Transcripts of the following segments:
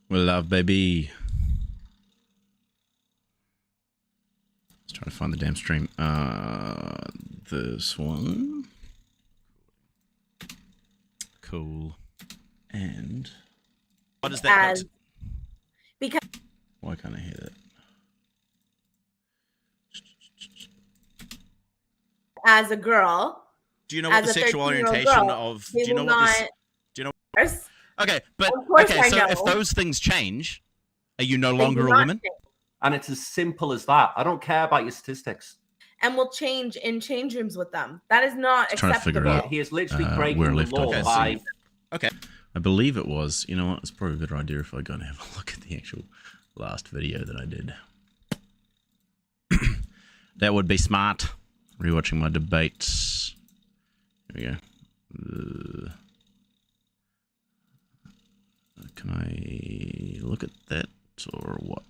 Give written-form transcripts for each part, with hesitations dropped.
Well, love, baby. Let's try to find the damn stream. This one. Cool. And what is that? Because why can't I hear that? As a girl. Do you know what the sexual orientation of? Do you know what this? Do you know? Okay, but okay. So if those things change, are you no longer a woman? And it's as simple as that. I don't care about your statistics. And we'll change in change rooms with them. That is not acceptable. He is literally breaking the law by. Okay. I believe it was. You know what? It's probably a better idea if I go and have a look at the actual last video that I did. That would be smart. Rewatching my debates. Here we go. Can I look at that or what?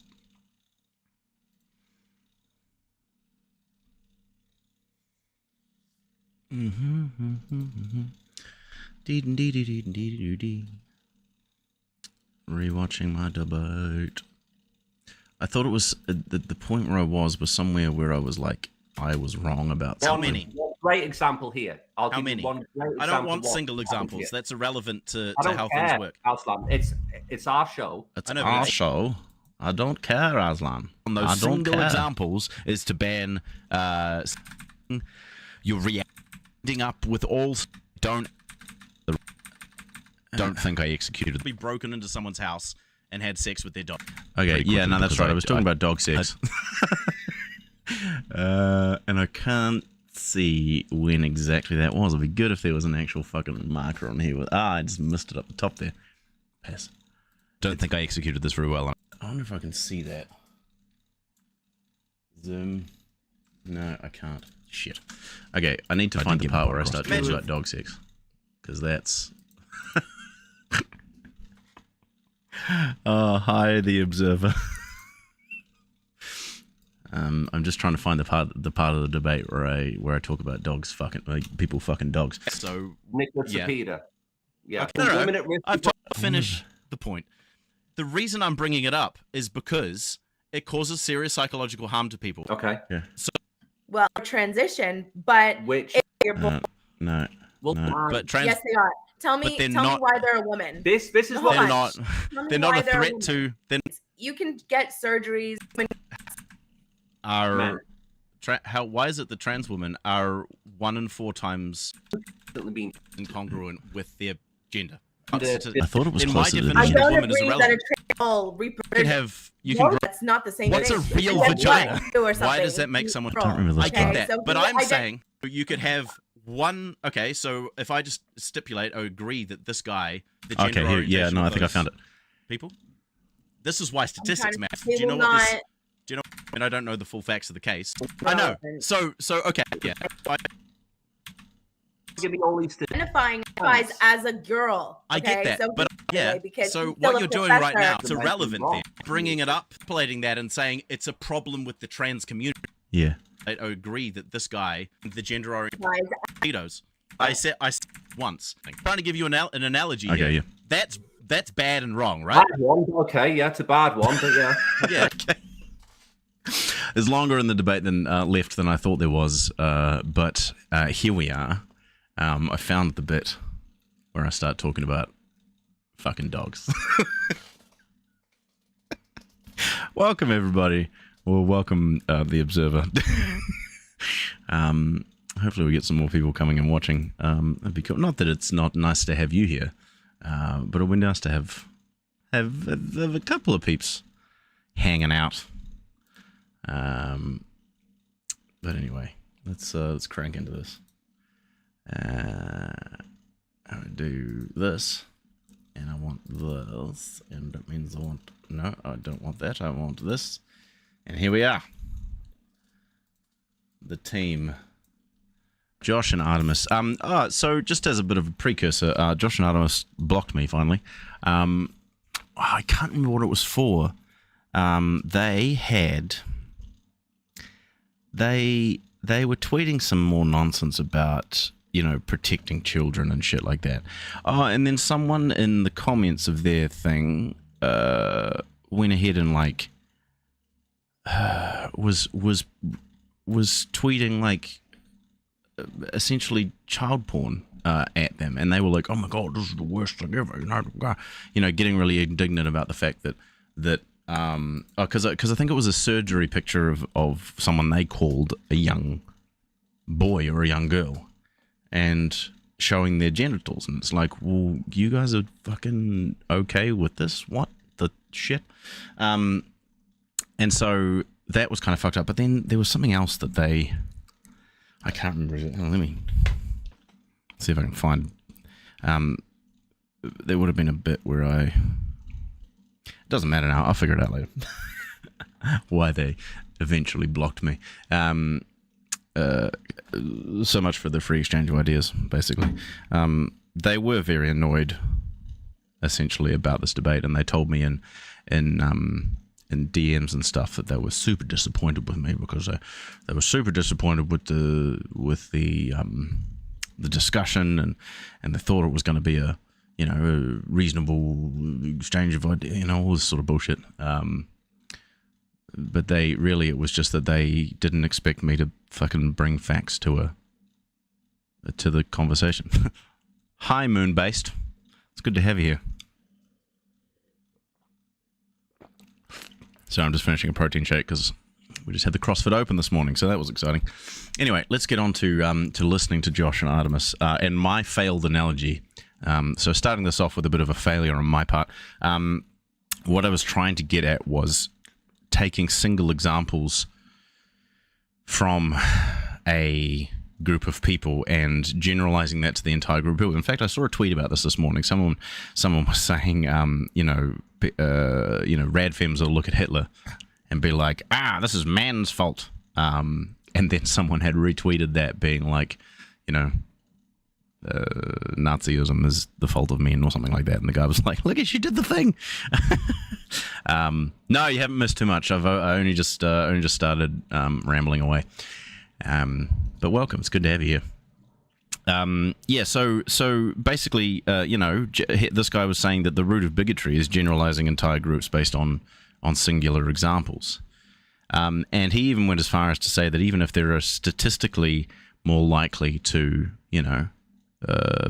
Rewatching my debate. I thought it was the point where I was somewhere where I was like, I was wrong about something. How many? Great example here. How many? I don't want single examples. That's irrelevant to how things work. Aslan, it's our show. It's our show. I don't care, Aslan. On those single examples is to ban you're reacting up with all don't think I executed. Be broken into someone's house and had sex with their dog. Okay, yeah, no, that's right. I was talking about dog sex. And I can't see when exactly that was. It'd be good if there was an actual fucking marker on here. I just missed it up the top there. Pass. Don't think I executed this very well. I wonder if I can see that. Zoom. No, I can't. Shit. Okay, I need to find the part where I start talking about dog sex. Because that's... Oh, hi, the observer. I'm just trying to find the part of the debate where I talk about dogs fucking, like people fucking dogs. So Nicholas Sapeda. Yeah. Okay, I've tried to finish the point. The reason I'm bringing it up is because it causes serious psychological harm to people. Okay. Yeah. So, well, transition, but which no. Well, no. But yes, they are. Tell me why they're a woman. This is what they're not a threat to. You can get surgeries. Why is it that trans women are 1 in 4 times incongruent with their gender? I thought it was closer to I don't agree that a trans that's not the same what's thing. What's a real vagina? Why does that make someone... I get that, so but I'm saying you could have one... Okay, so if I just stipulate or agree that this guy... The gender okay, yeah, no, I think I found it. People? This is why statistics matter. Do you know what this... Do you know? And I don't know the full facts of the case. I know. So okay, yeah. Identifying as a girl. I get that, so but yeah. So what you're doing right now, it's irrelevant. Then bringing it up, plating that, and saying it's a problem with the trans community. Yeah. I agree that this guy, the gender oriented pedos. I said once. I'm trying to give you an analogy. Okay, here. Yeah. That's bad and wrong, right? Bad one. Okay, yeah, it's a bad one, but yeah. Yeah. Okay. There's longer in the debate than left than I thought there was, but here we are. I found the bit where I start talking about fucking dogs. Welcome, everybody. Well, welcome, the observer. Hopefully we get some more people coming and watching. It'd be cool. Not that it's not nice to have you here, but it'd be nice to have a couple of peeps hanging out. But anyway, let's crank into this. I would do this, and I want this, and that means no, I don't want that. I want this, and here we are. The team, Josh and Artemis. So just as a bit of a precursor, Josh and Artemis blocked me finally. I can't remember what it was for. They were tweeting some more nonsense about, you know, protecting children and shit like that. Oh, and then someone in the comments of their thing went ahead and like was tweeting like essentially child porn at them, and they were like, "Oh my god, this is the worst thing ever," getting really indignant about the fact that because I think it was a surgery picture of someone they called a young boy or a young girl, and showing their genitals, and it's like, well, you guys are fucking okay with this? What the shit? And so that was kind of fucked up. But then there was something else that I can't remember. Let me see if I can find. There would have been a bit where it doesn't matter now. I'll figure it out later. Why they eventually blocked me. So much for the free exchange of ideas, basically. They were very annoyed, essentially, about this debate, and they told me in DMs and stuff that they were super disappointed with me because they were super disappointed with the discussion, and they thought it was going to be a reasonable exchange of ideas, all this sort of bullshit. But it was just that they didn't expect me to fucking bring facts to the conversation. Hi, Moonbased. It's good to have you here. So I'm just finishing a protein shake because we just had the CrossFit Open this morning, so that was exciting. Anyway, let's get on to listening to Josh and Artemis and my failed analogy. So starting this off with a bit of a failure on my part, what I was trying to get at was taking single examples from a group of people and generalizing that to the entire group of people. In fact, I saw a tweet about this morning. Someone was saying, radfems will look at Hitler and be like, this is man's fault. And then someone had retweeted that being like, Nazism is the fault of men or something like that, and the guy was like, look, she did the thing. No, you haven't missed too much. I only just started rambling away, but welcome, it's good to have you here. So basically, this guy was saying that the root of bigotry is generalizing entire groups based on singular examples, and he even went as far as to say that even if they're statistically more likely to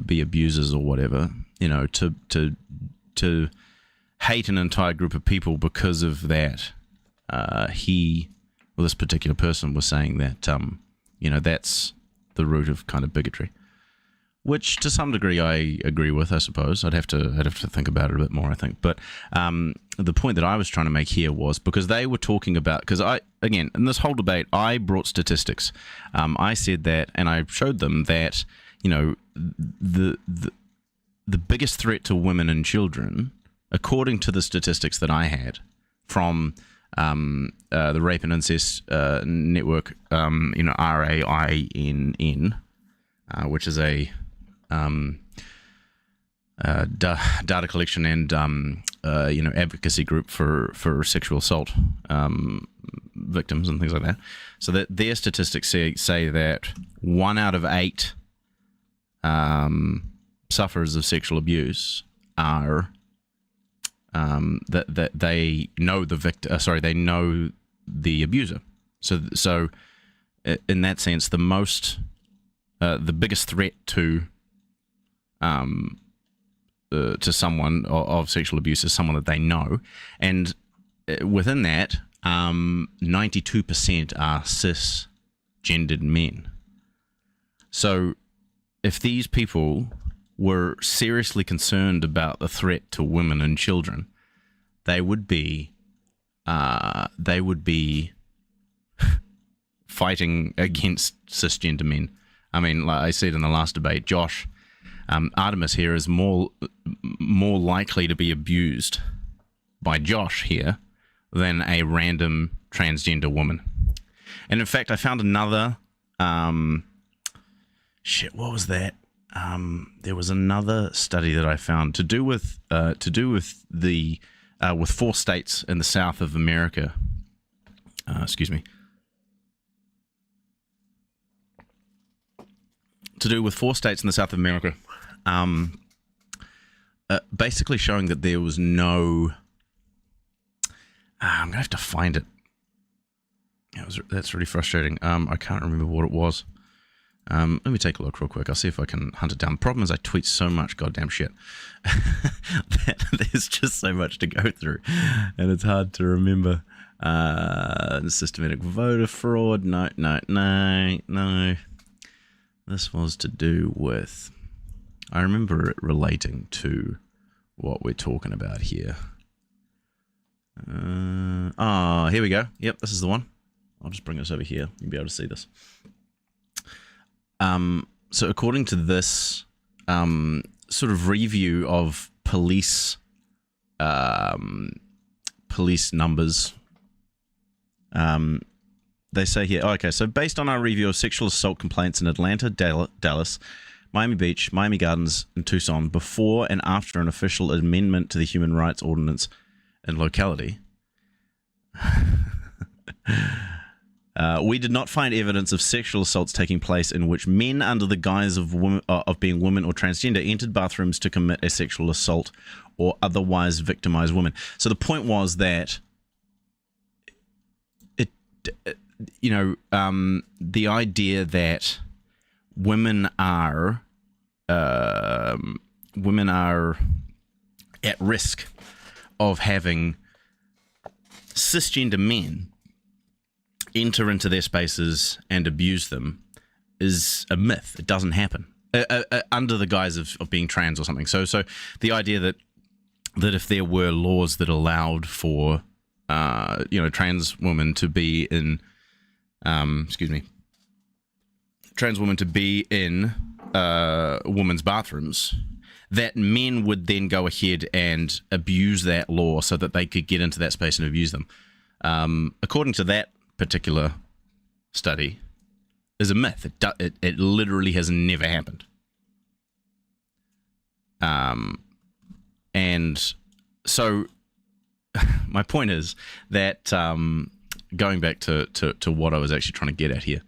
be abusers or whatever, to hate an entire group of people because of that, this particular person was saying that that's the root of kind of bigotry, which to some degree I agree with. I suppose I'd have to think about it a bit more, I think. But the point that I was trying to make here was because they were talking about, because in this whole debate I brought statistics. I said that, and I showed them that the biggest threat to women and children, according to the statistics that I had from the Rape and Incest Network, RAINN, which is a data collection and advocacy group for sexual assault victims and things like that. So that their statistics say that 1 out of 8 sufferers of sexual abuse are that they know the victim. They know the abuser. So in that sense, the biggest threat to someone of sexual abuse is someone that they know, and within that, 92% are cisgendered men. So if these people were seriously concerned about the threat to women and children, they would be fighting against cisgender men. I mean, like I said in the last debate, Josh, Artemis here is more likely to be abused by Josh here than a random transgender woman. And in fact, I found another what was that? There was another study that I found to do with the with 4 states in the South of America. To do with 4 states in the South of America, basically showing that there was no I'm gonna have to find it. That's really frustrating. I can't remember what it was. Let me take a look real quick. I'll see if I can hunt it down. The problem is I tweet so much goddamn shit that there's just so much to go through, and it's hard to remember. Systematic voter fraud. No. This was to do with... I remember it relating to what we're talking about here. Here we go. Yep, this is the one. I'll just bring this over here. You'll be able to see this. So according to this sort of review of police numbers, they say here, okay, so based on our review of sexual assault complaints in Atlanta, Dallas, Miami Beach, Miami Gardens, and Tucson before and after an official amendment to the Human Rights Ordinance and locality, we did not find evidence of sexual assaults taking place in which men under the guise of being women or transgender entered bathrooms to commit a sexual assault or otherwise victimize women. So the point was that the idea that women are at risk of having cisgender men enter into their spaces and abuse them is a myth. It doesn't happen under the guise of being trans or something. So the idea that if there were laws that allowed for trans women to be in women's bathrooms, that men would then go ahead and abuse that law so that they could get into that space and abuse them. According to that particular study, is a myth. It literally has never happened. And so my point is that going back to what I was actually trying to get at here,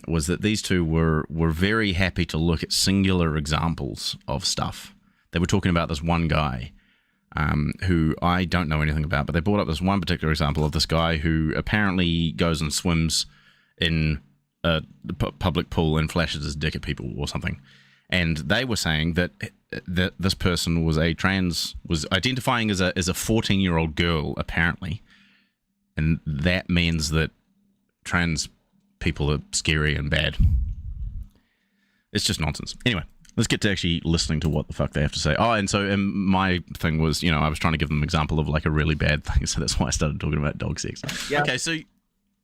was that these two were very happy to look at singular examples of stuff. They were talking about this one guy who I don't know anything about, but they brought up this one particular example of this guy who apparently goes and swims in a public pool and flashes his dick at people or something. And they were saying that this person was identifying as a 14-year-old girl, apparently. And that means that trans people are scary and bad. It's just nonsense. Anyway, let's get to actually listening to what the fuck they have to say. Oh, and my thing was, I was trying to give them an example of like a really bad thing, so that's why I started talking about dog sex. Yeah. Okay, so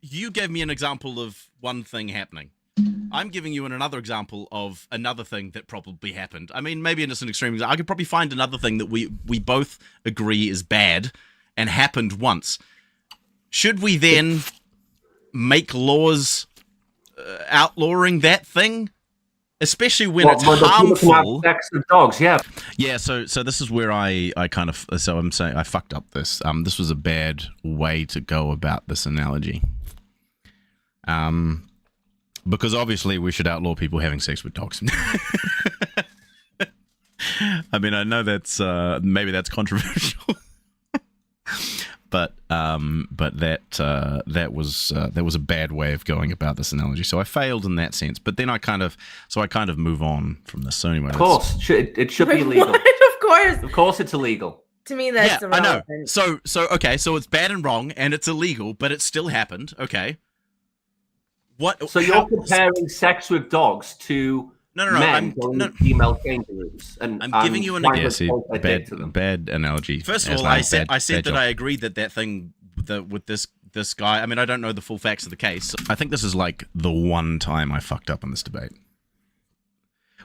you gave me an example of one thing happening. I'm giving you another example of another thing that probably happened. I mean, maybe it's an extreme example. I could probably find another thing that we both agree is bad and happened once. Should we then make laws outlawing that thing? Especially when it's harmful. Sex with dogs, yeah. Yeah, so this is where I kind of... So I'm saying I fucked up this. This was a bad way to go about this analogy. Because obviously we should outlaw people having sex with dogs. I mean, I know that's... maybe that's controversial. But that was a bad way of going about this analogy. So I failed in that sense. But then I kind of move on from this. So anyway, of course, it should be illegal. Of course, it's illegal. To me, that's irrelevant. I know. So okay, so it's bad and wrong, and it's illegal, but it still happened. Okay. What? So you're comparing sex with dogs to men going to female changing rooms, and I'm giving you an example. Bad analogy. First of all, I said that I agreed that thing with this guy. I mean, I don't know the full facts of the case. I think this is like the one time I fucked up in this debate,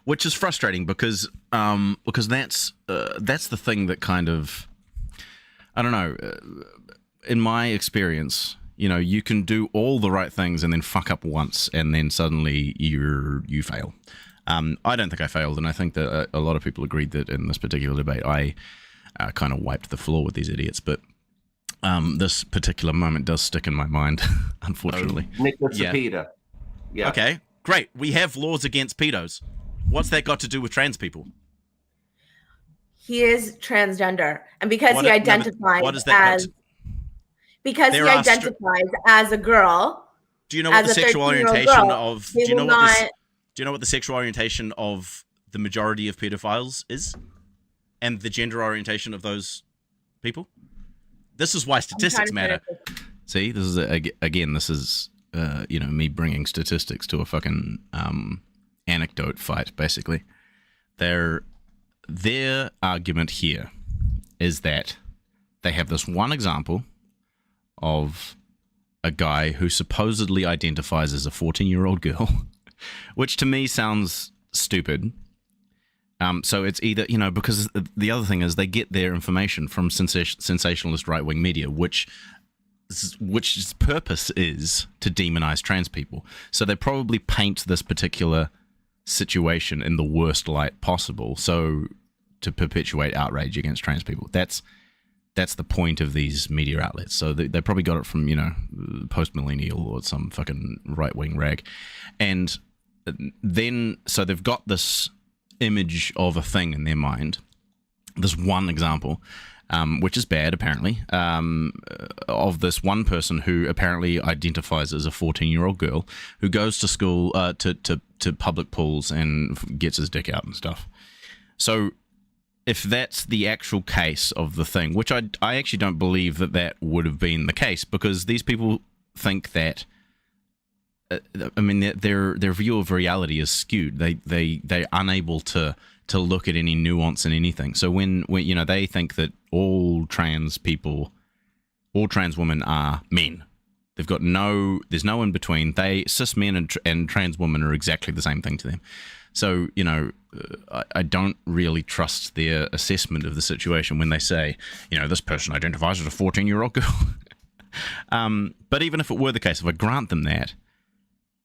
which is frustrating because that's the thing that kind of, I don't know, in my experience, you can do all the right things and then fuck up once, and then suddenly you fail. I don't think I failed, and I think that a lot of people agreed that in this particular debate I kind of wiped the floor with these idiots, but this particular moment does stick in my mind, unfortunately. Nicholas a pedo. Yeah. Okay, great. We have laws against pedos. What's that got to do with trans people? He is transgender, and because he identifies as... because he identifies as a girl. Do you know what the sexual orientation of? Do you know what the sexual orientation of the majority of pedophiles is, and the gender orientation of those people? This is why statistics matter. See, this is again. This is me bringing statistics to a fucking anecdote fight. Basically, their argument here is that they have this one example of a guy who supposedly identifies as a 14-year-old girl, which to me sounds stupid. So it's either, because the other thing is they get their information from sensationalist right-wing media, which's purpose is to demonize trans people. So they probably paint this particular situation in the worst light possible, so to perpetuate outrage against trans people. That's the point of these media outlets. So they probably got it from, post-millennial or some fucking right-wing rag. And then, so they've got this image of a thing in their mind, this one example, which is bad, apparently, of this one person who apparently identifies as a 14-year-old girl who goes to school, to public pools and gets his dick out and stuff. So if that's the actual case of the thing, which I actually don't believe that would have been the case, because these people think that, their view of reality is skewed. They're unable to look at any nuance in anything. So when they think that all trans women are men. There's no in between. Cis men and trans women are exactly the same thing to them. So, I don't really trust their assessment of the situation when they say, this person identifies as a 14-year-old girl. But even if it were the case, if I grant them that,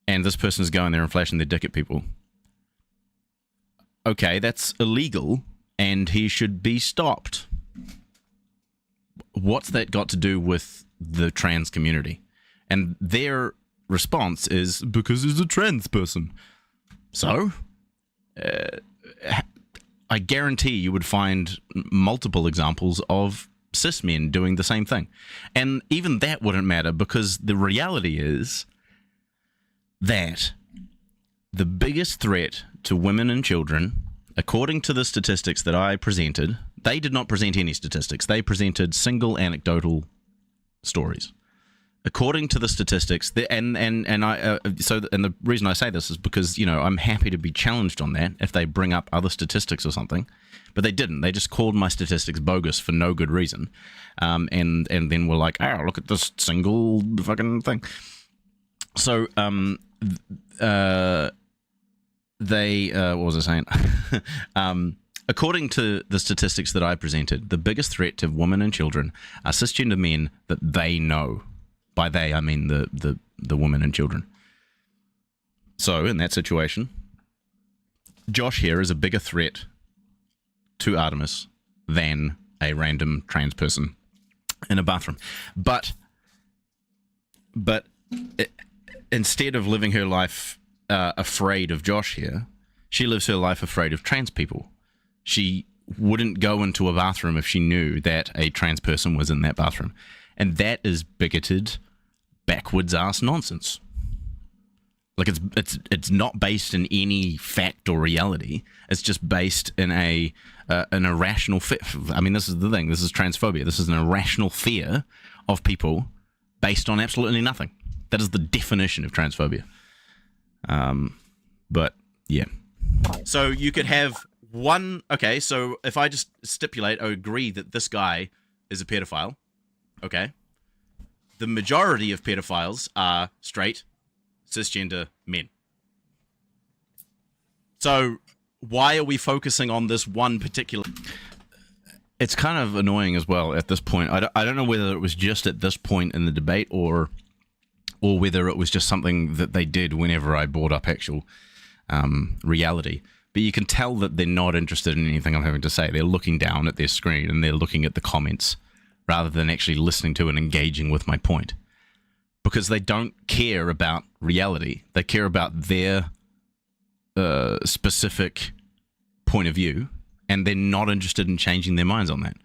and this person is going there and flashing their dick at people, okay, that's illegal, and he should be stopped. What's that got to do with the trans community? And their response is, because he's a trans person. So, I guarantee you would find multiple examples of cis men doing the same thing. And even that wouldn't matter, because the reality is that the biggest threat to women and children, according to the statistics that I presented, they did not present any statistics. They presented single anecdotal stories. According to the statistics, and the reason I say this is because, I'm happy to be challenged on that if they bring up other statistics or something, but they didn't. They just called my statistics bogus for no good reason, and then were like, "Oh, look at this single fucking thing." So, what was I saying? According to the statistics that I presented, the biggest threat to women and children are cisgender men that they know. By they, I mean the women and children. So, in that situation, Josh here is a bigger threat to Artemis than a random trans person in a bathroom. But instead of living her life afraid of Josh here, she lives her life afraid of trans people. She wouldn't go into a bathroom if she knew that a trans person was in that bathroom. And that is bigoted, backwards ass nonsense. Like it's not based in any fact or reality. It's just based in an irrational fear. I mean, this is the thing. This is transphobia. This is an irrational fear of people based on absolutely nothing. That is the definition of transphobia. But yeah. So you could have one. Okay, so if I just stipulate, I agree that this guy is a pedophile. Okay. The majority of pedophiles are straight, cisgender men. So why are we focusing on this one particular... It's kind of annoying as well at this point. I don't know whether it was just at this point in the debate or whether it was just something that they did whenever I brought up actual reality. But you can tell that they're not interested in anything I'm having to say. They're looking down at their screen and they're looking at the comments, rather than actually listening to and engaging with my point. Because they don't care about reality. They care about their specific point of view, and they're not interested in changing their minds on that.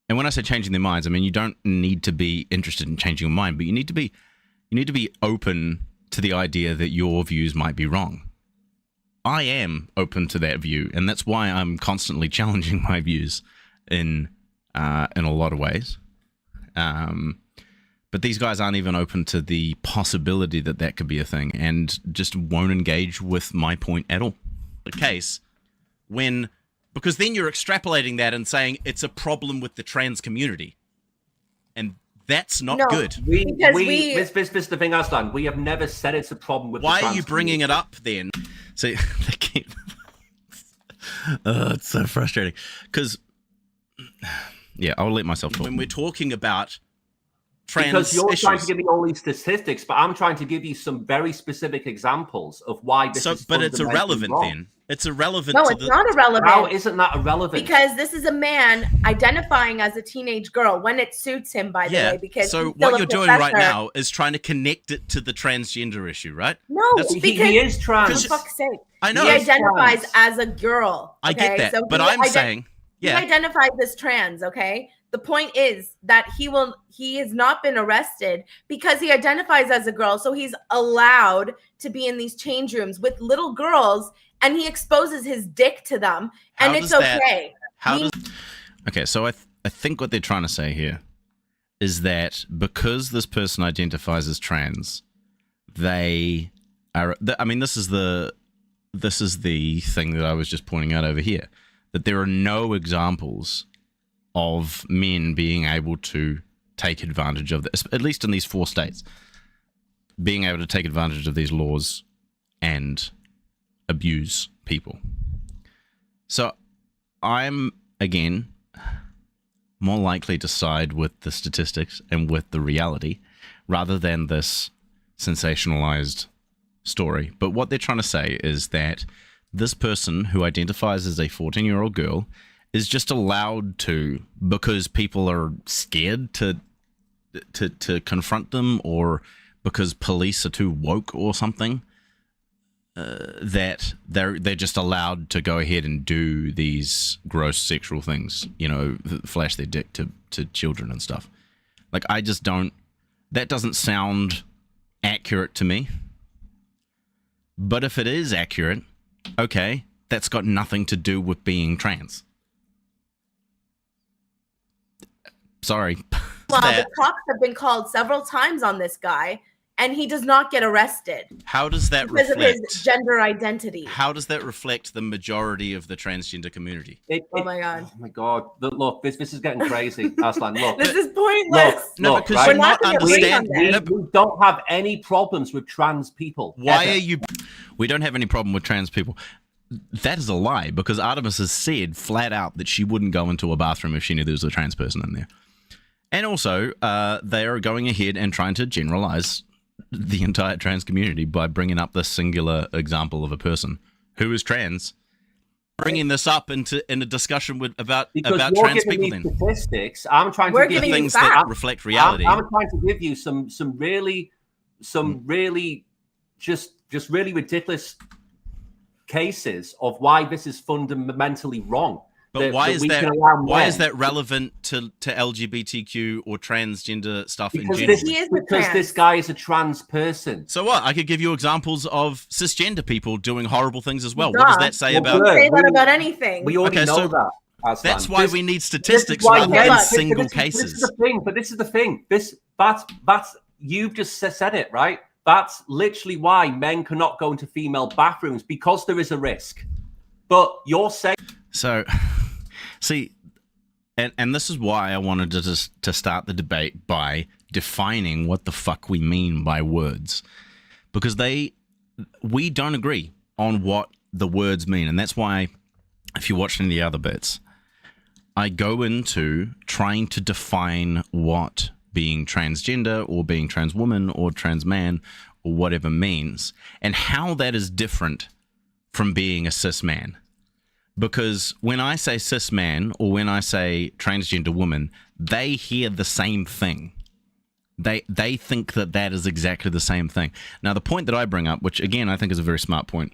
And when I say changing their minds, I mean you don't need to be interested in changing your mind, but you need to be open to the idea that your views might be wrong. I am open to that view, and that's why I'm constantly challenging my views in a lot of ways. But these guys aren't even open to the possibility that that could be a thing, and just won't engage with my point at all. The case because then you're extrapolating that and saying it's a problem with the trans community, and that's not good. This is the thing, Aslan. We have never said it's a problem with. Why are you bringing it up then? See, they keep. It's so frustrating because, yeah, I'll let myself talk. When we're talking about trans because you're issues. trying to give me all these statistics, but I'm trying to give you some very specific examples of why this is. But it's irrelevant wrong. Then. It's irrelevant. No, it's not irrelevant. How isn't that irrelevant? Because this is a man identifying as a teenage girl when it suits him, by the way. Because so what you're doing right now is trying to connect it to the transgender issue, right? No, because he is trans. For fuck's sake. I know. He identifies as a girl. I get that, so but I'm saying, he identifies as trans. Okay. The point is that he has not been arrested because he identifies as a girl. So he's allowed to be in these change rooms with little girls, and he exposes his dick to them, and it's okay. Okay, so I think what they're trying to say here is that because this person identifies as trans, they are. I mean, this is the thing that I was just pointing out over here, that there are no examples of men being able to take advantage of this, at least in these 4 states, being able to take advantage of these laws and abuse people. So I'm, again, more likely to side with the statistics and with the reality rather than this sensationalized story. But what they're trying to say is that this person who identifies as a 14-year-old girl is just allowed to, because people are scared to confront them, or because police are too woke or something, that they're just allowed to go ahead and do these gross sexual things, you know, flash their dick to children and stuff. Like, I just don't, that doesn't sound accurate to me. But if it is accurate, okay, that's got nothing to do with being trans. Sorry. Well, the cops have been called several times on this guy, and he does not get arrested. How does that because reflect of his gender identity? How does that reflect the majority of the transgender community? Oh my god! Oh my god! Look, this is getting crazy, Aslan. Look, this is pointless. Look, because right? you're not understanding. We don't have any problems with trans people. Why are you? We don't have any problem with trans people. That is a lie, because Artemis has said flat out that she wouldn't go into a bathroom if she knew there was a trans person in there. And also, they are going ahead and trying to generalize the entire trans community by bringing up this singular example of a person who is trans, bringing this up in a discussion about trans people. Then statistics. I'm trying to give things that reflect reality. I'm trying to give you some really just really ridiculous cases of why this is fundamentally wrong. But why is that relevant to LGBTQ or transgender stuff in general? Because this guy is a trans person. So what? I could give you examples of cisgender people doing horrible things as well. What does that say about? Say that about anything. We already know that. Aslan. That's why we need statistics rather than single cases. This is the thing. But this is the thing. That's you've just said it, right? That's literally why men cannot go into female bathrooms, because there is a risk. But you're saying so. See, and this is why I wanted to start the debate by defining what the fuck we mean by words, because we don't agree on what the words mean, and that's why, if you watch any of the other bits, I go into trying to define what being transgender or being trans woman or trans man or whatever means, and how that is different from being a cis man. Because when I say cis man or when I say transgender woman, they hear the same thing. They think that is exactly the same thing. Now, the point that I bring up, which again I think is a very smart point,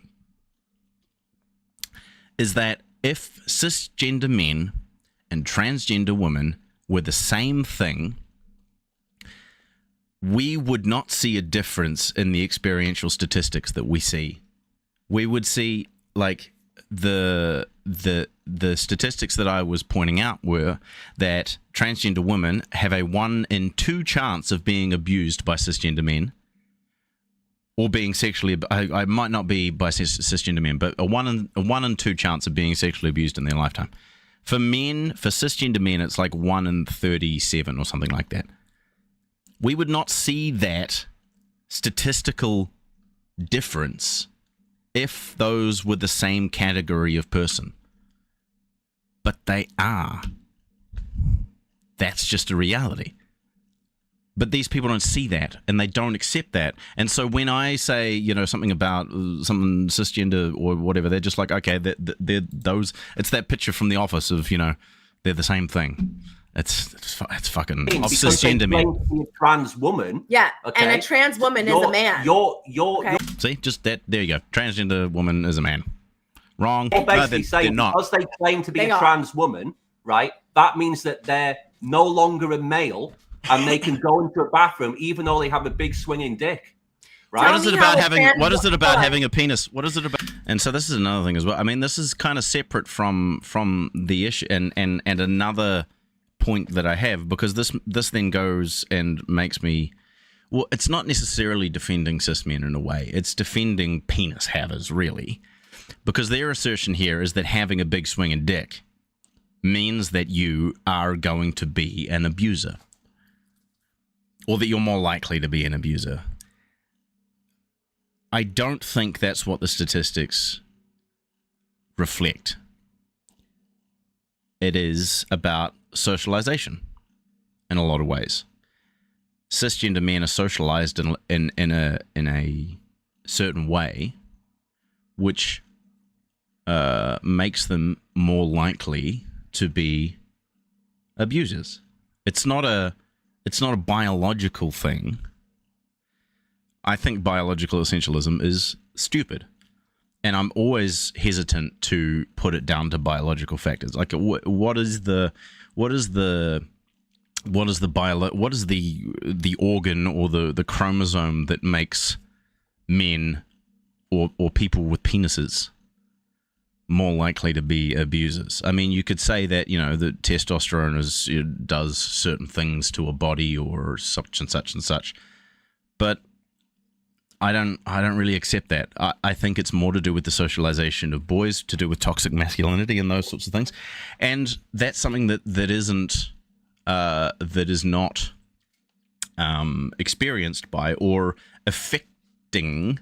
is that if cisgender men and transgender women were the same thing, we would not see a difference in the experiential statistics that we see. We would see, like, the statistics that I was pointing out were that transgender women have a 1 in 2 chance of being abused by cisgender men, or being sexually. I might not be by cisgender men, but a 1 in 2 chance of being sexually abused in their lifetime. For men, for cisgender men, it's like 1 in 37 or something like that. We would not see that statistical difference if those were the same category of person. But they are. That's just a reality. But these people don't see that, and they don't accept that. And so when I say, you know, something about something cisgender or whatever, they're just like, okay, they're those. It's that picture from The Office of, you know, they're the same thing. It's fucking of cisgender men. A trans woman. Yeah, okay, and a trans woman is a man. You're See, just that. There you go. Transgender woman is a man. Wrong. You're basically saying not. because they claim to be a trans woman, right? That means that they're no longer a male, and they can go into a bathroom even though they have a big swinging dick. Right? What is it about having? What is it about having a penis? What is it about? And so this is another thing as well. I mean, this is kind of separate from the issue, and another point that I have, because this then goes and makes me, well, it's not necessarily defending cis men in a way. It's defending penis havers, really, because their assertion here is that having a big swinging dick means that you are going to be an abuser, or that you're more likely to be an abuser. I don't think that's what the statistics reflect. It is about socialization in a lot of ways. Cisgender men are socialized in a certain way, which makes them more likely to be abusers. It's not a biological thing. I think biological essentialism is stupid, and I'm always hesitant to put it down to biological factors. Like, what is the organ or the chromosome that makes men or people with penises more likely to be abusers? I mean, you could say that, you know, that testosterone does certain things to a body or such and such and such, but I don't really accept that. I think it's more to do with the socialization of boys, to do with toxic masculinity and those sorts of things, and that's something that is not experienced by or affecting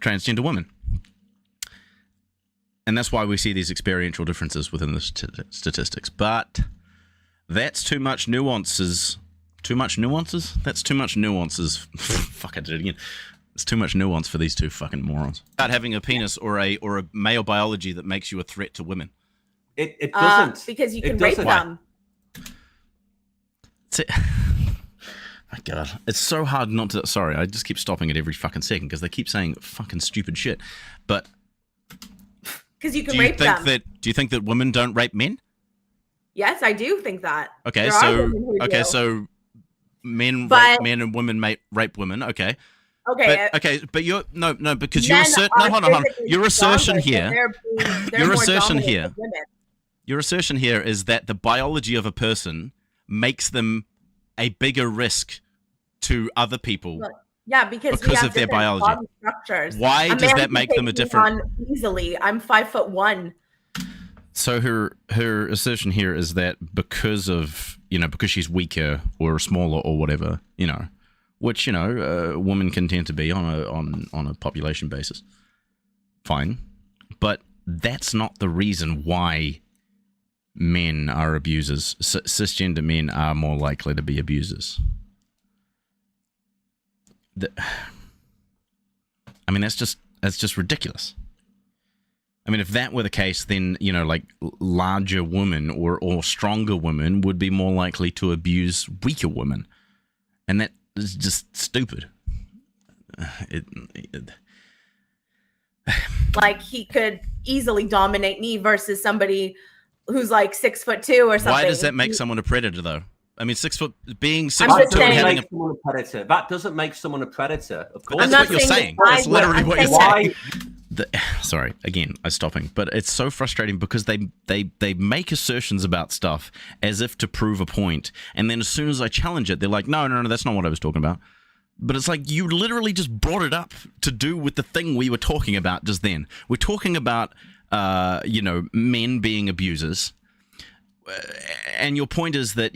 transgender women, and that's why we see these experiential differences within the statistics. But that's too much nuances. Too much nuances? That's too much nuances. Fuck, I did it again. It's too much nuance for these two fucking morons. About having a penis or a male biology that makes you a threat to women. It doesn't. Because you can rape them. My God, it's so hard not to. Sorry, I just keep stopping it every fucking second because they keep saying fucking stupid shit. But because you can rape them. Do you think that women don't rape men? Yes, I do think that. Okay, so men rape men and women rape women. Okay. But you're no, because your hold on. Your assertion here. Your assertion here. Your assertion here is that the biology of a person makes them a bigger risk to other people. Yeah, because we have of their biology. Body structures. Why does that make them a different? Easily, I'm 5'1". So her assertion here is that because she's weaker or smaller or whatever, which women can tend to be on a population basis. Fine, but that's not the reason why men are abusers. Cisgender men are more likely to be abusers. I mean, that's just ridiculous. I mean, if that were the case, then, like larger women or stronger women would be more likely to abuse weaker women. And that is just stupid. Like, he could easily dominate me versus somebody who's like 6'2" or something. Why does that make someone a predator, though? I mean, 6 foot being 6 I'm foot just two and saying- having Make someone a predator. That doesn't make someone a predator. Of course. I'm That's not what you're saying saying. that That's I literally would. what I'm you're saying saying. Sorry, again, I'm stopping, but it's so frustrating because they make assertions about stuff as if to prove a point, and then as soon as I challenge it, they're like, no, that's not what I was talking about. But it's like you literally just brought it up to do with the thing we were talking about just then. We're talking about, men being abusers. And your point is that,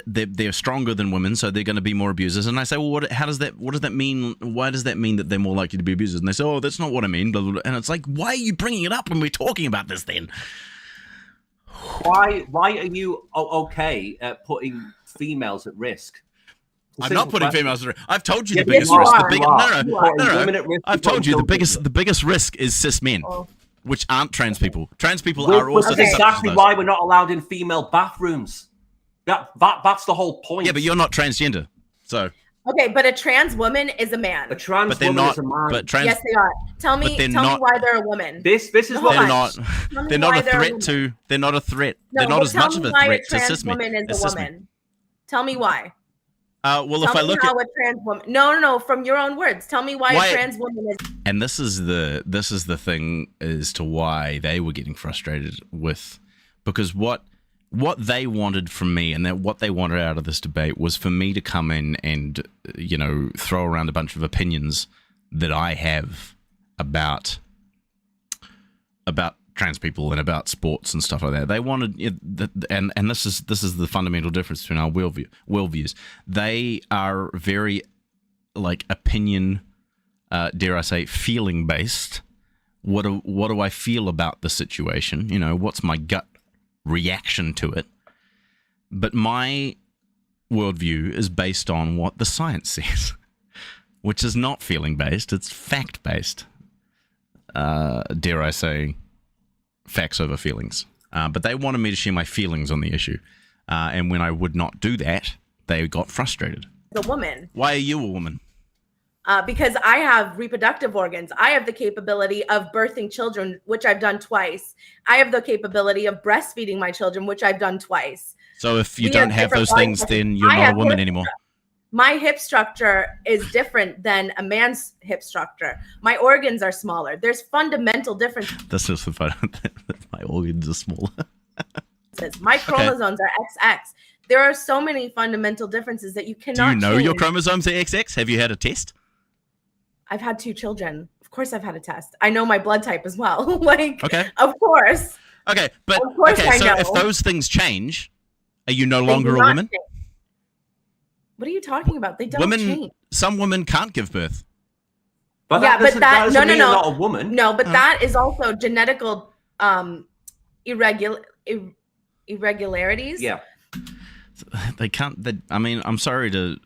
they're stronger than women, so they're going to be more abusers. And I say, well, what does that mean? Why does that mean that they're more likely to be abusers? And they say, oh, that's not what I mean. Blah, blah, blah. And it's like, why are you bringing it up when we're talking about this then? Why are you okay at putting females at risk? I'm not putting females at risk. I've told you the Yes, biggest you risk. are. You No. I've told you the biggest risk is cis men, which aren't trans people. Trans people are also That's exactly those. why we're not allowed in female bathrooms. That's the whole point. Yeah, but you're not transgender, so. Okay, but a trans woman is a man. A trans But they're woman not. is a man. But trans. Yes, they are. Tell me But they're me not- why they're a woman. This is Hold what They're on. not. Tell me They're not why a they're threat woman. to. They're not a threat. No, they're not but as tell much me of a why threat a to trans cis men. woman is as a cis men. woman. Tell me why. Well, if Tell I me look how at, a trans woman. No, from your own words. Tell me why Why- a trans woman is. and this is the thing as to why they were getting frustrated with, because what they wanted from me and what they wanted out of this debate was for me to come in and throw around a bunch of opinions that I have about trans people and about sports and stuff like that. They wanted, and this is the fundamental difference between our worldviews. They are very opinion, dare I say, feeling based. What do I feel about the situation? What's my gut reaction to it? But my worldview is based on what the science says, which is not feeling based. It's fact based. Dare I say, facts over feelings. But they wanted me to share my feelings on the issue, and when I would not do that, they got frustrated. a woman. Why are you a woman? Because I have reproductive organs. I have the capability of birthing children, which I've done twice. I have the capability of breastfeeding my children, which I've done twice. So if you We don't have have different those body things, structures. then you're I not a have woman hip anymore. My hip structure is different than a man's hip structure. My organs are smaller. There's fundamental differences. That's just the fun. My organs are smaller. My chromosomes are XX. There are so many fundamental differences that you Do cannot you know your change. chromosomes are XX? Have you had a test? I've had 2 children. Of course I've had a test. I know my blood type as well. Okay. Of course. Okay, but Of course okay, I so know. if those things change, are you no They longer do a not woman? change. What are you talking about? They don't Women, change. some women can't give birth. But Yeah, but that that- doesn't no, mean no. you're not a woman. No, but that is also genetical irregularities. Yeah. They can't. I mean, I'm sorry to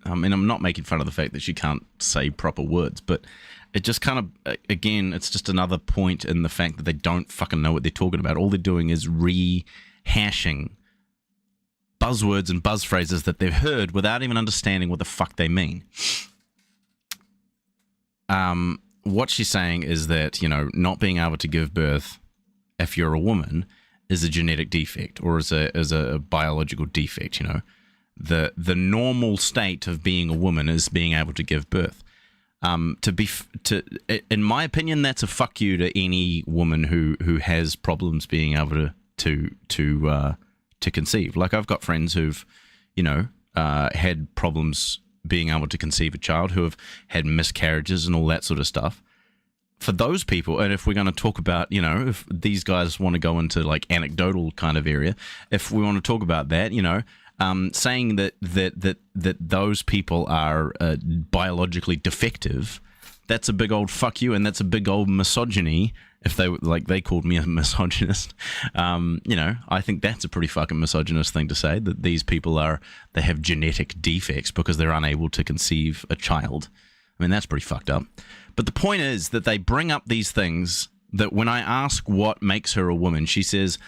I mean, I'm not making fun of the fact that she can't say proper words, but it just kind of, again, it's just another point in the fact that they don't fucking know what they're talking about. All they're doing is rehashing buzzwords and buzz phrases that they've heard without even understanding what the fuck they mean. What she's saying is that, not being able to give birth if you're a woman is a genetic defect or is a biological defect, The normal state of being a woman is being able to give birth. In my opinion, that's a fuck you to any woman who has problems being able to conceive. Like, I've got friends who've, had problems being able to conceive a child, who have had miscarriages and all that sort of stuff. For those people, and if we're going to talk about, if these guys want to go into like anecdotal kind of area, if we want to talk about that, saying that those people are biologically defective, that's a big old fuck you, and that's a big old misogyny. If they called me a misogynist, I think that's a pretty fucking misogynist thing to say, that these people they have genetic defects because they're unable to conceive a child. I mean, that's pretty fucked up. But the point is that they bring up these things that when I ask what makes her a woman, she says,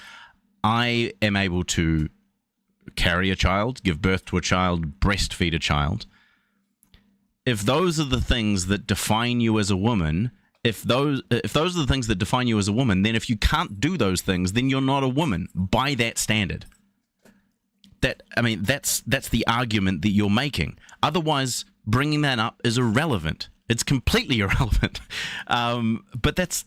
I am able to carry a child, give birth to a child, breastfeed a child. If those are the things that define you as a woman, if those are the things that define you as a woman, then if you can't do those things, then you're not a woman by that standard. That's the argument that you're making. Otherwise, bringing that up is irrelevant. It's completely irrelevant. But that's,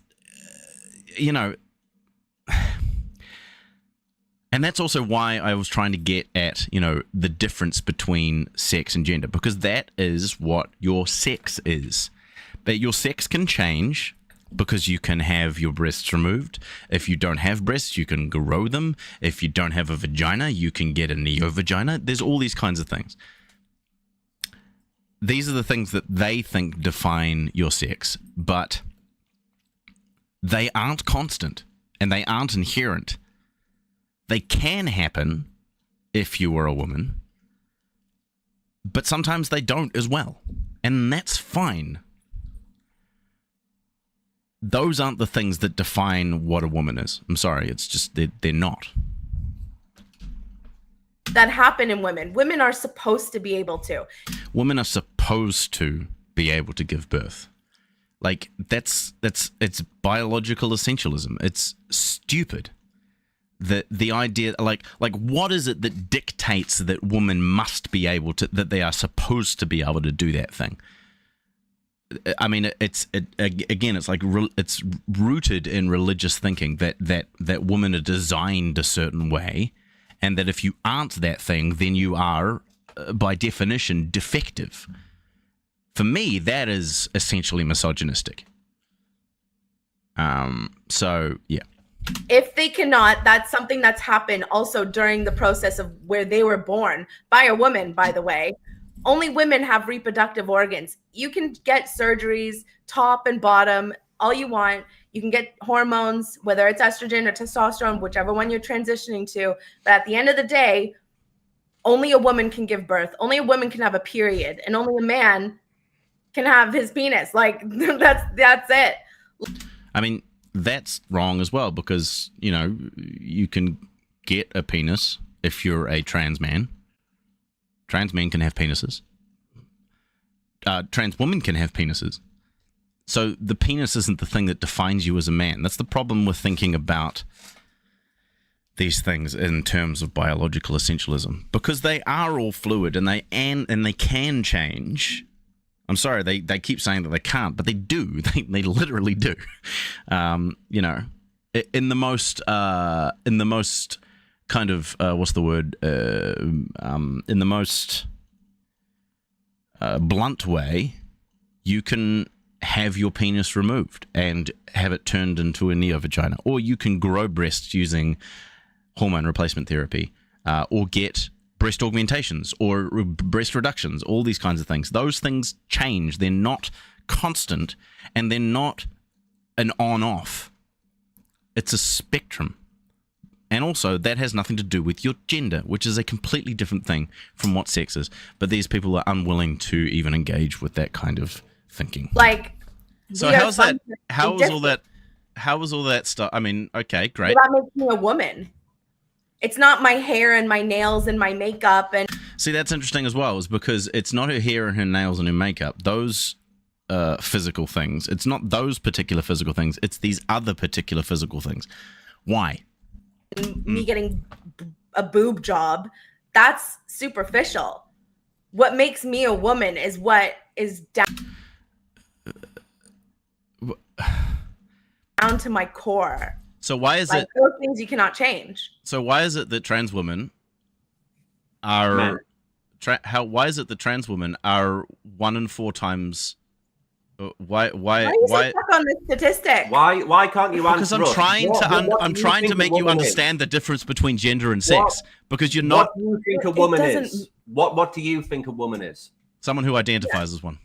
and that's also why I was trying to get at, the difference between sex and gender, because that is what your sex is. That your sex can change because you can have your breasts removed. If you don't have breasts, you can grow them. If you don't have a vagina, you can get a neo-vagina. There's all these kinds of things. These are the things that they think define your sex, but they aren't constant and they aren't inherent. They can happen if you were a woman, but sometimes they don't as well, and that's fine. Those aren't the things that define what a woman is. I'm sorry, it's just they're not. That happen in women. Women are supposed to be able to. Women are supposed to be able to give birth. Like it's biological essentialism. It's stupid. The idea, like what is it that dictates that women must be able to, that they are supposed to be able to do that thing? I mean, it's rooted in religious thinking that women are designed a certain way, and that if you aren't that thing, then you are, by definition, defective. For me, that is essentially misogynistic. So yeah. If they cannot, that's something that's happened also during the process of where they were born by a woman, by the way. Only women have reproductive organs. You can get surgeries, top and bottom, all you want. You can get hormones, whether it's estrogen or testosterone, whichever one you're transitioning to. But at the end of the day, only a woman can give birth. Only a woman can have a period, and only a man can have his penis. Like that's it. I mean, that's wrong as well, because you can get a penis if you're a trans man. Trans men can have penises. Trans women can have penises. So the penis isn't the thing that defines you as a man. That's the problem with thinking about these things in terms of biological essentialism, because they are all fluid and they can change. I'm sorry, they keep saying that they can't, but they do. They literally do. In the most kind of what's the word? In the most blunt way, you can have your penis removed and have it turned into a neo-vagina, or you can grow breasts using hormone replacement therapy, or get breast augmentations or breast reductions, all these kinds of things. Those things change. They're not constant, and they're not an on-off. It's a spectrum. And also, that has nothing to do with your gender, which is a completely different thing from what sex is. But these people are unwilling to even engage with that kind of thinking. Like, so how was all that stuff? I mean, okay, great. Well, that makes me a woman. It's not my hair and my nails and my makeup. And see, that's interesting as well, is because it's not her hair and her nails and her makeup. Those physical things. It's not those particular physical things. It's these other particular physical things. Why? Me getting a boob job, that's superficial. What makes me a woman is what is down to my core. So why is it those things you cannot change? So why is it that trans women are why is it that trans women are 1 in 4 times? Why are you so stuck on this statistic? Why can't you answer? Because I'm trying to make you understand the difference between gender and sex. Because you're not. What do you think a woman is? What do you think a woman is? Someone who identifies as one.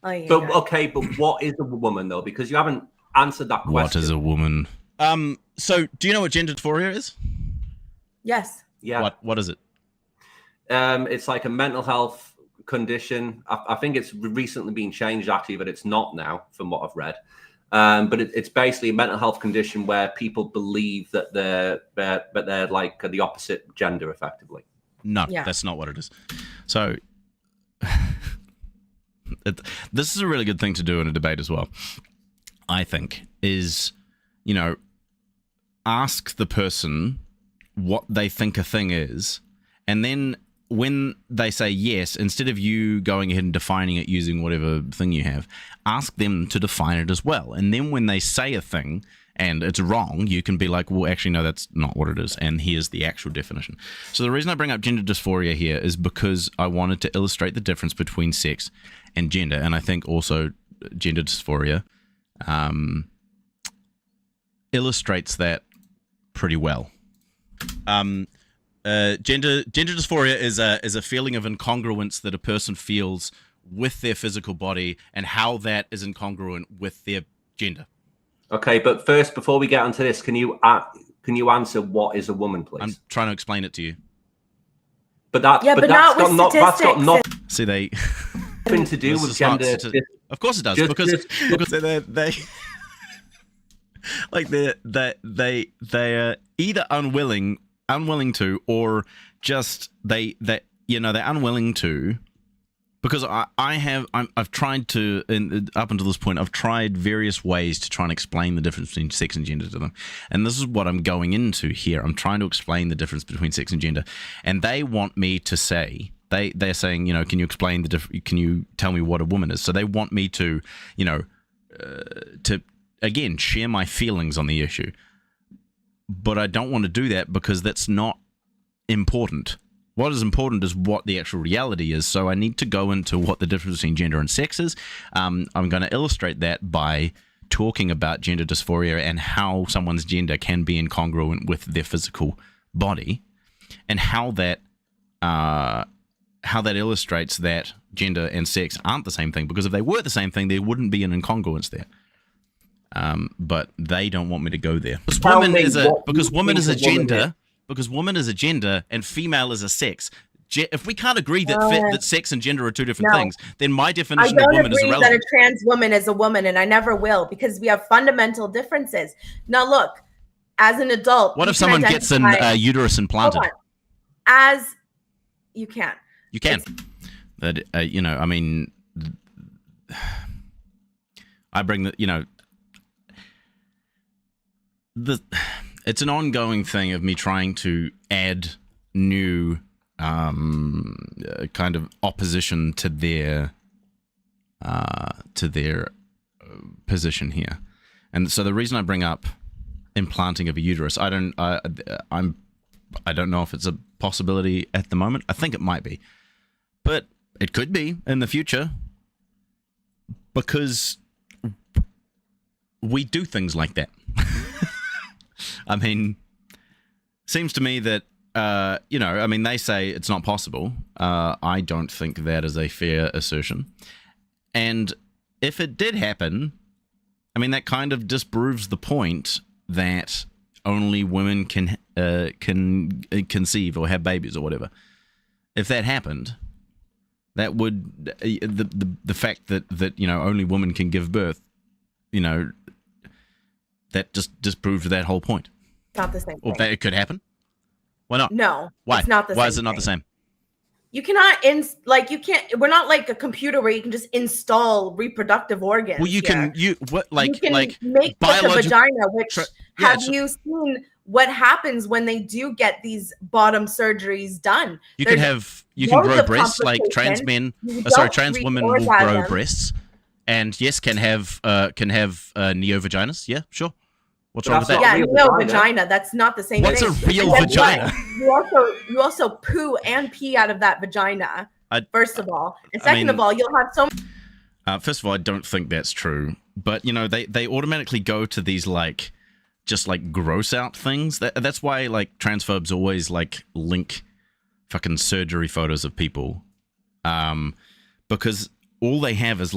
Oh, yeah. But what is a woman though? Because you haven't answered that question. What is a woman? So do you know what gender dysphoria is? Yes. Yeah. What is it? It's like a mental health condition. I think it's recently been changed actually, but it's not now from what I've read. But it's basically a mental health condition where people believe that they're like the opposite gender effectively. No, that's not what it is. So this is a really good thing to do in a debate as well. I think, is, ask the person what they think a thing is, and then when they say yes, instead of you going ahead and defining it using whatever thing you have, ask them to define it as well. And then when they say a thing and it's wrong, you can be like, well, actually, no, that's not what it is, and here's the actual definition. So the reason I bring up gender dysphoria here is because I wanted to illustrate the difference between sex and gender, and I think also gender dysphoria illustrates that pretty well. Gender dysphoria is a feeling of incongruence that a person feels with their physical body and how that is incongruent with their gender. Okay, but first, before we get onto this, can you answer what is a woman, please? I'm trying to explain it to you. But that's not with that's got nothing See, they to do with gender. Of course it does, because they like they're either unwilling to, or just they're unwilling to, because I've tried to, up until this point, I've tried various ways to try and explain the difference between sex and gender to them, and this is what I'm going into here. I'm trying to explain the difference between sex and gender, and they want me to say, they're saying, can you explain can you tell me what a woman is? So they want me to, to again share my feelings on the issue, but I don't want to do that because that's not important. What is important is what the actual reality is. So I need to go into what the difference between gender and sex is. I'm going to illustrate that by talking about gender dysphoria and how someone's gender can be incongruent with their physical body, and how that illustrates that gender and sex aren't the same thing. Because if they were the same thing, there wouldn't be an incongruence there. But they don't want me to go there. Because woman is a gender and female is a sex. If we can't agree that sex and gender are two different things, then my definition of woman is irrelevant. I don't agree that a trans woman is a woman, and I never will, because we have fundamental differences. Now, look, as an adult, what if someone gets an uterus implanted? As you can. You can. That I mean, I bring the it's an ongoing thing of me trying to add new kind of opposition to their position here. And so the reason I bring up implanting of a uterus, I don't know if it's a possibility at the moment. I think it might be, but it could be in the future, because we do things like that. I mean, seems to me that, they say it's not possible. I don't think that is a fair assertion. And if it did happen, I mean, that kind of disproves the point that only women can conceive or have babies or whatever. If that happened, that would, the fact that only women can give birth, that just disproved that whole point. Not the same thing. Or that it could happen? Why not? No. Why? It's not the Why same is it not the same? You cannot we're not like a computer where you can just install reproductive organs. Well, you can make a vagina, which have you seen what happens when they do get these bottom surgeries done? You can grow breasts, like trans women will grow breasts, and yes, can have neovaginas. Yeah, sure. What's wrong with that? Yeah, vagina. That's not the same thing. What's a real vagina? You also poo and pee out of that vagina. First of all, and second of all, you'll have so. First of all, I don't think that's true. But they automatically go to these just gross out things. That's why transphobes always link fucking surgery photos of people, because all they have is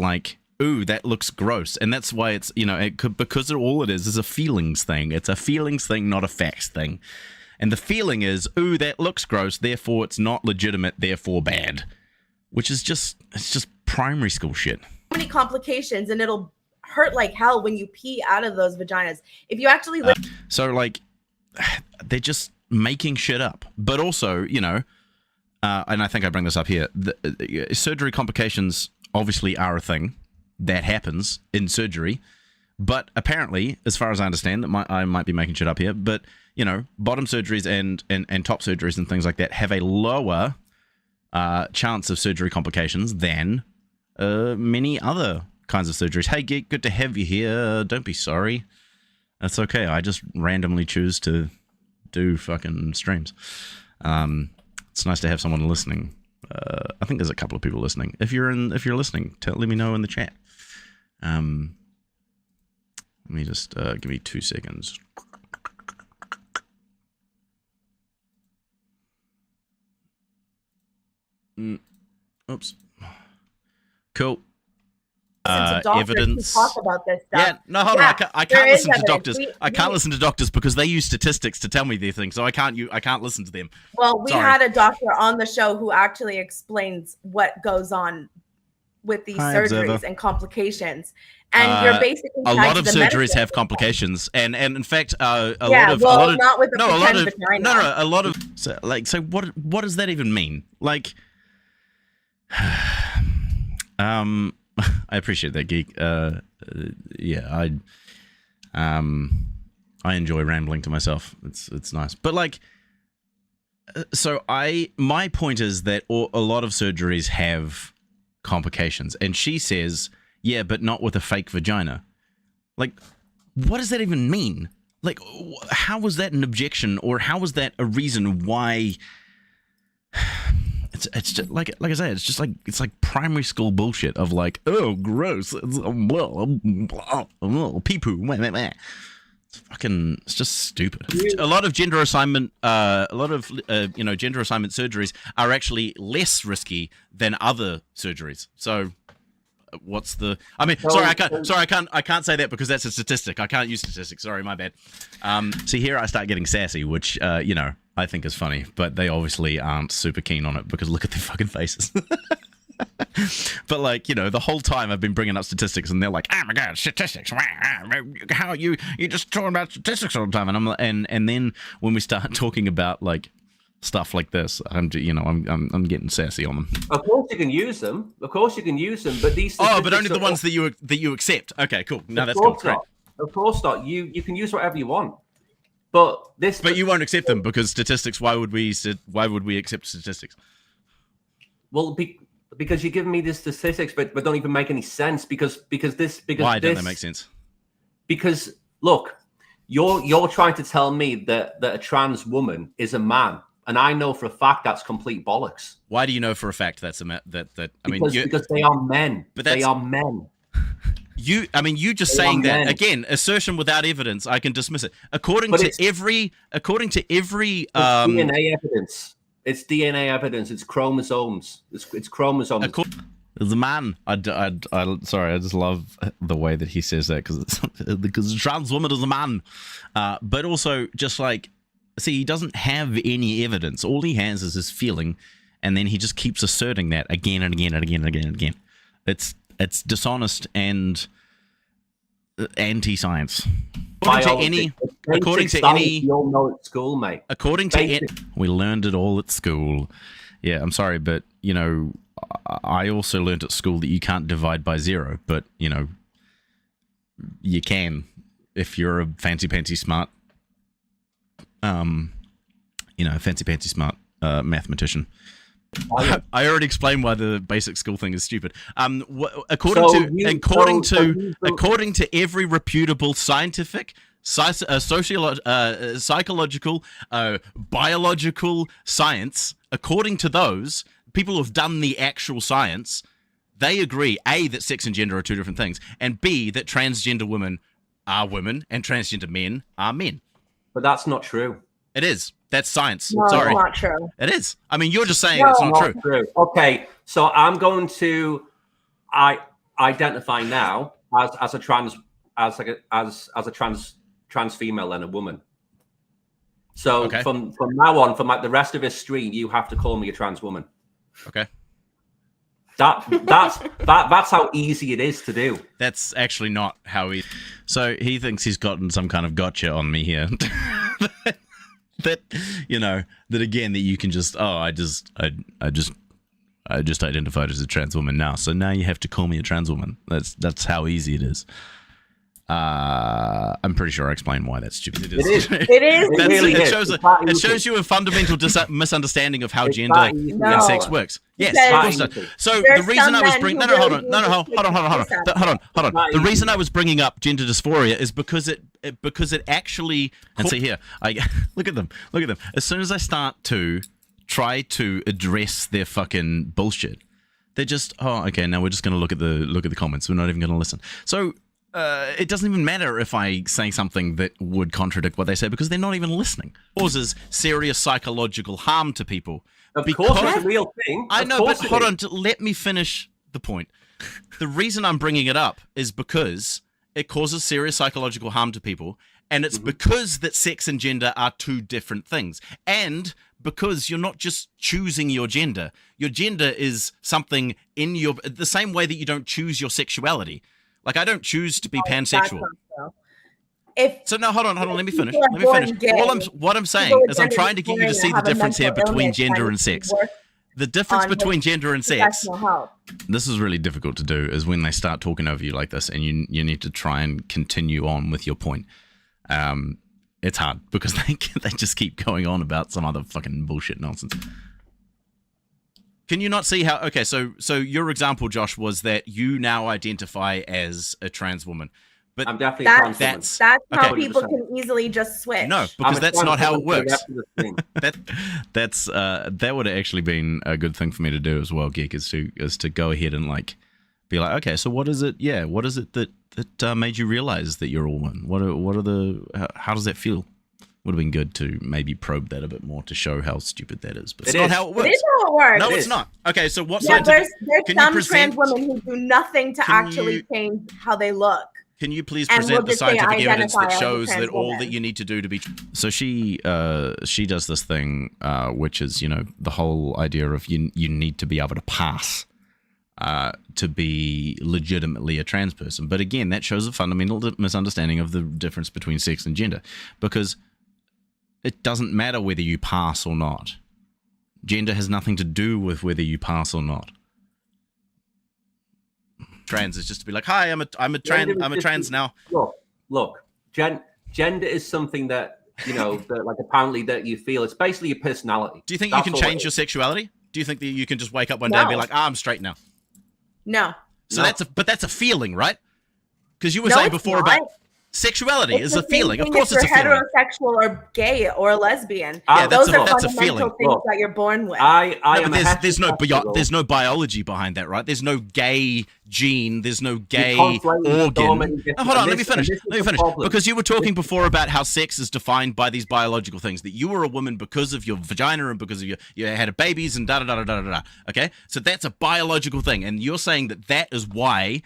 ooh, that looks gross. And that's why it's, because all it is a feelings thing. It's a feelings thing, not a facts thing. And the feeling is, ooh, that looks gross, therefore it's not legitimate, therefore bad. It's just primary school shit. So many complications, and it'll hurt like hell when you pee out of those vaginas. If you actually they're just making shit up. But also, and I think I bring this up here, surgery complications obviously are a thing that happens in surgery, But apparently, as far as I understand, I might be making shit up here, but bottom surgeries and top surgeries and things like that have a lower chance of surgery complications than many other kinds of surgeries. Hey, Geek, good to have you here. Don't be sorry. That's okay. I just randomly choose to do fucking streams. It's nice to have someone listening. I think there's a couple of people listening. If you're listening, let me know in the chat. Let me just give me 2 seconds. Oops. Cool. Evidence. Talk about this stuff. Yeah, no, hold on. I can't listen to doctors. I can't listen to doctors because they use statistics to tell me these things, so I can't listen to them. Well, we had a doctor on the show who actually explains what goes on with these surgeries and complications. And you're basically a lot of surgeries have complications, and in fact, not with the vagina. No, a lot of so what does that even mean? Like, I appreciate that, Geek. Yeah, I enjoy rambling to myself. It's nice, but like, so my point is that a lot of surgeries have complications, and she says, yeah, but not with a fake vagina. Like, what does that even mean? Like, how was that an objection, or how was that a reason why? It's just, like I say, it's like primary school bullshit of like, oh, gross, pee poo. It's just stupid. A lot of gender assignment, gender assignment surgeries are actually less risky than other surgeries. So, what's the? I mean, I can't say that because that's a statistic. I can't use statistics. Sorry, my bad. See, here I start getting sassy, which I think is funny, but they obviously aren't super keen on it because look at their fucking faces. But like, the whole time I've been bringing up statistics, and they're like, "Oh my god, statistics! How you just talking about statistics all the time?" And and then when we start talking about like stuff like this, I'm getting sassy on them. Of course you can use them. But these. But only the ones that you accept. Okay, cool. No, that's cool. Great. Of course not. You can use whatever you want. But you won't accept them because statistics. Why would we accept statistics? Well, because you're giving me the statistics, but don't even make any sense. Because why don't they make sense? Because look, you're trying to tell me that a trans woman is a man, and I know for a fact that's complete bollocks. Why do you know for a fact that's because they are men. But they are men. You just saying that again, assertion without evidence, I can dismiss it. According to every DNA evidence. It's DNA evidence. It's chromosomes. It's chromosomes. The man, sorry, I just love the way that he says that because a trans woman is a man, but also just like, see, he doesn't have any evidence. All he has is his feeling, and then he just keeps asserting that again and again and again and again and again. It's dishonest and anti-science. According to any, you'll know at school, mate. We learned it all at school. Yeah, I'm sorry, but I also learned at school that you can't divide by 0, but you can if you're a fancy smart, mathematician. I already explained why the basic school thing is stupid. According to every reputable scientific, psychological, biological science, according to those people who have done the actual science, they agree: A, that sex and gender are two different things, and B, that transgender women are women and transgender men are men. But that's not true. It is. That's science. No, sorry. It's not true. It is. I mean, you're just saying it's not true. Okay, so I'm going to identify now as a trans female and a woman. So from now on, for like the rest of this stream, you have to call me a trans woman. Okay. That's how easy it is to do. That's actually not how he. So he thinks he's gotten some kind of gotcha on me here. that again, that you can just I just identified as a trans woman now, so now you have to call me a trans woman. That's how easy it is. I'm pretty sure I explained why that's stupid. It is. It is. It really it is. shows It's quite it shows easy. you a fundamental misunderstanding of how It's gender quite easy. and No. sex works. Yes, Because- of course it does. So There's the reason some I was men bringing who hold really on, do hold on, just take the piss out of hold on. Not The easy. reason I was bringing up gender dysphoria is because it actually and see here, look at them. As soon as I start to try to address their fucking bullshit, they're just okay. Now we're just going to look at the comments. We're not even going to listen. So. It doesn't even matter if I say something that would contradict what they say because they're not even listening. Causes serious psychological harm to people. Of course, it's a real thing. I Of know, course but it hold is. on. Let me finish the point. The reason I'm bringing it up is because it causes serious psychological harm to people, and it's because that sex and gender are two different things, and because you're not just choosing your gender. Your gender is something in the same way that you don't choose your sexuality. Like, I don't choose to be pansexual. So now, hold on. Let me finish. Gay, What I'm saying people with is I'm gender trying to get you to dysphoria see the have a difference here mental between illness gender and and it's sex. worse The difference on between gender and sex. professional help. This is really difficult to do, is when they start talking over you like this, and you need to try and continue on with your point. It's hard because they just keep going on about some other fucking bullshit nonsense. Can you not see how? Okay, so your example, Josh, was that you now identify as a trans woman, but I'm definitely That's- a trans woman. that's That's how Okay. people can easily just switch. no, I'm because a that's trans not how it woman for the works. rest of the stream. That would have actually been a good thing for me to do as well, Geek, is to go ahead and like be like, okay, so what is it? Yeah, what is it that made you realize that you're a woman? How does that feel? Would have been good to maybe probe that a bit more to show how stupid that is. But It's It not is. how it It works. is how it works. No, It it's is. not. Okay, so what's Yeah, there's Can you some present- trans women who do nothing to Can actually you- change how they look. Can you please And present we'll the just say scientific evidence identify that as a shows trans that all woman. that you need to do to be? So she does this thing, which is, the whole idea of you need to be able to pass to be legitimately a trans person. But again, that shows a fundamental misunderstanding of the difference between sex and gender, because it doesn't matter whether you pass or not. Gender has nothing to do with whether you pass or not. Trans is just to be like, hi, I'm a trans now. Look. Gender is something that that, like, apparently that you feel. It's basically your personality. Do you think That's you can all it change your is. sexuality? Do you think that you can just wake up one day and be No. like, I'm straight now? No. So No. that's a feeling, right? Because you were No, saying it's before not. about sexuality It's is the a same feeling. Of thing course, if it's a you're feeling. heterosexual or gay or lesbian. Yeah, Those are that's a fundamental feeling. things Look, that you're born with. I No, am but a there's no biology behind that, right? There's no gay gene. There's no gay conflating so organ. many different- No, hold on, and let me this- and finish. this is Let me the finish. problem. Because you were talking before about how sex is defined by these biological things. That you were a woman because of your vagina and because of you had babies and da da da da da da. Okay, so that's a biological thing, and you're saying that is why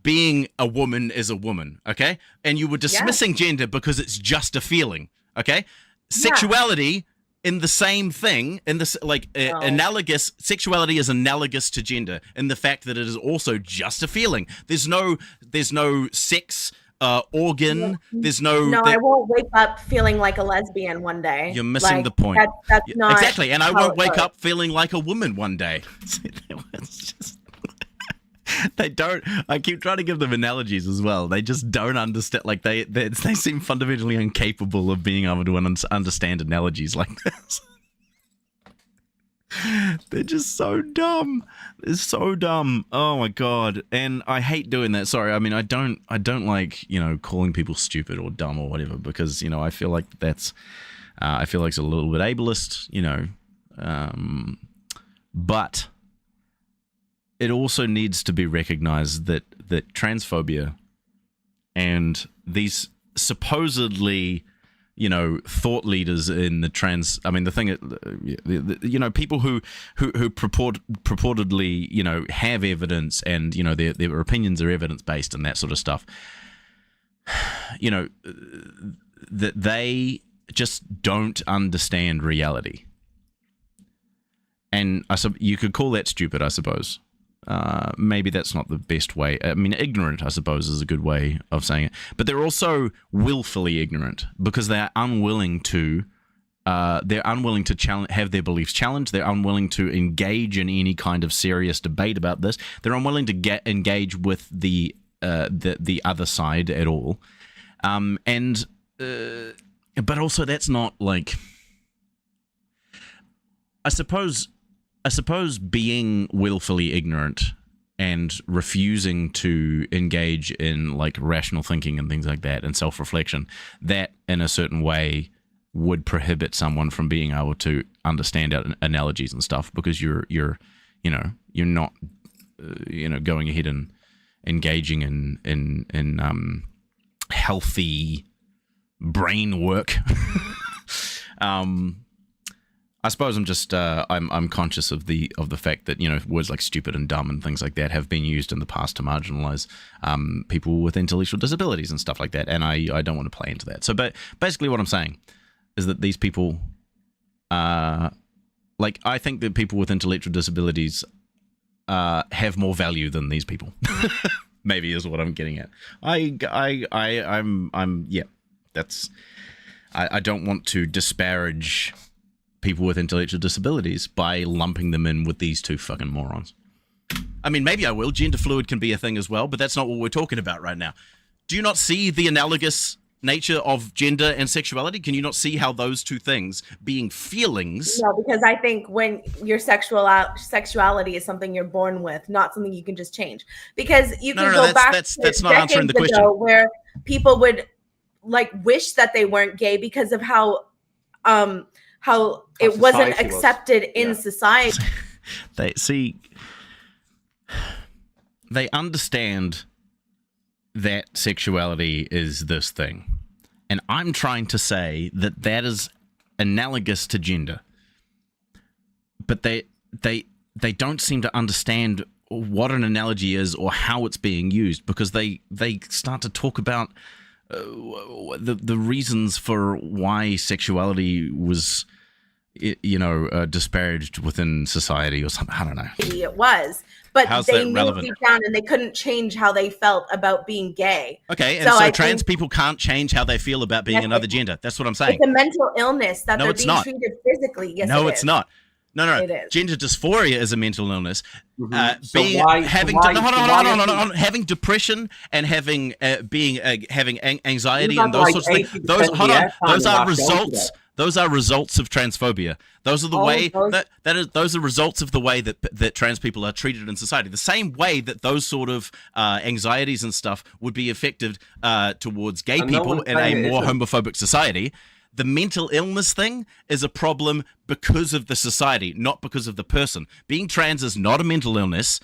being a woman is a woman, okay? And you were dismissing gender because it's just a feeling, okay? Sexuality in the same thing, in this analogous. Sexuality is analogous to gender in the fact that it is also just a feeling. There's no sex organ. There's no. No, I won't wake up feeling like a lesbian one day. You're missing Like, the point. That's not Exactly, and I how won't it wake works. up feeling like a woman one day. It's just. They don't. I keep trying to give them analogies as well. They just don't understand. Like they seem fundamentally incapable of being able to understand analogies like this. They're just so dumb. They're so dumb. Oh my god! And I hate doing that. Sorry. I mean, I don't like calling people stupid or dumb or whatever, because I feel like that's I feel like it's a little bit ableist. But it also needs to be recognized that transphobia and these supposedly, thought leaders in the trans. I mean, the thing, people who purportedly, have evidence and their opinions are evidence based and that sort of stuff. That they just don't understand reality, and you could call that stupid, I suppose. Maybe that's not the best way. I mean, ignorant, I suppose, is a good way of saying it. But they're also willfully ignorant because they are unwilling to. They're unwilling to have their beliefs challenged. They're unwilling to engage in any kind of serious debate about this. They're unwilling to engage with the the other side at all. But also that's not like, I suppose being willfully ignorant and refusing to engage in like rational thinking and things like that and self-reflection, that in a certain way would prohibit someone from being able to understand analogies and stuff, because you're not going ahead and engaging in healthy brain work. I suppose I'm just I'm conscious of the fact that words like stupid and dumb and things like that have been used in the past to marginalize people with intellectual disabilities and stuff like that, and I don't want to play into that. So, but basically, what I'm saying is that these people, I think that people with intellectual disabilities have more value than these people. Maybe is what I'm getting at. I don't want to disparage people with intellectual disabilities by lumping them in with these two fucking morons. I mean, maybe I will. Gender fluid can be a thing as well, but that's not what we're talking about right now. Do you not see the analogous nature of gender and sexuality? Can you not see how those two things being feelings? No, because I think when your sexuality is something you're born with, not something you can just change. Because you can go back that's not answering the question. Where people would like wish that they weren't gay because of how it wasn't accepted in society. They understand that sexuality is this thing, and I'm trying to say that is analogous to gender, but they don't seem to understand what an analogy is or how it's being used, because they start to talk about the reasons for why sexuality was disparaged within society or something. I don't know. It was, but how's they that knew relevant? Deep down, and they couldn't change how they felt about being gay. Okay, and so trans think people can't change how they feel about being another gender. That's what I'm saying. It's a mental illness that they're it's being not. treated physically. Yes, No, it it's is. not. No. It is. Gender dysphoria is a mental illness. Mm-hmm. Having depression and having anxiety and those like sorts of things. 80% Those are of the results. Those are results of transphobia. Those are those are results of the way that trans people are treated in society. The same way that those sort of anxieties and stuff would be affected towards gay people in a more homophobic society. The mental illness thing is a problem because of the society, not because of the person. Being trans is not a mental illness.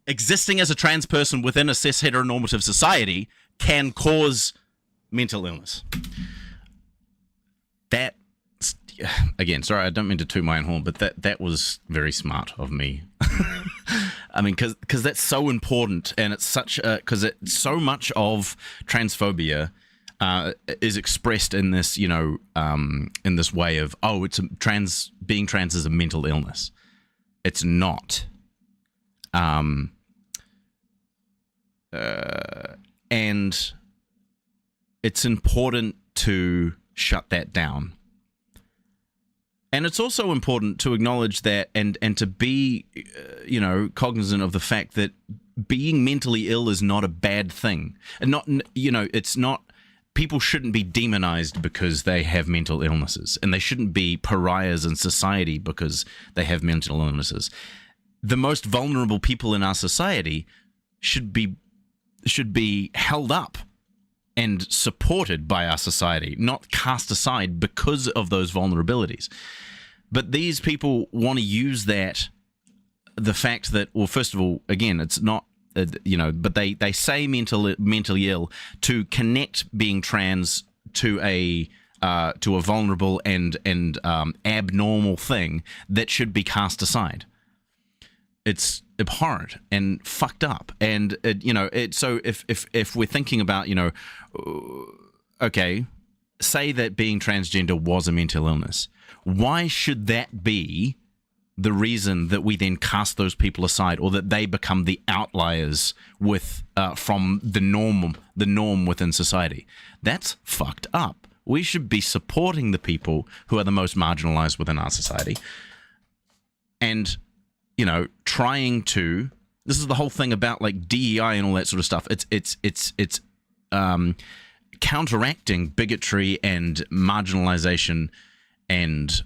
Existing as a trans person within a cis heteronormative society can cause mental illness. That, again, sorry, I don't mean to toot my own horn, but that was very smart of me. I mean, because that's so important, and it's because so much of transphobia is expressed in this, in this way of, being trans is a mental illness. It's not. And it's important to shut that down. And it's also important to acknowledge that and to be, cognizant of the fact that being mentally ill is not a bad thing. And it's not, people shouldn't be demonized because they have mental illnesses, and they shouldn't be pariahs in society because they have mental illnesses. The most vulnerable people in our society should be held up and supported by our society, not cast aside because of those vulnerabilities. But these people want to use the fact that, well, first of all, again, it's not, but they say mentally ill to connect being trans to a vulnerable and abnormal thing that should be cast aside. It's abhorrent and fucked up, and so if we're thinking about, okay, say that being transgender was a mental illness, why should that be the reason that we then cast those people aside, or that they become the outliers from the norm within society? That's fucked up. We should be supporting the people who are the most marginalized within our society, and trying to This is the whole thing about like DEI and all that sort of stuff. It's counteracting bigotry and marginalization, and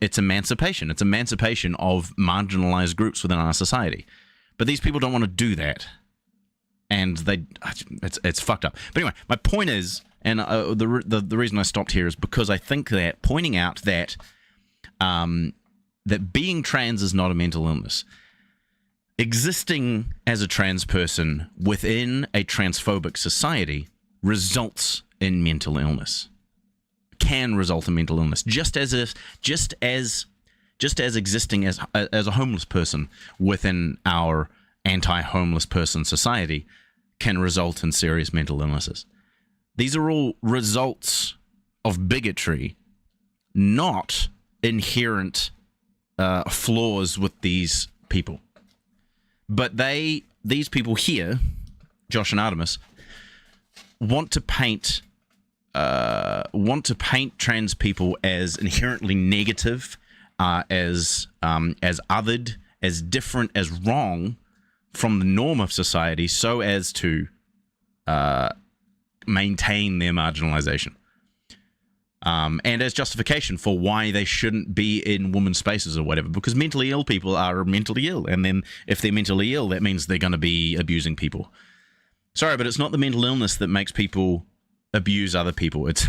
it's emancipation. It's emancipation of marginalized groups within our society. But these people don't want to do that, and it's fucked up. But anyway, my point is, and the reason I stopped here is because I think that pointing out that that being trans is not a mental illness. Existing as a trans person within a transphobic society results in mental illness. Can result in mental illness, just as existing as a homeless person within our anti-homeless person society can result in serious mental illnesses. These are all results of bigotry, not inherent flaws with these people. But these people here, Josh and Artemis, want to paint trans people as inherently negative, as othered, as different, as wrong from the norm of society, so as to maintain their marginalization. And as justification for why they shouldn't be in women's spaces or whatever, because mentally ill people are mentally ill, and then if they're mentally ill, that means they're going to be abusing people. Sorry, but it's not the mental illness that makes people abuse other people. It's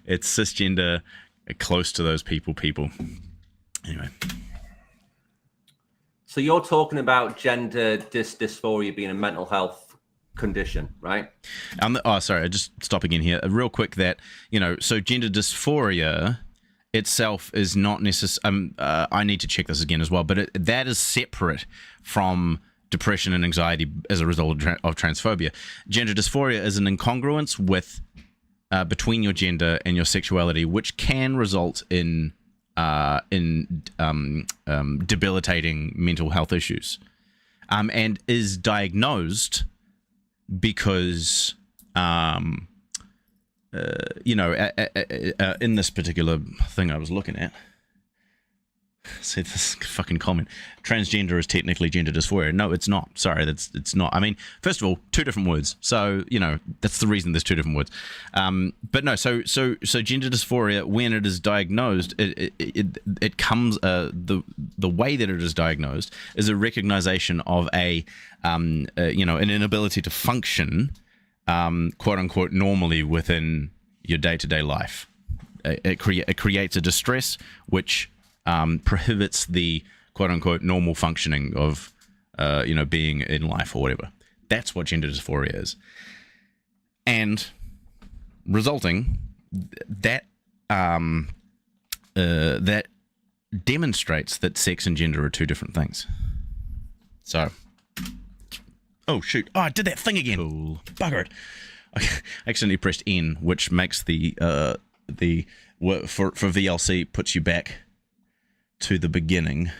cisgender, close to those people. Anyway. So you're talking about gender dysphoria being a mental health condition, right? Sorry, I just stop again here. Real quick that, so gender dysphoria itself is not necessarily, I need to check this again as well, but that is separate from depression and anxiety as a result of transphobia. Gender dysphoria is an incongruence with between your gender and your sexuality, which can result in debilitating mental health issues, and is diagnosed because, in this particular thing I was looking at, said this fucking comment, transgender is technically gender dysphoria. No, it's not. Sorry, it's not. I mean, first of all, two different words. So, that's the reason there's two different words. But no, so gender dysphoria, when it is diagnosed, it comes, the way that it is diagnosed is a recognition of an inability to function, quote unquote, normally within your day-to-day life. It creates a distress which prohibits the quote-unquote normal functioning of, being in life or whatever. That's what gender dysphoria is. And resulting, that demonstrates that sex and gender are two different things. So, oh shoot! Oh, I did that thing again. Cool. Bugger it! I accidentally pressed N, which makes for VLC puts you back to the beginning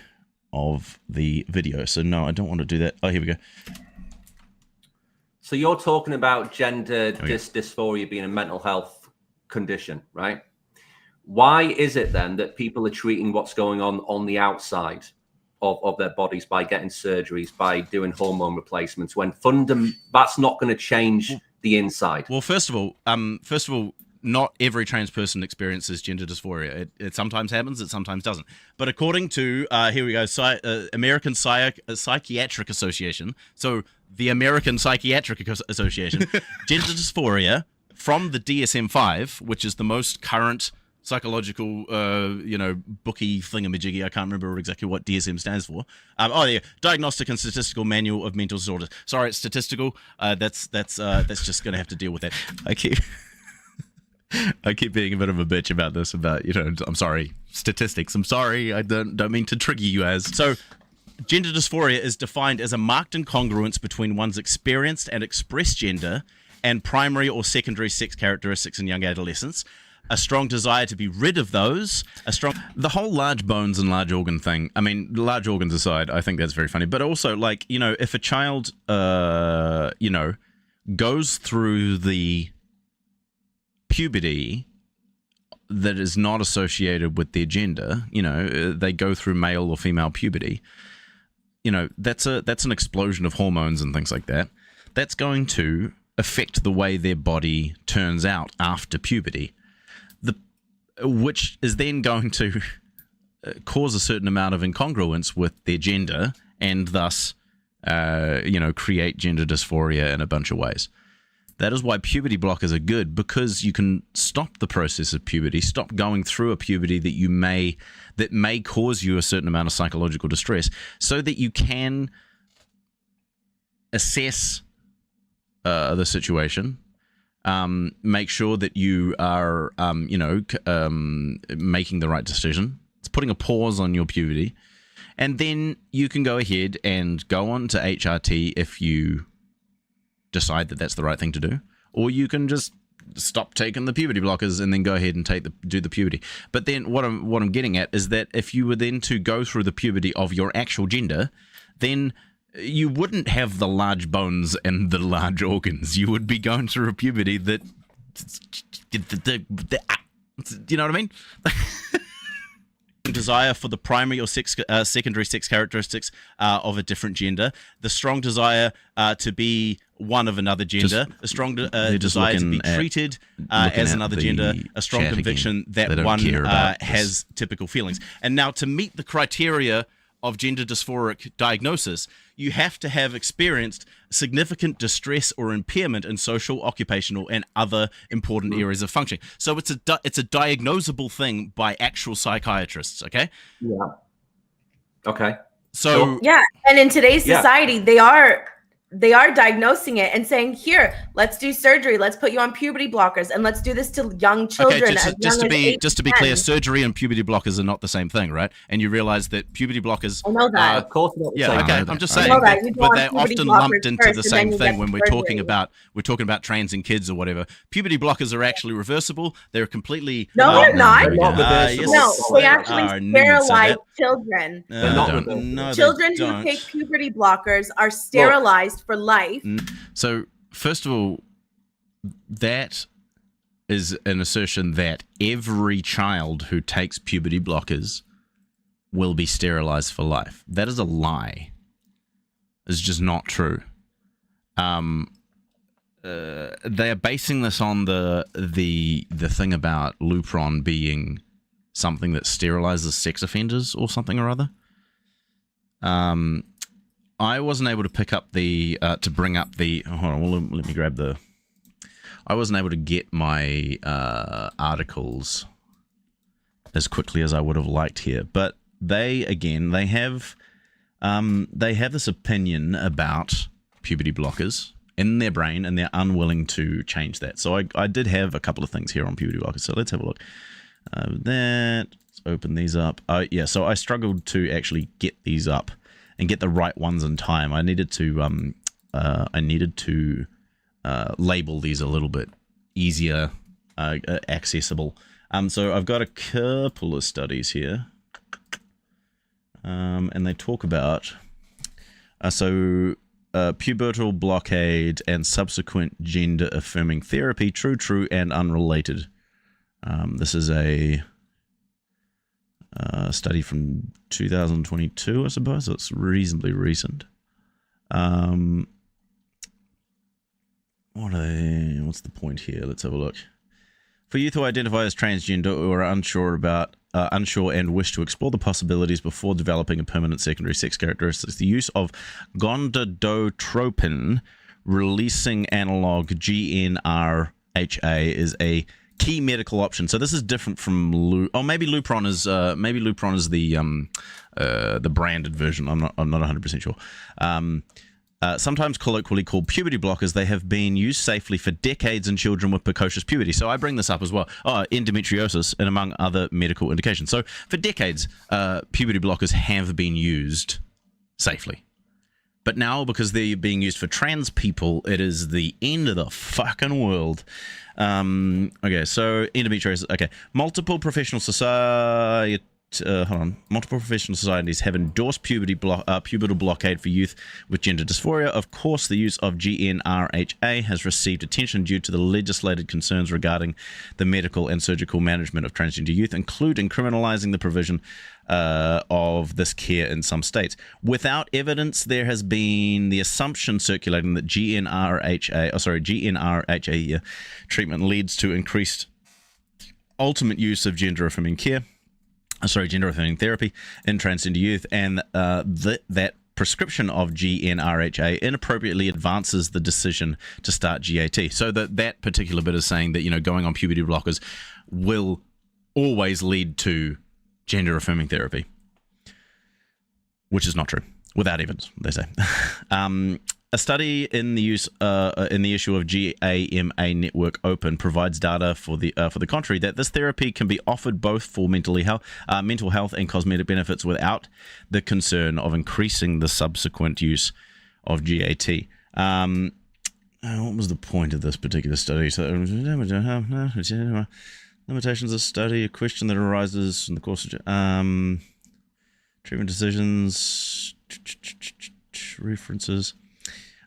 of the video. So no, I don't want to do that. Oh, here we go. So you're talking about gender dysphoria being a mental health condition, right? Why is it then that people are treating what's going on the outside of their bodies by getting surgeries, by doing hormone replacements, when that's not going to change the inside? Well, first of all, not every trans person experiences gender dysphoria. It sometimes happens, it sometimes doesn't. But according to, here we go, American Psychiatric Association, so the American Psychiatric Association, gender dysphoria from the DSM-5, which is the most current psychological, bookie thingamajiggy. I can't remember exactly what DSM stands for. Diagnostic and Statistical Manual of Mental Disorders. Sorry, it's statistical. That's just going to have to deal with that. I keep being a bit of a bitch about this, I'm sorry, statistics. I'm sorry, I don't mean to trigger you as. So, gender dysphoria is defined as a marked incongruence between one's experienced and expressed gender and primary or secondary sex characteristics in young adolescents. A strong desire to be rid of those. The whole large bones and large organ thing. I mean, large organs aside, I think that's very funny. But also, if a child, goes through the puberty that is not associated with their gender, they go through male or female puberty, that's an explosion of hormones and things like that. That's going to affect the way their body turns out after puberty, which is then going to cause a certain amount of incongruence with their gender and thus, create gender dysphoria in a bunch of ways. That is why puberty blockers are good, because you can stop the process of puberty, stop going through a puberty that may cause you a certain amount of psychological distress, so that you can assess the situation, make sure that you are, making the right decision. It's putting a pause on your puberty, and then you can go ahead and go on to HRT if you decide that that's the right thing to do, or you can just stop taking the puberty blockers and then go ahead and do the puberty. But then what I'm getting at is that if you were then to go through the puberty of your actual gender, then you wouldn't have the large bones and the large organs. You would be going through a puberty that, you know what I mean? Desire for the primary or secondary sex characteristics of a different gender, the strong desire to be one of another gender, a strong desire to be treated as another gender, a strong conviction that one has typical feelings. And now, to meet the criteria of gender dysphoric diagnosis, you have to have experienced significant distress or impairment in social, occupational, and other important areas of functioning. So it's a diagnosable thing by actual psychiatrists. Okay. Yeah. Okay. So yeah, and in today's society, they are diagnosing it and saying, here, let's do surgery, let's put you on puberty blockers, and let's do this to young children. Okay, just to be clear, surgery and puberty blockers are not the same thing, right? And you realize that puberty blockers, I know that. Of course not. Yeah, okay. I'm just saying, but they're often lumped into the same thing when we're talking about trans in kids or whatever. Puberty blockers are actually reversible. They're completely no, they're not. Yes, no, they actually sterilize children. Children who take puberty blockers are sterilized for life. So, first of all, that is an assertion that every child who takes puberty blockers will be sterilized for life. That is a lie. It's just not true. They are basing this on the thing about Lupron being something that sterilizes sex offenders or something or other. I wasn't able to pick up to bring up hold on, well, let me grab I wasn't able to get my articles as quickly as I would have liked here, but they have this opinion about puberty blockers in their brain, and they're unwilling to change that. So I did have a couple of things here on puberty blockers, so let's have a look. Let's open these up. So I struggled to actually get these up and get the right ones in time. I needed to label these a little bit easier accessible. So I've got a couple of studies here, and they talk about pubertal blockade and subsequent gender affirming therapy, true and unrelated. This is a study from 2022, I suppose, so it's reasonably recent. What's the point here? Let's have a look. For youth who identify as transgender or are unsure and wish to explore the possibilities before developing a permanent secondary sex characteristics, the use of gonadotropin releasing analog GnRHa is a key medical option. So this is different from maybe Lupron is the branded version. I'm not 100% sure. Sometimes colloquially called puberty blockers, they have been used safely for decades in children with precocious puberty. So I bring this up as well. Endometriosis and among other medical indications. So for decades, puberty blockers have been used safely. But now, because they're being used for trans people, it is the end of the fucking world. Okay, so endometriosis. Okay, multiple professional societies multiple professional societies have endorsed pubertal blockade for youth with gender dysphoria. Of course, the use of GnRHA has received attention due to the legislated concerns regarding the medical and surgical management of transgender youth, including criminalizing the provision of this care in some states. Without evidence, there has been the assumption circulating that GnRHA treatment leads to increased ultimate use of gender-affirming therapy in transgender youth, and that prescription of GnRHA inappropriately advances the decision to start GAT. So that particular bit is saying that, you know, going on puberty blockers will always lead to gender-affirming therapy, which is not true, without evidence, they say. A study in the issue of GAMA Network Open provides data for the contrary, that this therapy can be offered both for mental health and cosmetic benefits without the concern of increasing the subsequent use of GAT. What was the point of this particular study? So, limitations of study, a question that arises in the course of treatment decisions, references.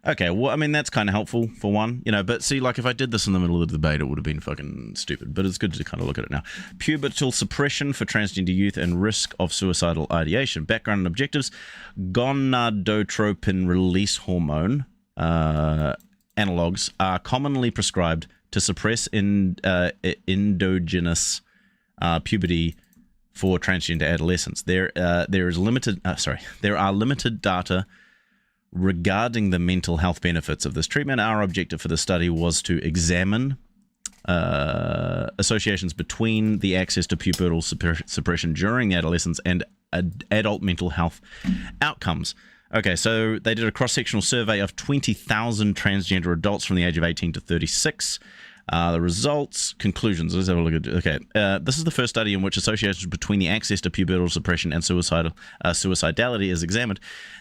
Okay, well, I mean, that's kind of helpful for one, you know, but see, like, if I did this in the middle of the debate, it would have been fucking stupid, but it's good to kind of look at it now. Pubertal suppression for transgender youth and risk of suicidal ideation. Background and objectives. Gonadotropin release hormone analogs are commonly prescribed to suppress endogenous puberty for transgender adolescents. There are limited data regarding the mental health benefits of this treatment. Our objective for the study was to examine associations between the access to pubertal suppression during adolescence and adult mental health outcomes. Okay, so they did a cross-sectional survey of 20,000 transgender adults from the age of 18 to 36. The results, conclusions. Let's have a look at. Okay, this is the first study in which associations between the access to pubertal suppression and suicidality is examined.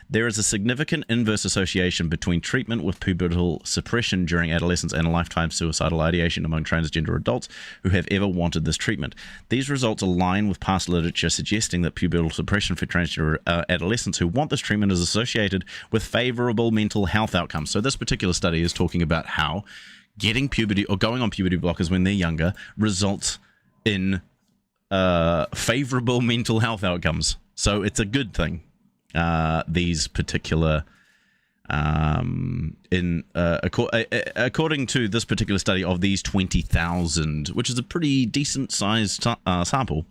There is a significant inverse association between treatment with pubertal suppression during adolescence and lifetime suicidal ideation among transgender adults who have ever wanted this treatment. These results align with past literature suggesting that pubertal suppression for transgender adolescents who want this treatment is associated with favorable mental health outcomes. So this particular study is talking about how getting puberty or going on puberty blockers when they're younger results in favorable mental health outcomes. So it's a good thing. These particular, according to this particular study of these 20,000, which is a pretty decent sized sample.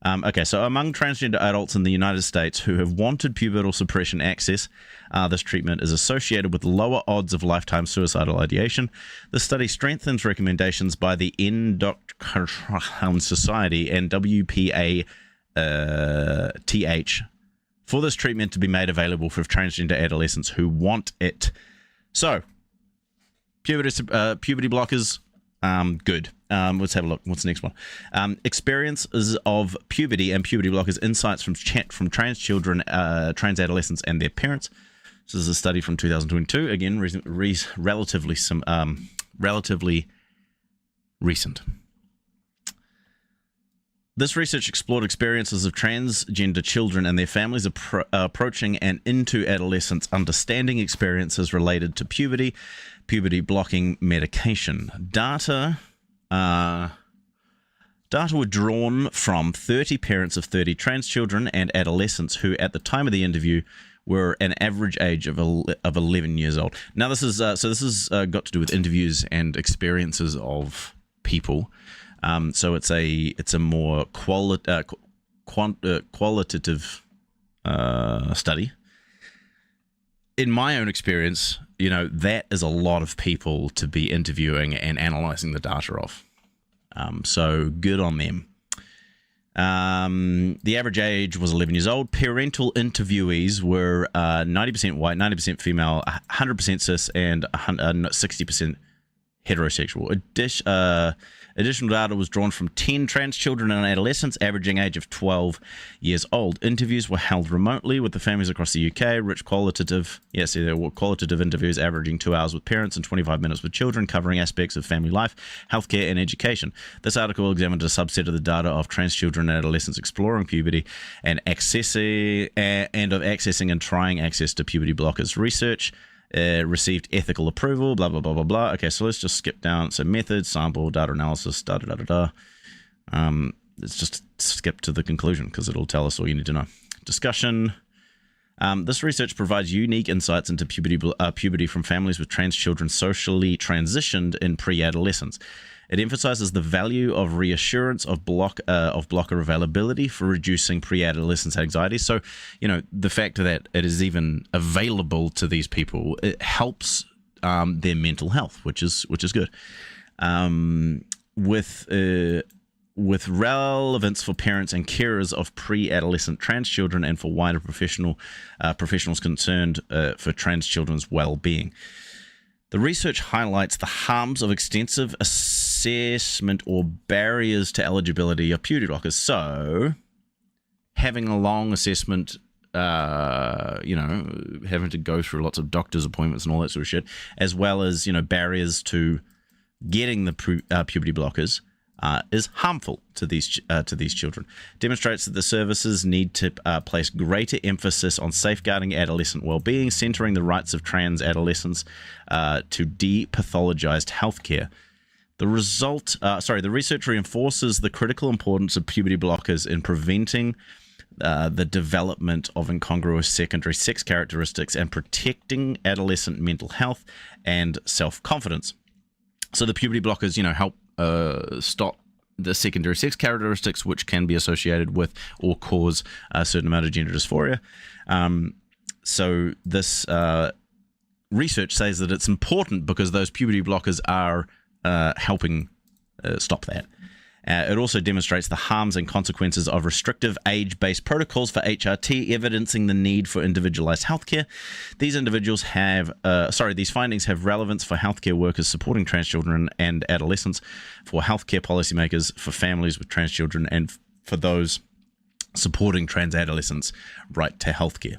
Okay, so among transgender adults in the United States who have wanted pubertal suppression access, this treatment is associated with lower odds of lifetime suicidal ideation. The study strengthens recommendations by the Endocrine Society and WPA TH for this treatment to be made available for transgender adolescents who want it. So, puberty blockers, good. Let's have a look. What's the next one? Experiences of puberty and puberty blockers, insights from trans children, trans adolescents and their parents. This is a study from 2022. Again, relatively recent. This research explored experiences of transgender children and their families approaching and into adolescence, understanding experiences related to puberty blocking medication. Data were drawn from 30 parents of 30 trans children and adolescents who, at the time of the interview, were an average age of 11 years old. Now, this is got to do with interviews and experiences of people. So it's a more qualitative study. In my own experience, you know, that is a lot of people to be interviewing and analyzing the data of. So good on them. The average age was 11 years old. Parental interviewees were 90% white, 90% female, 100% cis, and 60% heterosexual. Additional data was drawn from 10 trans children and adolescents, averaging age of 12 years old. Interviews were held remotely with the families across the UK. Rich qualitative interviews averaging 2 hours with parents and 25 minutes with children, covering aspects of family life, healthcare, and education. This article examined a subset of the data of trans children and adolescents exploring puberty and accessing and trying access to puberty blockers. Research received ethical approval, blah, blah, blah, blah, blah. Okay, so let's just skip down. So methods, sample, data analysis, da-da-da-da-da. Let's just skip to the conclusion because it'll tell us all you need to know. Discussion. This research provides unique insights into puberty from families with trans children socially transitioned in pre-adolescence. It emphasizes the value of reassurance of blocker availability for reducing pre-adolescence anxiety. So, the fact that it is even available to these people, it helps their mental health, which is good. With relevance for parents and carers of pre-adolescent trans children and for wider professionals concerned for trans children's well-being. The research highlights the harms of extensive assessment or barriers to eligibility of puberty blockers. So, having a long assessment, having to go through lots of doctor's appointments and all that sort of shit, as well as, barriers to getting the puberty blockers, is harmful to these children. Demonstrates that the services need to place greater emphasis on safeguarding adolescent well-being, centering the rights of trans adolescents to depathologized healthcare. The research reinforces the critical importance of puberty blockers in preventing the development of incongruous secondary sex characteristics and protecting adolescent mental health and self-confidence. So the puberty blockers, help stop the secondary sex characteristics which can be associated with or cause a certain amount of gender dysphoria. So this research says that it's important because those puberty blockers are helping stop that. It also demonstrates the harms and consequences of restrictive age-based protocols for HRT, evidencing the need for individualized healthcare. These findings have relevance for healthcare workers supporting trans children and adolescents, for healthcare policymakers, for families with trans children, and for those supporting trans adolescents' right to healthcare.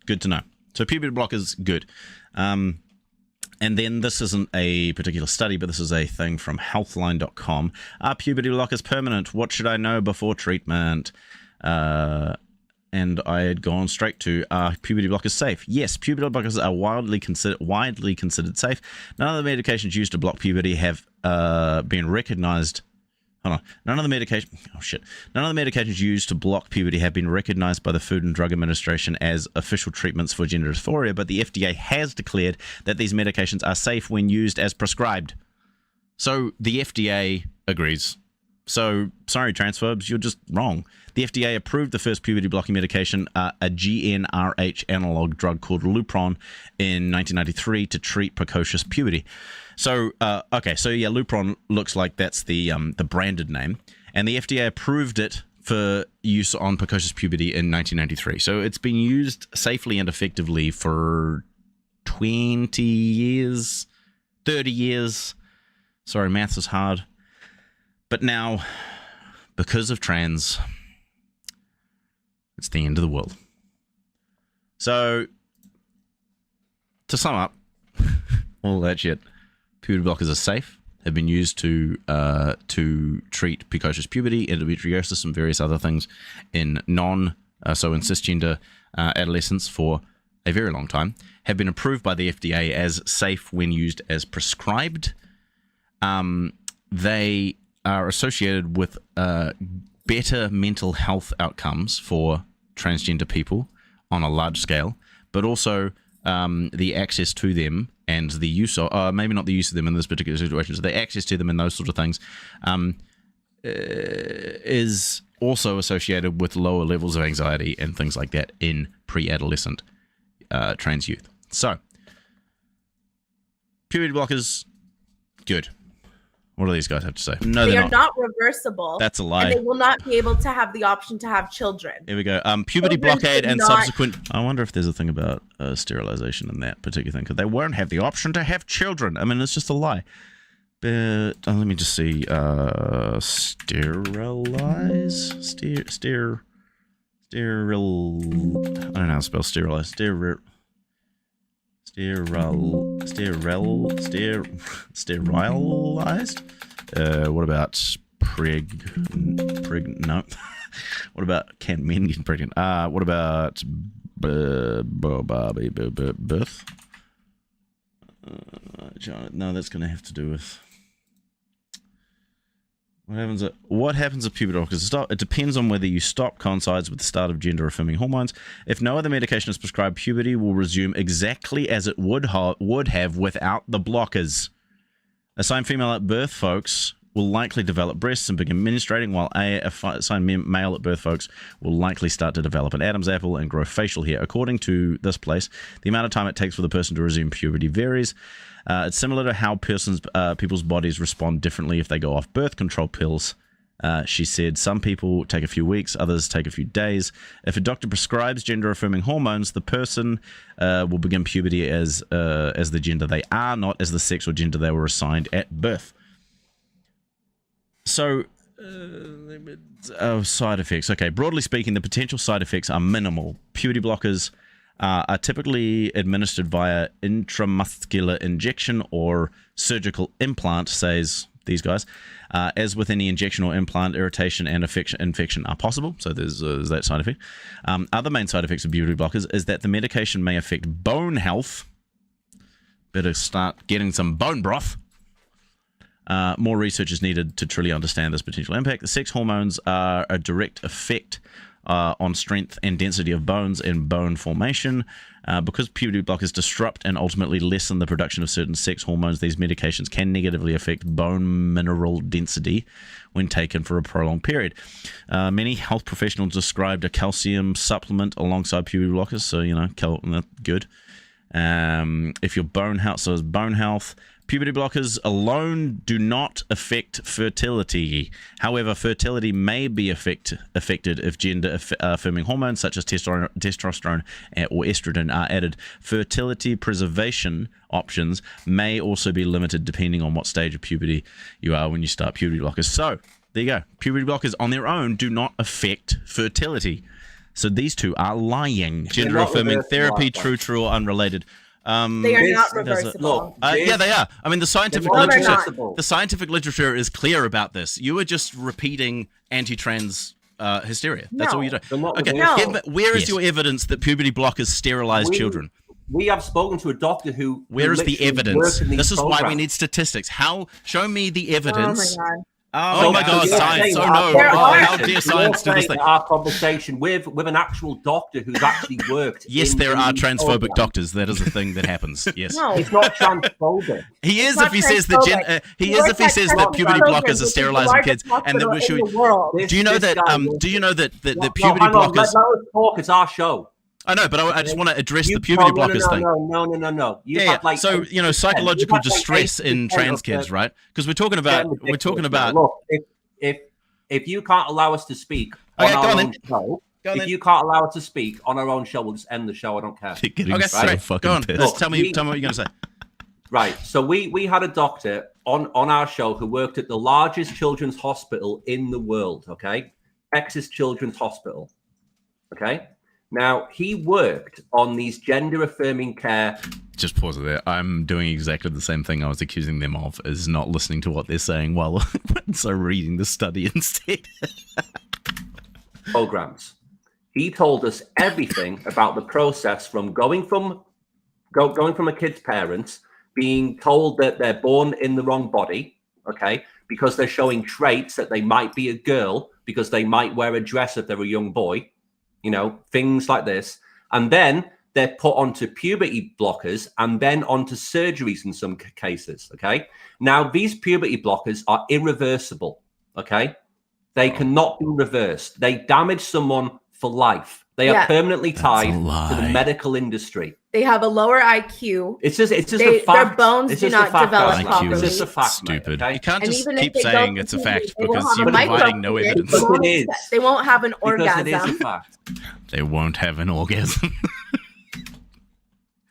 Good to know. So puberty blockers, good. And then this isn't a particular study, but this is a thing from healthline.com. Are puberty blockers permanent? What should I know before treatment? And I had gone straight to, are puberty blockers safe? Yes, puberty blockers are widely considered safe. None of the medications used to block puberty have been recognized. Hold on. None of the medications used to block puberty have been recognized by the Food and Drug Administration as official treatments for gender dysphoria, but the FDA has declared that these medications are safe when used as prescribed. So the FDA agrees. So, sorry, transphobes, you're just wrong. The FDA approved the first puberty blocking medication, a GnRH analog drug called Lupron, in 1993 to treat precocious puberty. So, Lupron looks like that's the branded name, and the FDA approved it for use on precocious puberty in 1993. So it's been used safely and effectively for 20 years, 30 years. Sorry, maths is hard. But now, because of trans, it's the end of the world. So, to sum up all that shit, puberty blockers are safe, have been used to treat precocious puberty, endometriosis, and various other things in in cisgender adolescents for a very long time, have been approved by the FDA as safe when used as prescribed. They are associated with better mental health outcomes for transgender people on a large scale, but also the access to them and the use of, maybe not the use of them in this particular situation, so the access to them and those sort of things is also associated with lower levels of anxiety and things like that in pre-adolescent trans youth. So, puberty blockers, good. What do these guys have to say? No, They they're are not reversible. That's a And lie. they will not be able to have the option to have children. Here we go. Puberty Children blockade should and not- subsequent. I wonder if there's a thing about sterilization in that particular thing, because they won't have the option to have children. I mean, it's just a lie. But let me just see. Sterilize. Steril. I don't know how to spell sterilize. Sterilized. What about no. What about can men get pregnant? What about birth? No, that's going to have to do with what happens at puberty blockers. It depends on whether you stop coincides with the start of gender affirming hormones. If no other medication is prescribed, puberty will resume exactly as it would have without the blockers. Assigned female at birth folks will likely develop breasts and begin menstruating, while assigned male at birth folks will likely start to develop an Adam's apple and grow facial hair. According to this place, the amount of time it takes for the person to resume puberty varies. It's similar to how people's bodies respond differently if they go off birth control pills. She said some people take a few weeks, others take a few days. If a doctor prescribes gender-affirming hormones, the person will begin puberty as the gender they are, not as the sex or gender they were assigned at birth. So, side effects. Okay, broadly speaking, the potential side effects are minimal. Puberty blockers are typically administered via intramuscular injection or surgical implant, says these guys. As with any injection or implant, irritation and infection are possible, so there's that side effect. Other main side effects of puberty blockers is that the medication may affect bone health. Better start getting some bone broth. More research is needed to truly understand this potential impact. The sex hormones are a direct effect on strength and density of bones and bone formation. Because puberty blockers disrupt and ultimately lessen the production of certain sex hormones, these medications can negatively affect bone mineral density when taken for a prolonged period. Many health professionals described a calcium supplement alongside puberty blockers, so, good. If your bone health, so is bone health. Puberty blockers alone do not affect fertility. However, fertility may be affected if gender-affirming hormones such as testosterone or estrogen are added. Fertility preservation options may also be limited depending on what stage of puberty you are when you start puberty blockers. So, there you go. Puberty blockers on their own do not affect fertility. So these two are lying. Gender-affirming therapy, true or unrelated. They are not reversible. Yeah, they are. I mean, the scientific literature is clear about this. You are just repeating anti-trans hysteria. That's all you're doing. Okay, where is your evidence that puberty blockers sterilize children? We have spoken to a doctor who. Where is the evidence? This is why we need statistics. Show me the evidence. Oh my God. Oh my God, science! Oh no! How dare science do this thing? Our conversation with an actual doctor who's actually worked. Yes, there are transphobic doctors. That is a thing that happens. Yes, No. It's not transphobic. he is if he says that puberty blockers are sterilizing kids, and that we should. Do you know that? That puberty blockers? Let us talk. It's our show. I know, but I just want to address the puberty blockers thing. No. So psychological distress in trans kids, right? Because we're talking about. Look, if you can't allow us to speak on our own show, you can't allow us to speak on our own show, we'll just end the show. I don't care. So fucking pissed. Tell me what you're gonna say. Right. So we had a doctor on our show who worked at the largest children's hospital in the world. Okay, Texas Children's Hospital. Okay. Now, he worked on these gender-affirming care. Just pause it there. I'm doing exactly the same thing I was accusing them of, is not listening to what they're saying while so reading the study instead. Programs. He told us everything about the process from going from a kid's parents, being told that they're born in the wrong body, okay, because they're showing traits that they might be a girl, because they might wear a dress if they're a young boy. Things like this. And then they're put onto puberty blockers and then onto surgeries in some cases, okay? Now, these puberty blockers are irreversible, okay? They cannot be reversed. They damage someone for life. They are permanently tied to the lie. medical industry. They have a lower IQ. It's just a Their fact. bones It's do just a not fact, develop guys. properly. It's just a fact, Stupid. mate, okay? You can't And just even if keep they go saying to it's a puberty, fact they won't because have you're a providing no micropenis. evidence. Because it is. They won't have an Because orgasm. it is a fact. They won't have an orgasm.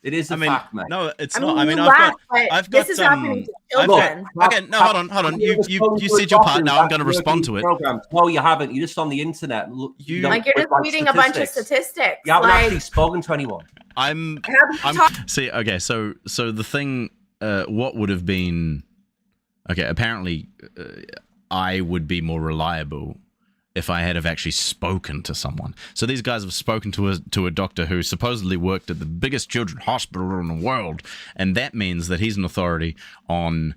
It is a I mean, fact, mate. no, it's I not. mean, I mean, you I've laugh, got, but I've got this is happening to I've children. got, okay, no, hold on. You said your part. Now I'm going to respond to it. Programs. No, you haven't. You're just on the internet. You- don't Like you're just like reading a bunch of statistics. You haven't like, actually spoken to anyone. I'm See, okay, so the thing, what would have been, okay, apparently, I would be more reliable if I had have actually spoken to someone. So these guys have spoken to a doctor who supposedly worked at the biggest children's hospital in the world, and that means that he's an authority on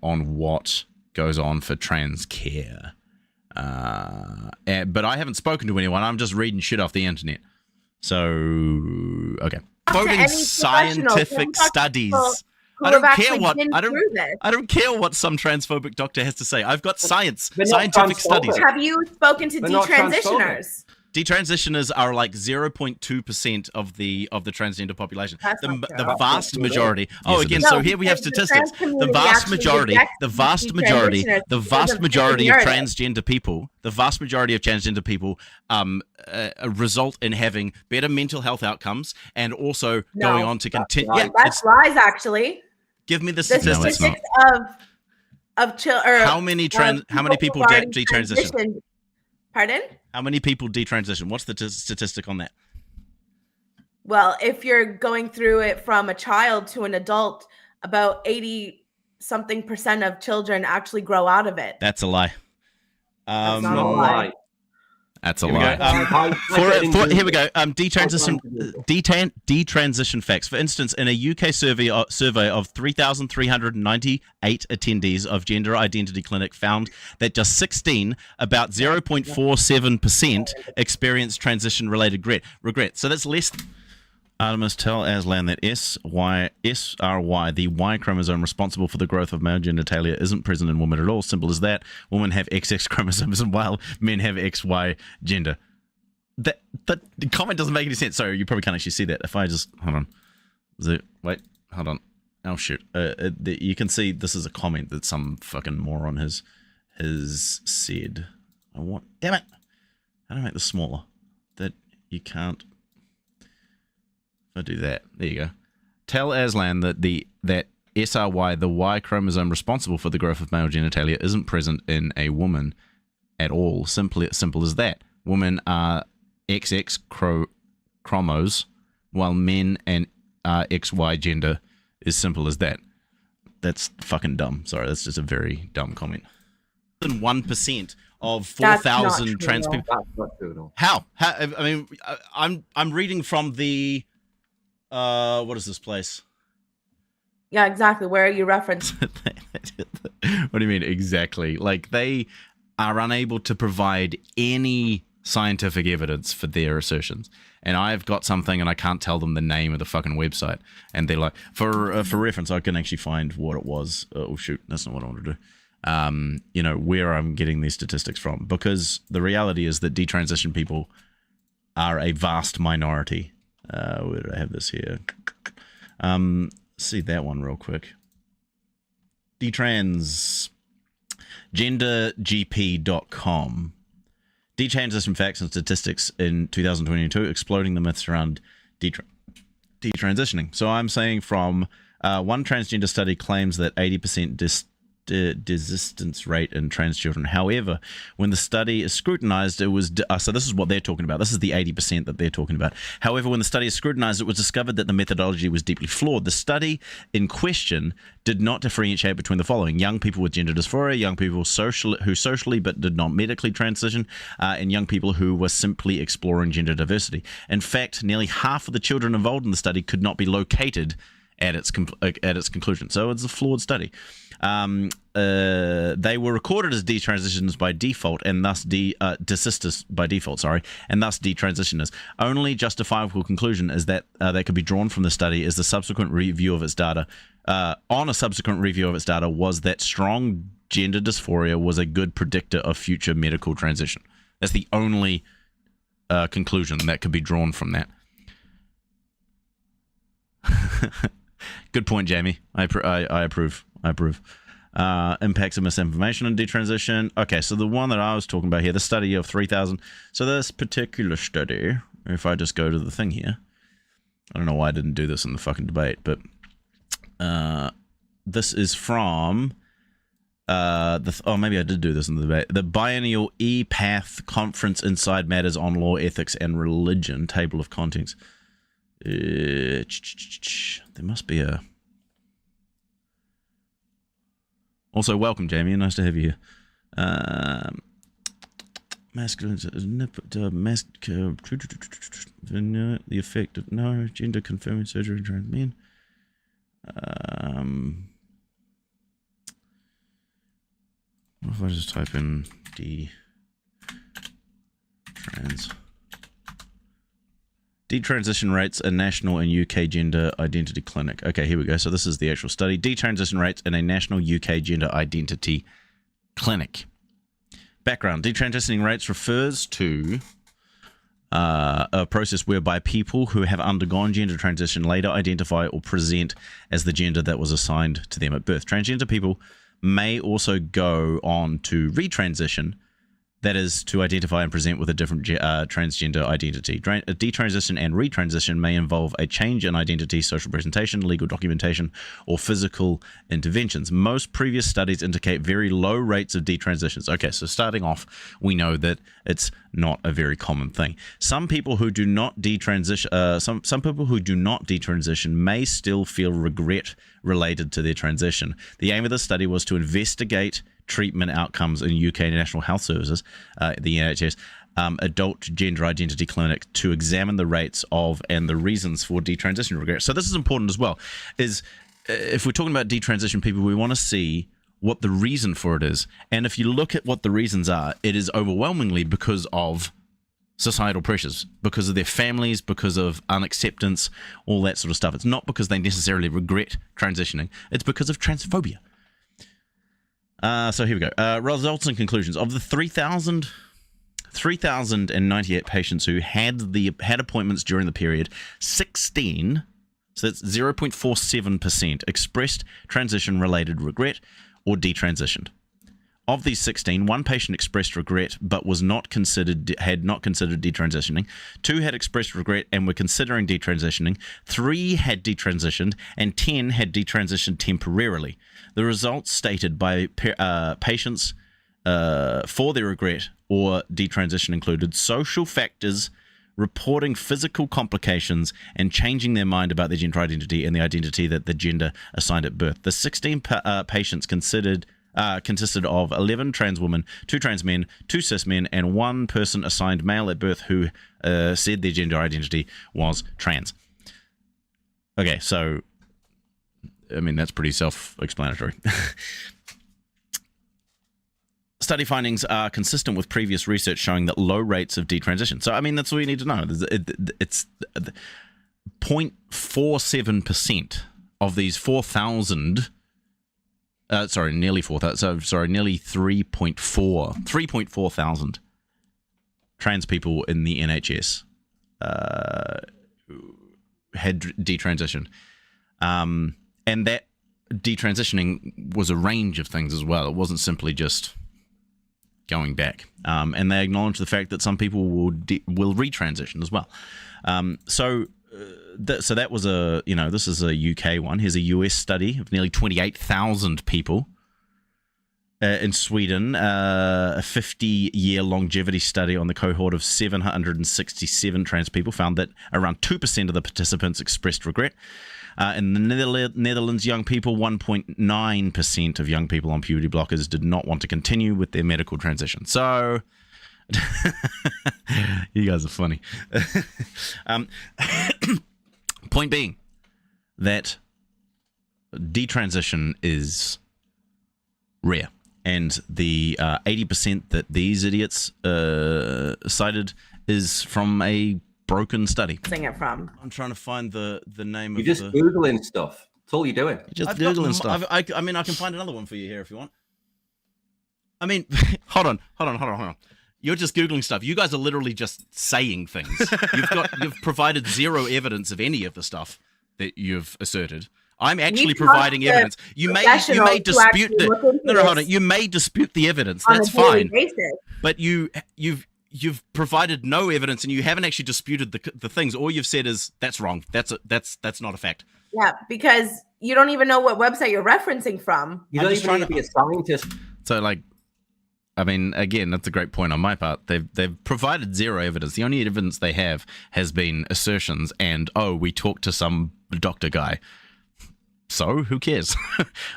what goes on for trans care. But I haven't spoken to anyone. I'm just reading shit off the internet. So okay, quoting any scientific professional. studies. who I don't have care actually what been through this. I don't care what some transphobic doctor has to say. I've got science, They're not scientific transphobic. studies. Have you spoken to They're not detransitioners? Detransitioners are like 0.2% of the transgender population. That's The, not true. the vast majority. Oh, Yes, it again, is. so here we have because the statistics. trans The community vast actually majority, rejects the vast majority, detransitioners the because vast of majority their of narrative. transgender people, the vast majority of transgender people, result in having better mental health outcomes and also No, going on to continue. right. Yeah, That's lies, actually. give me the The statistics. statistics of How many people who've already detransition? transitioned- Pardon? How many people detransition? What's the statistic on that? Well, if you're going through it from a child to an adult, about 80-something% of children actually grow out of it. That's a lie. That's It's not not a lie. That's a Here we go. lie. Here we go. Detransition facts. For instance, in a UK survey of 3,398 attendees of Gender Identity Clinic found that just 16, about 0.47%, experienced transition-related regret. So that's less. Artemis, tell Aslan that SRY, the Y chromosome responsible for the growth of male genitalia, isn't present in women at all. Simple as that. Women have XX chromosomes, and while men have XY gender. That the comment doesn't make any sense. Sorry, you probably can't actually see that. If I just hold on, wait, hold on. Oh shoot! You can see this is a comment that some fucking moron has said. Damn it! How do I make this smaller? That you can't. I'll do that. There you go. Tell Aslan that that SRY, the Y chromosome responsible for the growth of male genitalia, isn't present in a woman at all. Simple as that. Women are XX chromos, while men and XY gender is simple as that. That's fucking dumb. Sorry, that's just a very dumb comment. Than 1% of 4,000 trans people. That's not true at all. How? I mean, I'm reading from the. What is this place? Yeah, exactly. Where are you referencing? What do you mean exactly? Like they are unable to provide any scientific evidence for their assertions. And I've got something and I can't tell them the name of the fucking website. And they're like, for reference, I can actually find what it was. Oh shoot, that's not what I want to do. Where I'm getting these statistics from. Because the reality is that detransition people are a vast minority. Where did I have this here? See that one real quick. Gendergp.com. Detransition facts and statistics in 2022, exploding the myths around detransitioning. So I'm saying from one transgender study claims that 80% desistance rate in trans children. However, when the study is scrutinized, it was so this is what they're talking about. This is the 80% that they're talking about. However, when the study is scrutinized, it was discovered that the methodology was deeply flawed. The study in question did not differentiate between the following: young people with gender dysphoria, young people who socially but did not medically transition, and young people who were simply exploring gender diversity. In fact, nearly half of the children involved in the study could not be located at its conclusion. So it's a flawed study. They were recorded as detransitioners by default, and thus desisters by default. And thus detransitioners. Only justifiable conclusion is that that could be drawn from the study is the subsequent review of its data. On a subsequent review of its data, was that strong gender dysphoria was a good predictor of future medical transition. That's the only conclusion that could be drawn from that. Good point, Jamie. I approve. Impacts of misinformation and detransition. Okay, so the one that I was talking about here, the study of 3,000. So this particular study, if I just go to the thing here, I don't know why I didn't do this in the fucking debate, but this is from maybe I did do this in the debate. The Biennial E-Path Conference Inside Matters on Law, Ethics, and Religion table of contents. There must be a. Also, welcome, Jamie. Nice to have you here. Masculine, the effect of no gender confirming surgery in trans men. What if I just type in detransition rates a national and UK gender identity clinic. Okay, here we go. So this is the actual study. Detransition rates in a national UK gender identity clinic. Background. Detransitioning rates refers to a process whereby people who have undergone gender transition later identify or present as the gender that was assigned to them at birth. Transgender people may also go on to retransition, that is, to identify and present with a different transgender identity. Detransition and retransition may involve a change in identity, social presentation, legal documentation, or physical interventions. Most previous studies indicate very low rates of detransitions. Okay, so starting off, we know that it's not a very common thing. Some people who do not detransition, some people who do not detransition may still feel regret related to their transition. The aim of the study was to investigate treatment outcomes in UK National Health Services, the NHS, adult gender identity clinic, to examine the rates of and the reasons for detransition regret. So this is important as well, is if we're talking about detransition people, we want to see what the reason for it is. And if you look at what the reasons are, it is overwhelmingly because of societal pressures, because of their families, because of unacceptance, all that sort of stuff. It's not because they necessarily regret transitioning. It's because of transphobia. So here we go. Results and conclusions. Of the 3,098 patients who had appointments during the period, 16, so that's 0.47%, expressed transition-related regret or detransitioned. Of these 16, one patient expressed regret but had not considered detransitioning. 2 had expressed regret and were considering detransitioning. 3 had detransitioned, and 10 had detransitioned temporarily. The results stated by patients for their regret or detransition included social factors, reporting physical complications, and changing their mind about their gender identity and the identity that the gender assigned at birth. The 16 patients consisted of 11 trans women, 2 trans men, 2 cis men, and 1 person assigned male at birth who said their gender identity was trans. Okay, so, I mean, that's pretty self-explanatory. Study findings are consistent with previous research showing that low rates of detransition. So, I mean, that's all you need to know. It's 0.47% of these 4,000... nearly 4,000. Nearly 3.4 thousand trans people in the NHS had detransitioned, and that detransitioning was a range of things as well. It wasn't simply just going back. And they acknowledge the fact that some people will retransition as well. So that was this is a UK one. Here's a US study of nearly 28,000 people in Sweden, a 50-year longevity study on the cohort of 767 trans people found that around 2% of the participants expressed regret. In the Netherlands, young people, 1.9% of young people on puberty blockers did not want to continue with their medical transition. So... you guys are funny. Point being that detransition is rare, and the 80% that these idiots cited is from a broken study. Sing it from. I'm trying to find the name You're of just Googling stuff. That's all you're doing. Just Googling stuff. I mean, I can find another one for you here if you want. I mean, hold on. You're just Googling stuff. You guys are literally just saying things. You've provided zero evidence of any of the stuff that you've asserted. I'm actually providing evidence. You may dispute hold on. You may dispute the evidence. That's fine. But you've provided no evidence, and you haven't actually disputed the things. All you've said is that's wrong. That's not a fact. Yeah, because you don't even know what website you're referencing from. You don't even need to be a scientist. So, like, I mean, again, that's a great point on my part. They've provided zero evidence. The only evidence they have has been assertions and, oh, we talked to some doctor guy. So who cares?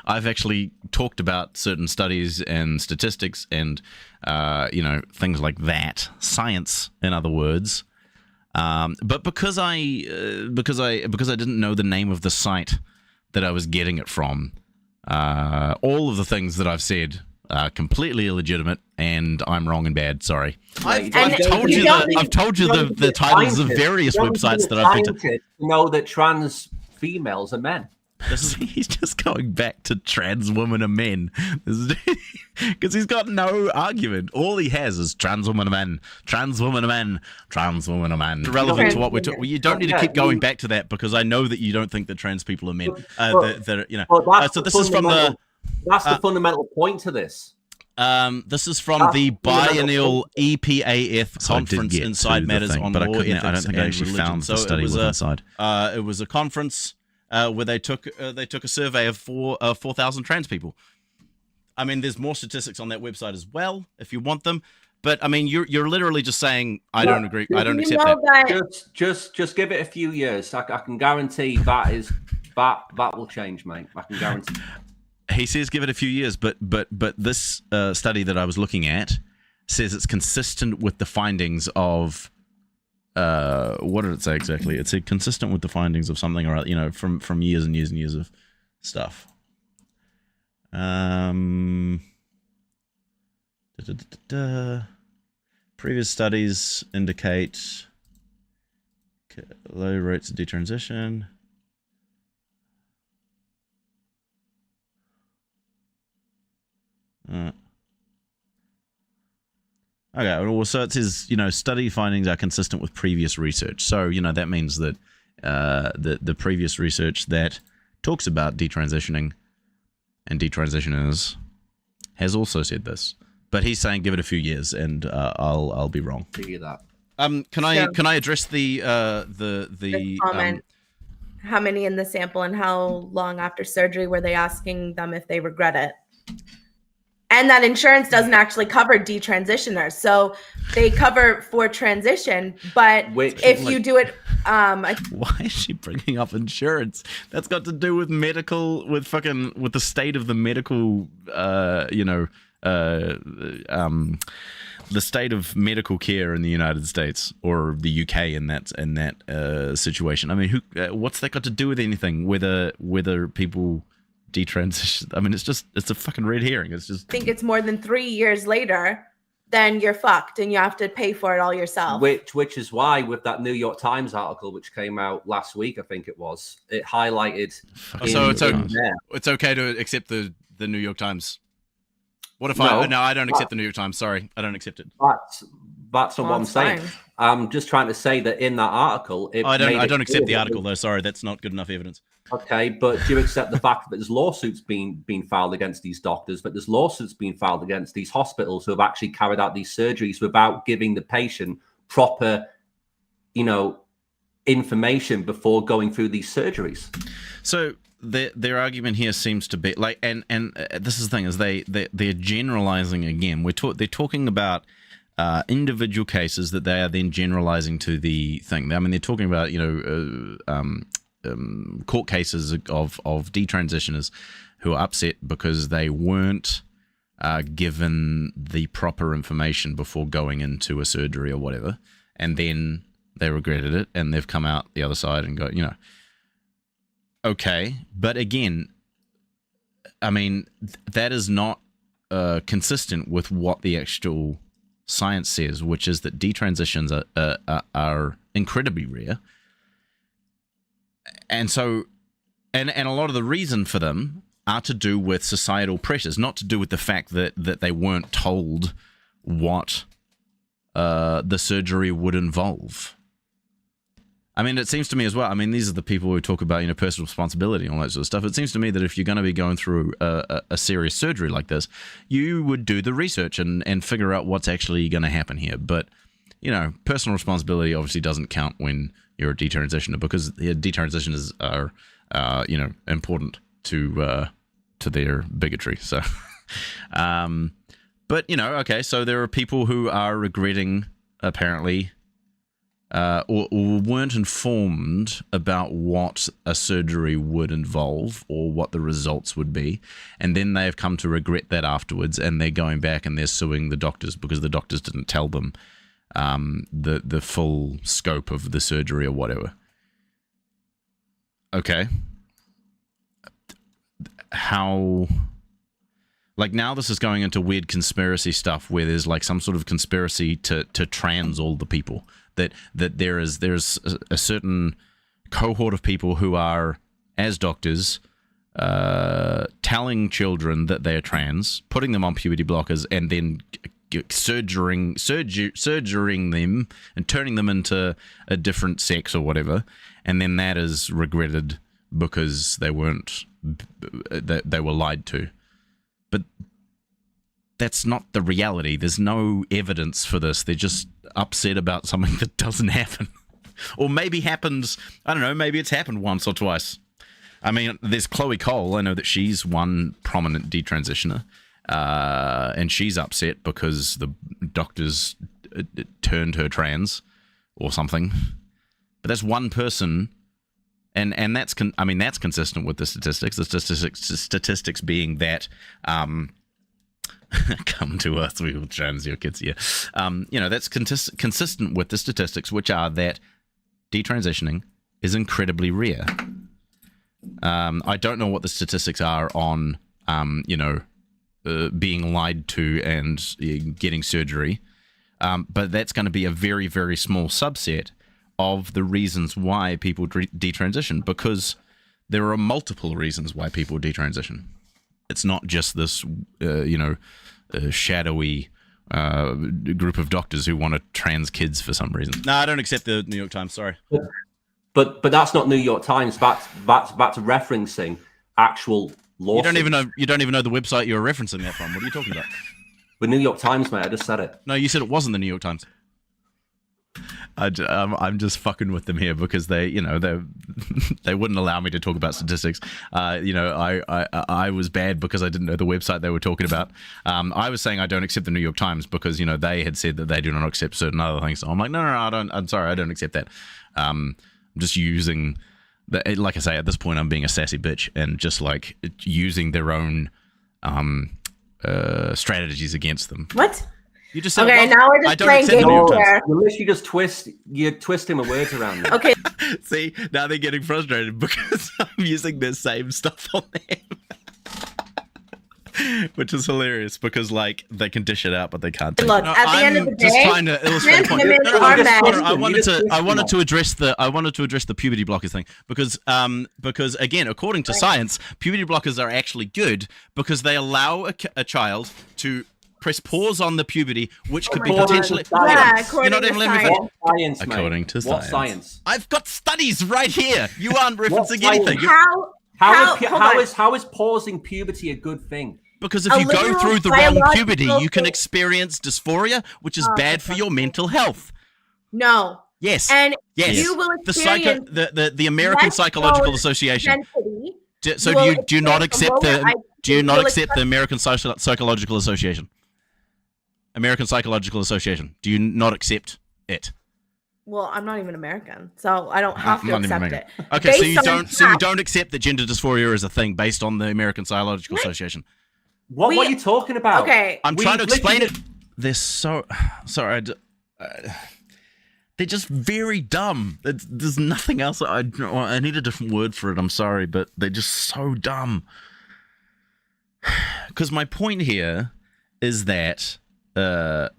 I've actually talked about certain studies and statistics and, things like that. Science, in other words. But because I didn't know the name of the site that I was getting it from, all of the things that I've said are completely illegitimate, and I'm wrong and bad. Sorry. I've told you the titles of various websites that I've been to know that trans females are men. He's just going back to trans women are men because he's got no argument. All he has is trans women are men, trans women are men, trans women are men. Relevant to what we're talking. You don't need to keep going back to that because I know that you don't think that trans people are men. So this is from that's the fundamental point to this. This is from the biennial EPAF conference Inside Matters on Law, Ethics, I don't think I actually found the study inside. It was a conference where they took a survey of 4,000 trans people. I mean, there's more statistics on that website as well if you want them. But I mean, you're literally just saying I don't agree. I don't accept that. Just give it a few years. I can guarantee that will change, mate. I can guarantee. He says give it a few years, but this study that I was looking at says it's consistent with the findings of what did it say exactly? It said consistent with the findings of something or other, from years and years and years of stuff. Previous studies indicate low rates of detransition. Okay, well, so it says, study findings are consistent with previous research. So, that means that the previous research that talks about detransitioning and detransitioners has also said this. But he's saying give it a few years, and I'll be wrong. Figure that. Can I address the comment? How many in the sample and how long after surgery were they asking them if they regret it? And that insurance doesn't actually cover detransitioners. So they cover for transition, but if you do it... Why is she bringing up insurance? That's got to do with medical, with the state of the medical, the state of medical care in the United States or the UK in that situation. I mean, what's that got to do with anything? Whether people... detransition. I mean, it's a fucking red herring. It's just. I think it's more than 3 years later, then you're fucked and you have to pay for it all yourself. Which is why with that New York Times article, which came out last week, I think it was, it highlighted. So it's okay to accept the New York Times. What if I don't accept the New York Times? Sorry, I don't accept it. That's what I'm saying. Fine. I'm just trying to say that in that article, I don't accept the article though. Sorry, that's not good enough evidence. Okay, but do you accept the fact that there's lawsuits being filed against these doctors, but there's lawsuits being filed against these hospitals who have actually carried out these surgeries without giving the patient proper, information before going through these surgeries? So their argument here seems to be like, and this is the thing is they're generalizing again. They're talking about individual cases that they are then generalizing to the thing. I mean, they're talking about court cases of detransitioners who are upset because they weren't given the proper information before going into a surgery or whatever, and then they regretted it and they've come out the other side and go, okay, but again, I mean, that is not consistent with what the actual science says, which is that detransitions are incredibly rare. And so, and a lot of the reason for them are to do with societal pressures, not to do with the fact that they weren't told what the surgery would involve. I mean, it seems to me as well, I mean, these are the people who talk about, personal responsibility and all that sort of stuff. It seems to me that if you're going to be going through a serious surgery like this, you would do the research and figure out what's actually going to happen here. But, personal responsibility obviously doesn't count when you're a detransitioner, because detransitioners are, important to their bigotry. So, but, okay, so there are people who are regretting, apparently, or weren't informed about what a surgery would involve or what the results would be, and then they have come to regret that afterwards, and they're going back and they're suing the doctors because the doctors didn't tell them the full scope of the surgery or whatever. Okay. How... Like, now this is going into weird conspiracy stuff where there's like some sort of conspiracy to trans all the people. That there's a certain cohort of people who are, as doctors, telling children that they are trans, putting them on puberty blockers, and then surgering them and turning them into a different sex or whatever, and then that is regretted because they were lied to. But that's not the reality. There's no evidence for this. They're just upset about something that doesn't happen. Or maybe happens, I don't know, maybe it's happened once or twice. I mean, there's Chloe Cole. I know that she's one prominent detransitioner. And she's upset because the doctors turned her trans or something. But that's one person. And that's that's consistent with the statistics. The statistics being that come to us, we will trans your kids here. That's consistent with the statistics, which are that detransitioning is incredibly rare. I don't know what the statistics are on being lied to and getting surgery, but that's going to be a very, very small subset of the reasons why people detransition, because there are multiple reasons why people detransition. It's not just this, shadowy group of doctors who want to trans kids for some reason. No, I don't accept the New York Times. Sorry, but that's not New York Times. That's referencing actual lawsuits. You don't even know the website you're referencing that from. What are you talking about? The New York Times, mate. I just said it. No, you said it wasn't the New York Times. I'm just fucking with them here because they wouldn't allow me to talk about statistics. I was bad because I didn't know the website they were talking about. I was saying I don't accept the New York Times because they had said that they do not accept certain other things. So I'm like, no, I don't. I'm sorry, I don't accept that. I'm just using like I say, at this point, I'm being a sassy bitch and just like using their own strategies against them. What? You just said, okay, now we're just playing games here. Unless you twist him a words around them. Okay. See, now they're getting frustrated because I'm using the same stuff on them. Which is hilarious because like they can dish it out, but they can't. Look, at the end of the day, just trying to illustrate the point. I wanted to address the puberty blockers thing because again, according to science, puberty blockers are actually good because they allow a child to press pause on the puberty, which could be potentially. You're not even letting me finish. According to what science? I've got studies right here. You aren't referencing anything. How is pausing puberty a good thing? Because if you go through the wrong puberty, you can experience dysphoria, which is bad for your mental health. No. Yes. And yes. you will experience the American Psychological Association. So do you not accept the American Psychological Association? American Psychological Association. Do you not accept it? Well, I'm not even American, so I don't have to accept it. Okay, so you don't accept that gender dysphoria is a thing based on the American Psychological Association. What are you talking about? Okay, I'm trying to explain it. They're so sorry. They're just very dumb. There's nothing else. I need a different word for it. I'm sorry, but they're just so dumb. Because my point here is that going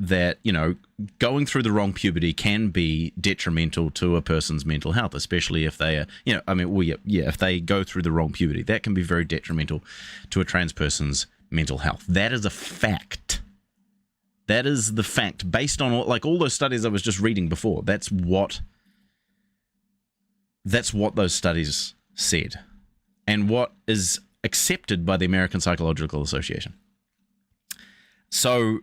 through the wrong puberty can be detrimental to a person's mental health, especially if they are, if they go through the wrong puberty, that can be very detrimental to a trans person's mental health. That is a fact. That is the fact, based on all those studies I was just reading before. That's what those studies said, and what is accepted by the American Psychological Association. So,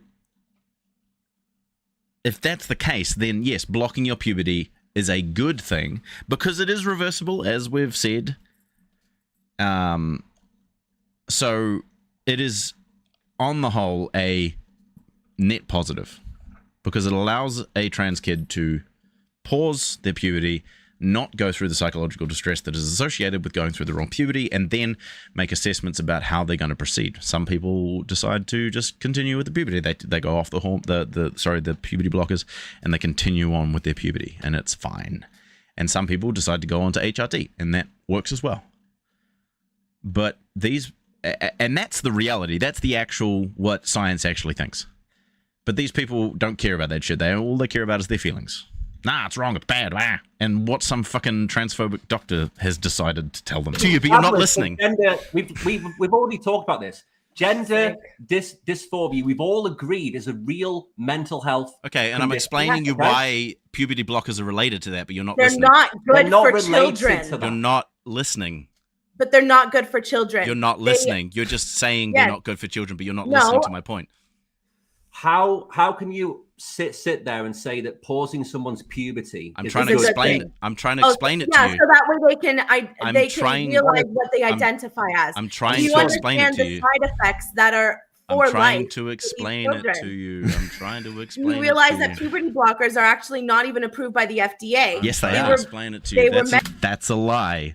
if that's the case, then yes, blocking your puberty is a good thing because it is reversible, as we've said. So it is, on the whole, a net positive because it allows a trans kid to pause their puberty, not go through the psychological distress that is associated with going through the wrong puberty, and then make assessments about how they're going to proceed. Some people decide to just continue with the puberty. They go off the puberty blockers, and they continue on with their puberty, and it's fine. And some people decide to go on to HRT, and that works as well. But and that's the reality. That's the actual what science actually thinks. But these people don't care about that shit. All they care about is their feelings. Nah, it's wrong, it's bad, and what some fucking transphobic doctor has decided to tell them to you, but you're not listening. Gender, we've already talked about this. Gender dysphoria, we've all agreed, is a real mental health. Okay, and I'm explaining you why puberty blockers are related to that, but you're not They're listening. not good for children. You're not listening. But they're not good for children. You're not listening. You're just saying they're not good for children, but you're not listening to my point. How can you sit there and say that pausing someone's puberty? I'm trying to explain it. I'm trying to explain it to you. So that way they can realize what they identify as. I'm trying to explain it to you. The side effects that are for life. I'm trying to explain it to you. I'm trying to explain it to you. You realize that puberty blockers are actually not even approved by the FDA. Yes, they are. Explain it to you. That's a lie.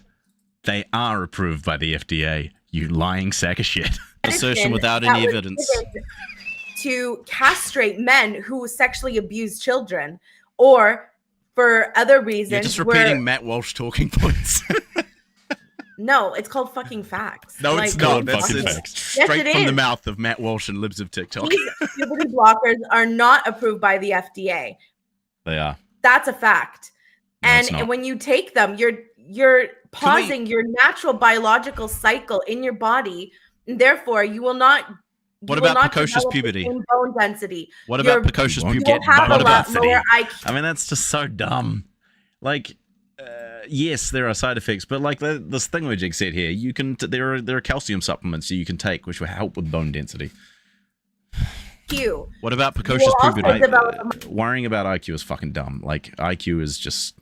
They are approved by the FDA. You lying sack of shit. Assertion without any evidence. To castrate men who sexually abuse children, or for other reasons. You're just repeating Matt Walsh talking points. No, it's called fucking facts. No, it's not. That's facts. Straight from the mouth of Matt Walsh and Libs of TikTok. These puberty blockers are not approved by the FDA. They are. That's a fact. No, and when you take them, you're pausing your natural biological cycle in your body, and therefore you will not. What about precocious puberty? Bone density. What about precocious puberty? What about lower IQ? I mean, that's just so dumb. Like, yes, there are side effects, but like this thingamajig said here, you can. There are calcium supplements you can take which will help with bone density. IQ. What about precocious puberty? Worrying about IQ is fucking dumb. Like, IQ is just.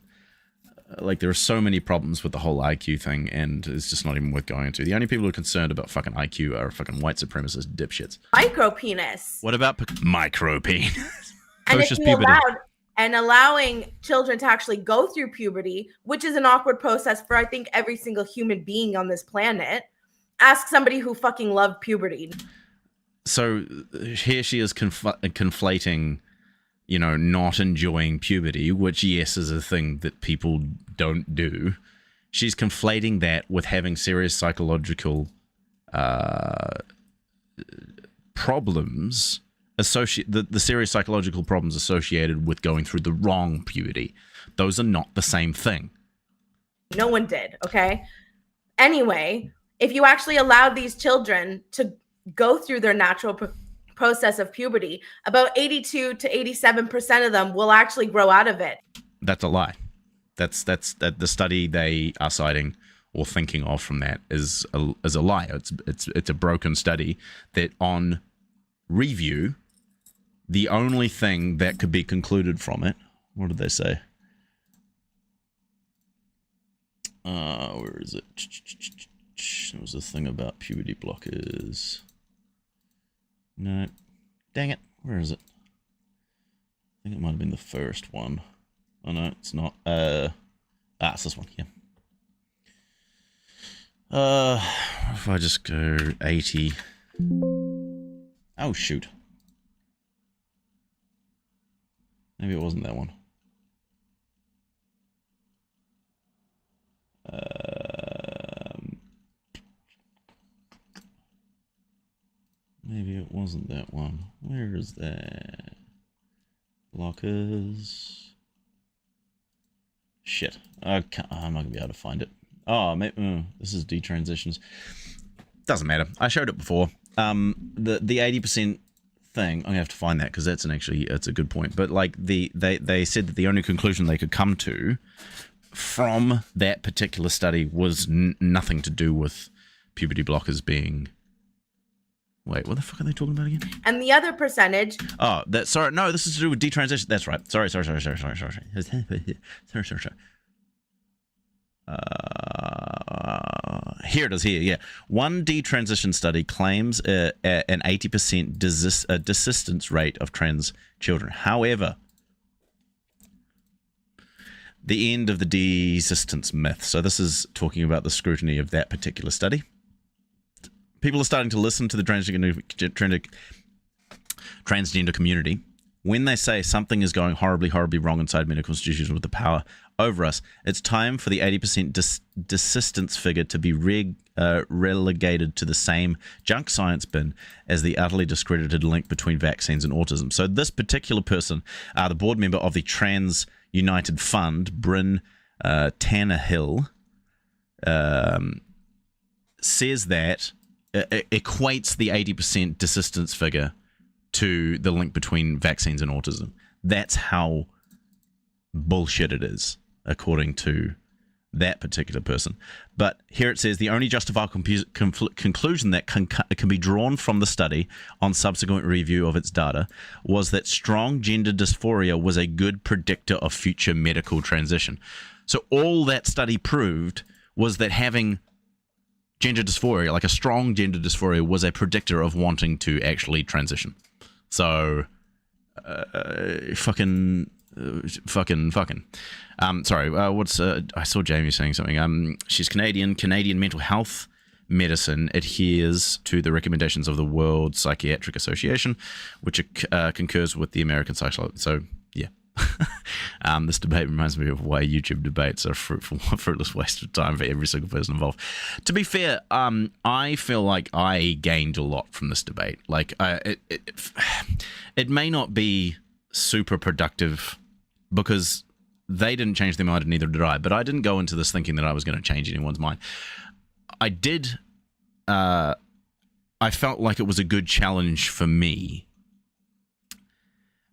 Like, there are so many problems with the whole IQ thing, and it's just not even worth going into. The only people who are concerned about fucking IQ are fucking white supremacist dipshits. Micropenis. What about micropenis? And if you allowing children to actually go through puberty, which is an awkward process for, I think, every single human being on this planet. Ask somebody who fucking loved puberty. So here she is conflating, not enjoying puberty, which, yes, is a thing that people don't do. She's conflating that with having serious psychological problems, the serious psychological problems associated with going through the wrong puberty. Those are not the same thing. No one did, okay? Anyway, if you actually allowed these children to go through their natural process of puberty, about 82 to 87% of them will actually grow out of it. That's a lie. That's the study they are citing or thinking of from that is a lie. It's a broken study that on review, the only thing that could be concluded from it, what did they say? Where is it? There was a thing about puberty blockers. No, dang it. Where is it? I think it might have been the first one. Oh, no, it's not. It's this one, yeah. If I just go 80. Oh, shoot. Maybe it wasn't that one. Maybe it wasn't that one. Where is that? Blockers. Shit. I'm not going to be able to find it. Oh, maybe, this is detransitions. Doesn't matter. I showed it before. The 80% thing, I'm gonna have to find that because it's a good point. But like they said that the only conclusion they could come to from that particular study was nothing to do with puberty blockers being. Wait, what the fuck are they talking about again? And the other percentage. Oh, sorry. No, this is to do with detransition. That's right. Sorry. Here it is. Here, yeah. One detransition study claims an 80% desistance rate of trans children. However, the end of the desistance myth. So this is talking about the scrutiny of that particular study. People are starting to listen to the transgender community when they say something is going horribly, horribly wrong inside medical institutions with the power over us. It's time for the 80% desistance figure to be relegated to the same junk science bin as the utterly discredited link between vaccines and autism. So this particular person, the board member of the Trans United Fund, Bryn Tannehill, says that equates the 80% desistance figure to the link between vaccines and autism. That's how bullshit it is, according to that particular person. But here it says the only justifiable conclusion that can be drawn from the study on subsequent review of its data was that strong gender dysphoria was a good predictor of future medical transition. So all that study proved was that having gender dysphoria, like a strong gender dysphoria, was a predictor of wanting to actually transition. So, fucking. Sorry. I saw Jamie saying something. She's Canadian. Canadian mental health medicine adheres to the recommendations of the World Psychiatric Association, which concurs with the American Psychology. So, yeah. This debate reminds me of why YouTube debates are a fruitless waste of time for every single person involved. To be fair, I feel like I gained a lot from this debate. Like, it may not be super productive because they didn't change their mind and neither did I, but I didn't go into this thinking that I was going to change anyone's mind. I felt like it was a good challenge for me,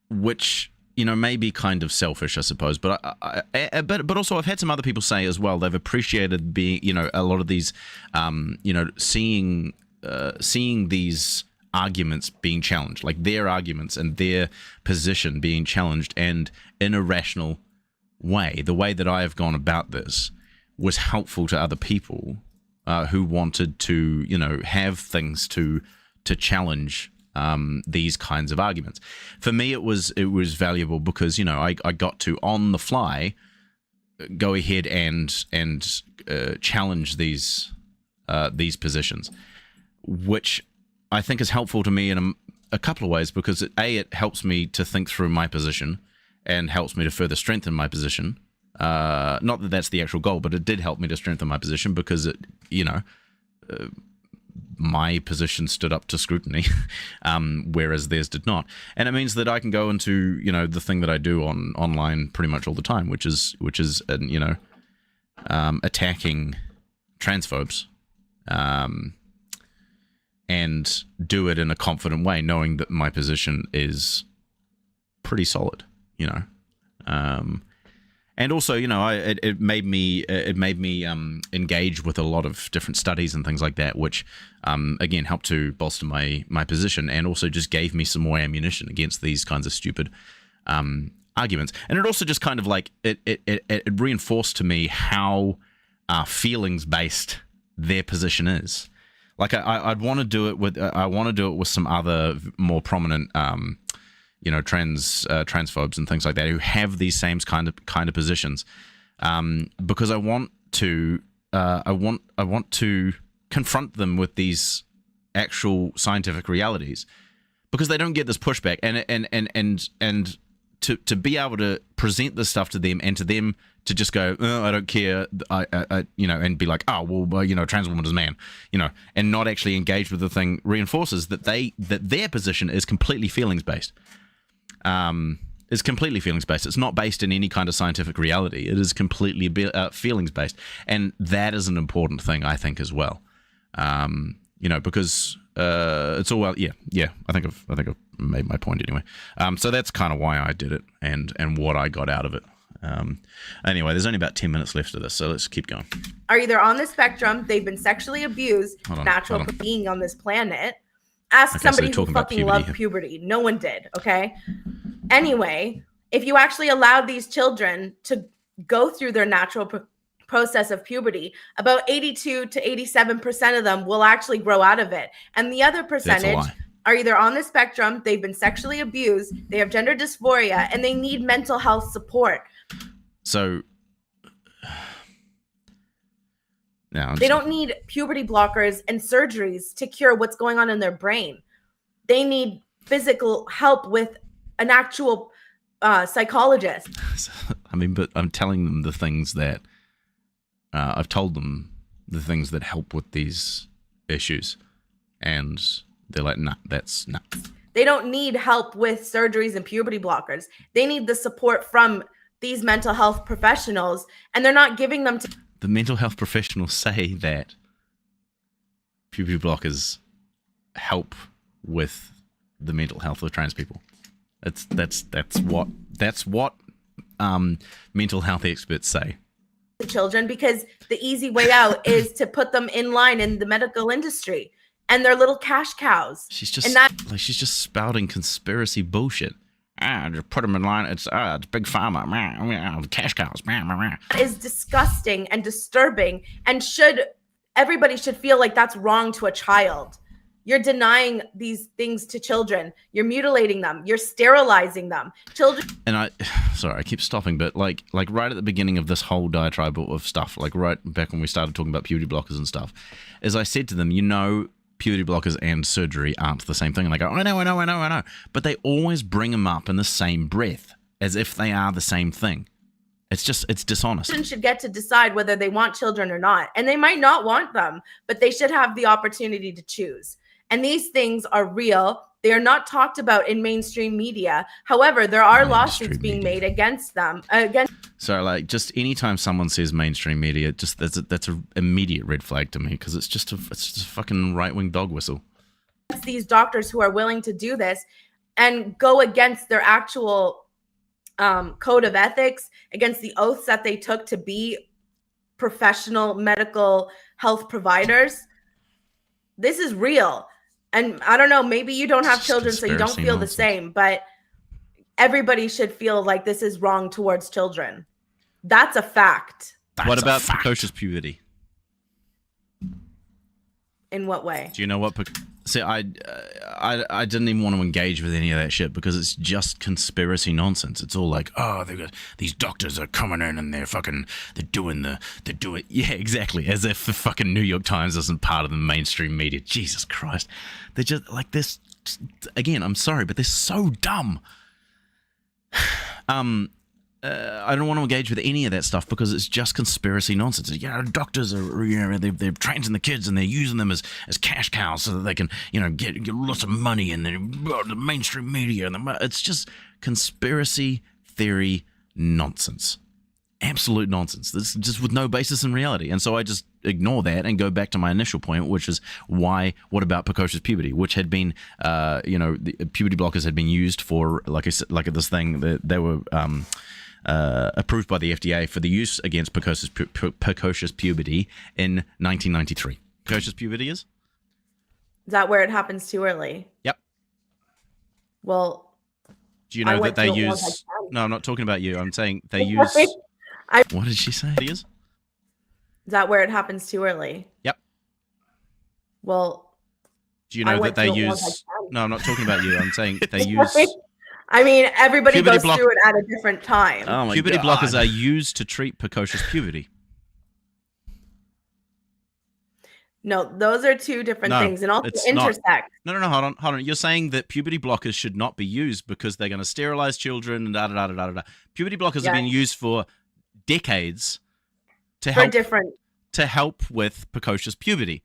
which, you know, may be kind of selfish, I suppose, but but also I've had some other people say as well they've appreciated being, you know, a lot of these, you know, seeing these arguments being challenged, like their arguments and their position being challenged, and in a rational way. The way that I have gone about this was helpful to other people who wanted to, you know, have things to challenge these kinds of arguments. For me, it was valuable because, you know, I got to on the fly go ahead and challenge these positions, which I think is helpful to me in a couple of ways, because it helps me to think through my position and helps me to further strengthen my position. Not that that's the actual goal, but it did help me to strengthen my position because it, you know, my position stood up to scrutiny, whereas theirs did not. And it means that I can go into, you know, the thing that I do online pretty much all the time, which is you know, attacking transphobes, and do it in a confident way, knowing that my position is pretty solid, you know. And also, you know, it made me engage with a lot of different studies and things like that, which again helped to bolster my position, and also just gave me some more ammunition against these kinds of stupid arguments. And it also just kind of like it reinforced to me how feelings based their position is. Like I'd want to do it with some other more prominent you know, transphobes and things like that who have these same kind of positions, because I want to confront them with these actual scientific realities, because they don't get this pushback, and to be able to present this stuff to them, and to them to just go, oh, I don't care, I you know, and be like, oh well, you know, a trans woman is a man, you know, and not actually engage with the thing, reinforces that their position is completely feelings based. Is completely feelings based. It's not based in any kind of scientific reality. It is completely feelings based, and that is an important thing, I think, as well. because it's all well. Yeah. I think I've made my point anyway. So that's kind of why I did it and what I got out of it. Anyway, there's only about 10 minutes left of this, so let's keep going. Are either on the spectrum, they've been sexually abused, natural being on this planet. Ask somebody who fucking loved puberty. No one did, okay? Anyway, if you actually allowed these children to go through their natural process of puberty, about 82 to 87% of them will actually grow out of it. And the other percentage are either on the spectrum, they've been sexually abused, they have gender dysphoria, and they need mental health support. So, they don't need puberty blockers and surgeries to cure what's going on in their brain. They need physical help with an actual psychologist. I mean, but I'm telling them the things that I've told them the things that help with these issues, and they're like, nah, that's not. They don't need help with surgeries and puberty blockers. They need the support from these mental health professionals, and they're not giving them to. The mental health professionals say that puberty blockers help with the mental health of trans people. That's what mental health experts say. Children, because the easy way out is to put them in line in the medical industry, and they're little cash cows. She's just she's just spouting conspiracy bullshit. Just put them in line. It's big pharma. Cash cows. That is disgusting and disturbing, and everybody should feel like that's wrong to a child. You're denying these things to children. You're mutilating them. You're sterilizing them. Children. And I keep stopping, but like right at the beginning of this whole diatribe of stuff, like right back when we started talking about puberty blockers and stuff, as I said to them, puberty blockers and surgery aren't the same thing. And they go, I know. But they always bring them up in the same breath as if they are the same thing. It's dishonest. Children should get to decide whether they want children or not. And they might not want them, but they should have the opportunity to choose. And these things are real. They are not talked about in mainstream media. However, there are lawsuits being made against them. So, like, just anytime someone says mainstream media, that's an immediate red flag to me, because it's just a fucking right-wing dog whistle. These doctors who are willing to do this and go against their actual code of ethics, against the oaths that they took to be professional medical health providers. This is real. And I don't know, maybe you don't have children, so you don't feel the same, but everybody should feel like this is wrong towards children. That's a fact. What about precocious puberty? In what way? Do you know what? See, I didn't even want to engage with any of that shit because it's just conspiracy nonsense. It's all like, oh, these doctors are coming in and they're doing it. Yeah, exactly. As if the fucking New York Times isn't part of the mainstream media. Jesus Christ. They're just like this. Again, I'm sorry, but they're so dumb. I don't want to engage with any of that stuff because it's just conspiracy nonsense. Doctors are, they're training the kids and they're using them as cash cows so that they can, get lots of money and the mainstream media. It's just conspiracy theory nonsense. Absolute nonsense. This is just with no basis in reality. And so I just ignore that and go back to my initial point, which is what about precocious puberty, which had been, the puberty blockers had been used for, like I said, like this thing that they were, approved by the FDA for the use against precocious puberty in 1993. Precocious puberty is that where it happens too early? Yep. Well, do you know that they use? No, I'm not talking about you. I'm saying they use. What did she say? Is that where it happens too early? Yep. Well, do you know that they use? No, I'm not talking about you. I'm saying they use. I mean, everybody goes through it at a different time. Oh my puberty God. Blockers are used to treat precocious puberty. No, those are two different things, and also intersect. No, hold on. You're saying that puberty blockers should not be used because they're going to sterilize children and da da da da da. Puberty blockers have been used for decades to help with precocious puberty.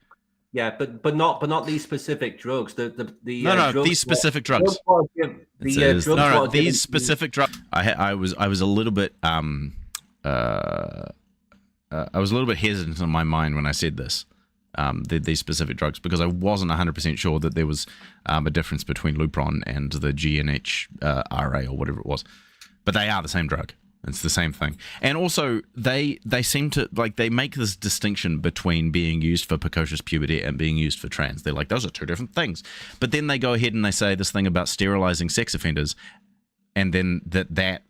Yeah, but not these specific drugs. These specific drugs. These specific drugs. I was a little bit I was a little bit hesitant in my mind when I said this. these specific drugs, because I wasn't 100% sure that there was a difference between Lupron and the GNHRA or whatever it was. But they are the same drug. It's the same thing. And also, they seem to, like, they make this distinction between being used for precocious puberty and being used for trans. They're like, those are two different things. But then they go ahead and they say this thing about sterilizing sex offenders, and then that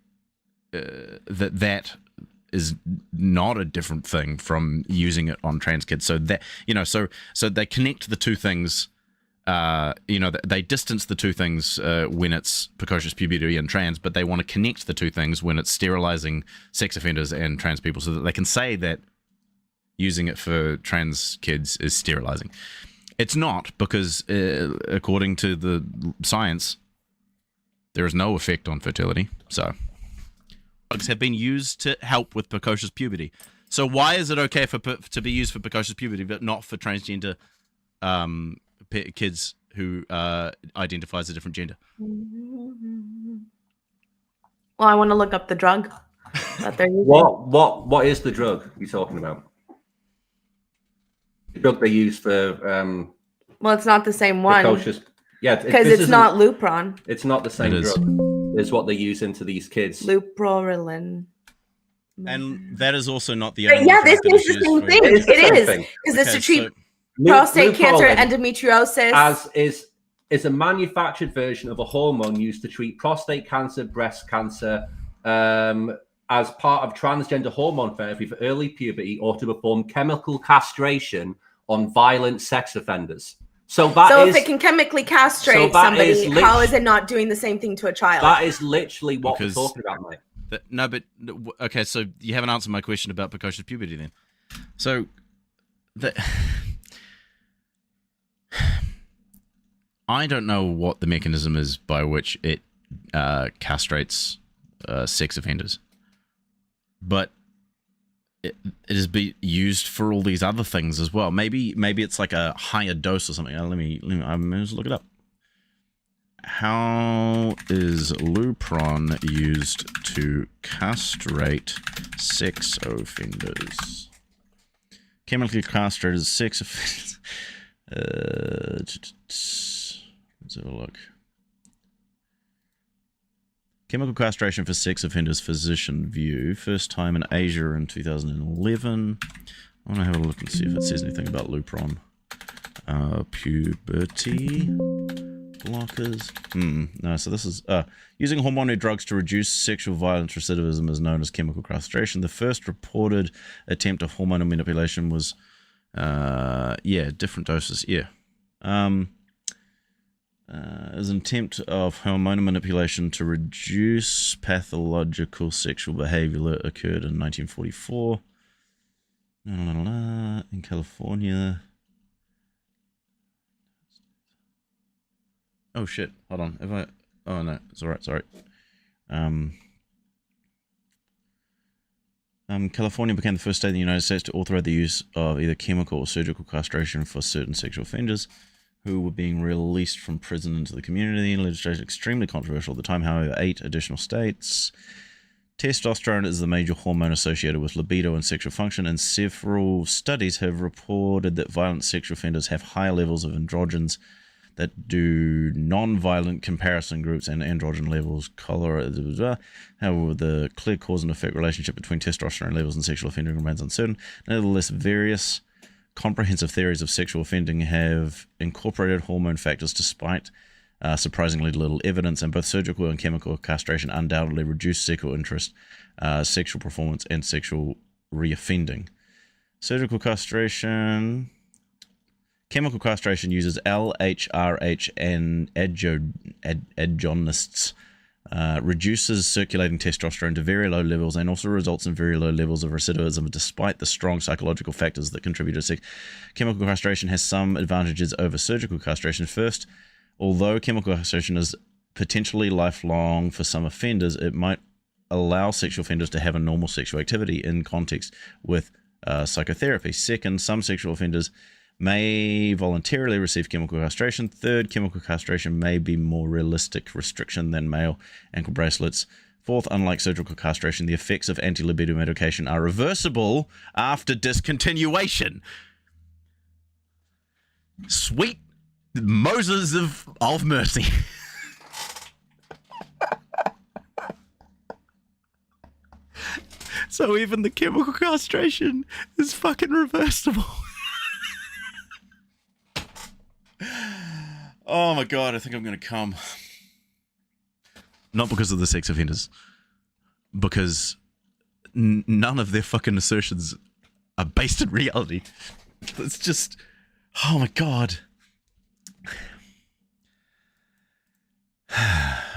is not a different thing from using it on trans kids. So that, so they connect the two things. They distance the two things when it's precocious puberty and trans, but they want to connect the two things when it's sterilizing sex offenders and trans people, so that they can say that using it for trans kids is sterilizing. It's not, because according to the science, there is no effect on fertility. So drugs have been used to help with precocious puberty. So why is it okay to be used for precocious puberty, but not for transgender kids who identify as a different gender? Well, I want to look up the drug that they're using. What is the drug you're talking about? The drug they use for well, it's not the same one. Precocious, yeah, because it's not Lupron. It's not the same drug. It's what they use into these kids. Luprorelin. And that is also not the But only yeah, drug this that is the same thing. It is the same Is. thing. Is this Okay, to treat so prostate cancer, Lupron endometriosis? as is a manufactured version of a hormone used to treat prostate cancer, breast cancer, as part of transgender hormone therapy for early puberty, or to perform chemical castration on violent sex offenders. So if it can chemically castrate somebody, how is it not doing the same thing to a child? That is literally what we're talking about, mate. Okay, so you haven't answered my question about precocious puberty then. So, I don't know what the mechanism is by which it castrates sex offenders, but it is be used for all these other things as well. Maybe it's like a higher dose or something. Let me just look it up. How is Lupron used to castrate sex offenders? Chemically castrated sex offenders. Let's have a look. Chemical castration for sex offenders, physician view. First time in Asia in 2011. I want to have a look and see if it says anything about Lupron. Puberty blockers. No, so this is using hormonal drugs to reduce sexual violence recidivism is known as chemical castration. The first reported attempt of hormonal manipulation was different doses. As an attempt of hormonal manipulation to reduce pathological sexual behavior that occurred in 1944 in California. Oh shit! Hold on. Oh no, it's all right. Sorry. California became the first state in the United States to authorize the use of either chemical or surgical castration for certain sexual offenders who were being released from prison into the community. Legislation extremely controversial at the time. However, 8 additional states. Testosterone is the major hormone associated with libido and sexual function, and several studies have reported that violent sexual offenders have higher levels of androgens that do non-violent comparison groups and androgen levels. However, the clear cause and effect relationship between testosterone levels and sexual offending remains uncertain. Nevertheless, various comprehensive theories of sexual offending have incorporated hormone factors despite surprisingly little evidence, and both surgical and chemical castration undoubtedly reduce sexual interest, sexual performance, and sexual reoffending. Surgical castration... Chemical castration uses LHRH and agonists, reduces circulating testosterone to very low levels, and also results in very low levels of recidivism despite the strong psychological factors that contribute to sex. Chemical castration has some advantages over surgical castration. First, although chemical castration is potentially lifelong for some offenders, it might allow sexual offenders to have a normal sexual activity in context with psychotherapy. Second, some sexual offenders may voluntarily receive chemical castration. Third, chemical castration may be more realistic restriction than male ankle bracelets. Fourth, unlike surgical castration, the effects of anti-libido medication are reversible after discontinuation. Sweet Moses of mercy. So even the chemical castration is fucking reversible. Oh my god, I think I'm gonna come. Not because of the sex offenders. Because none of their fucking assertions are based in reality. It's just... Oh my god.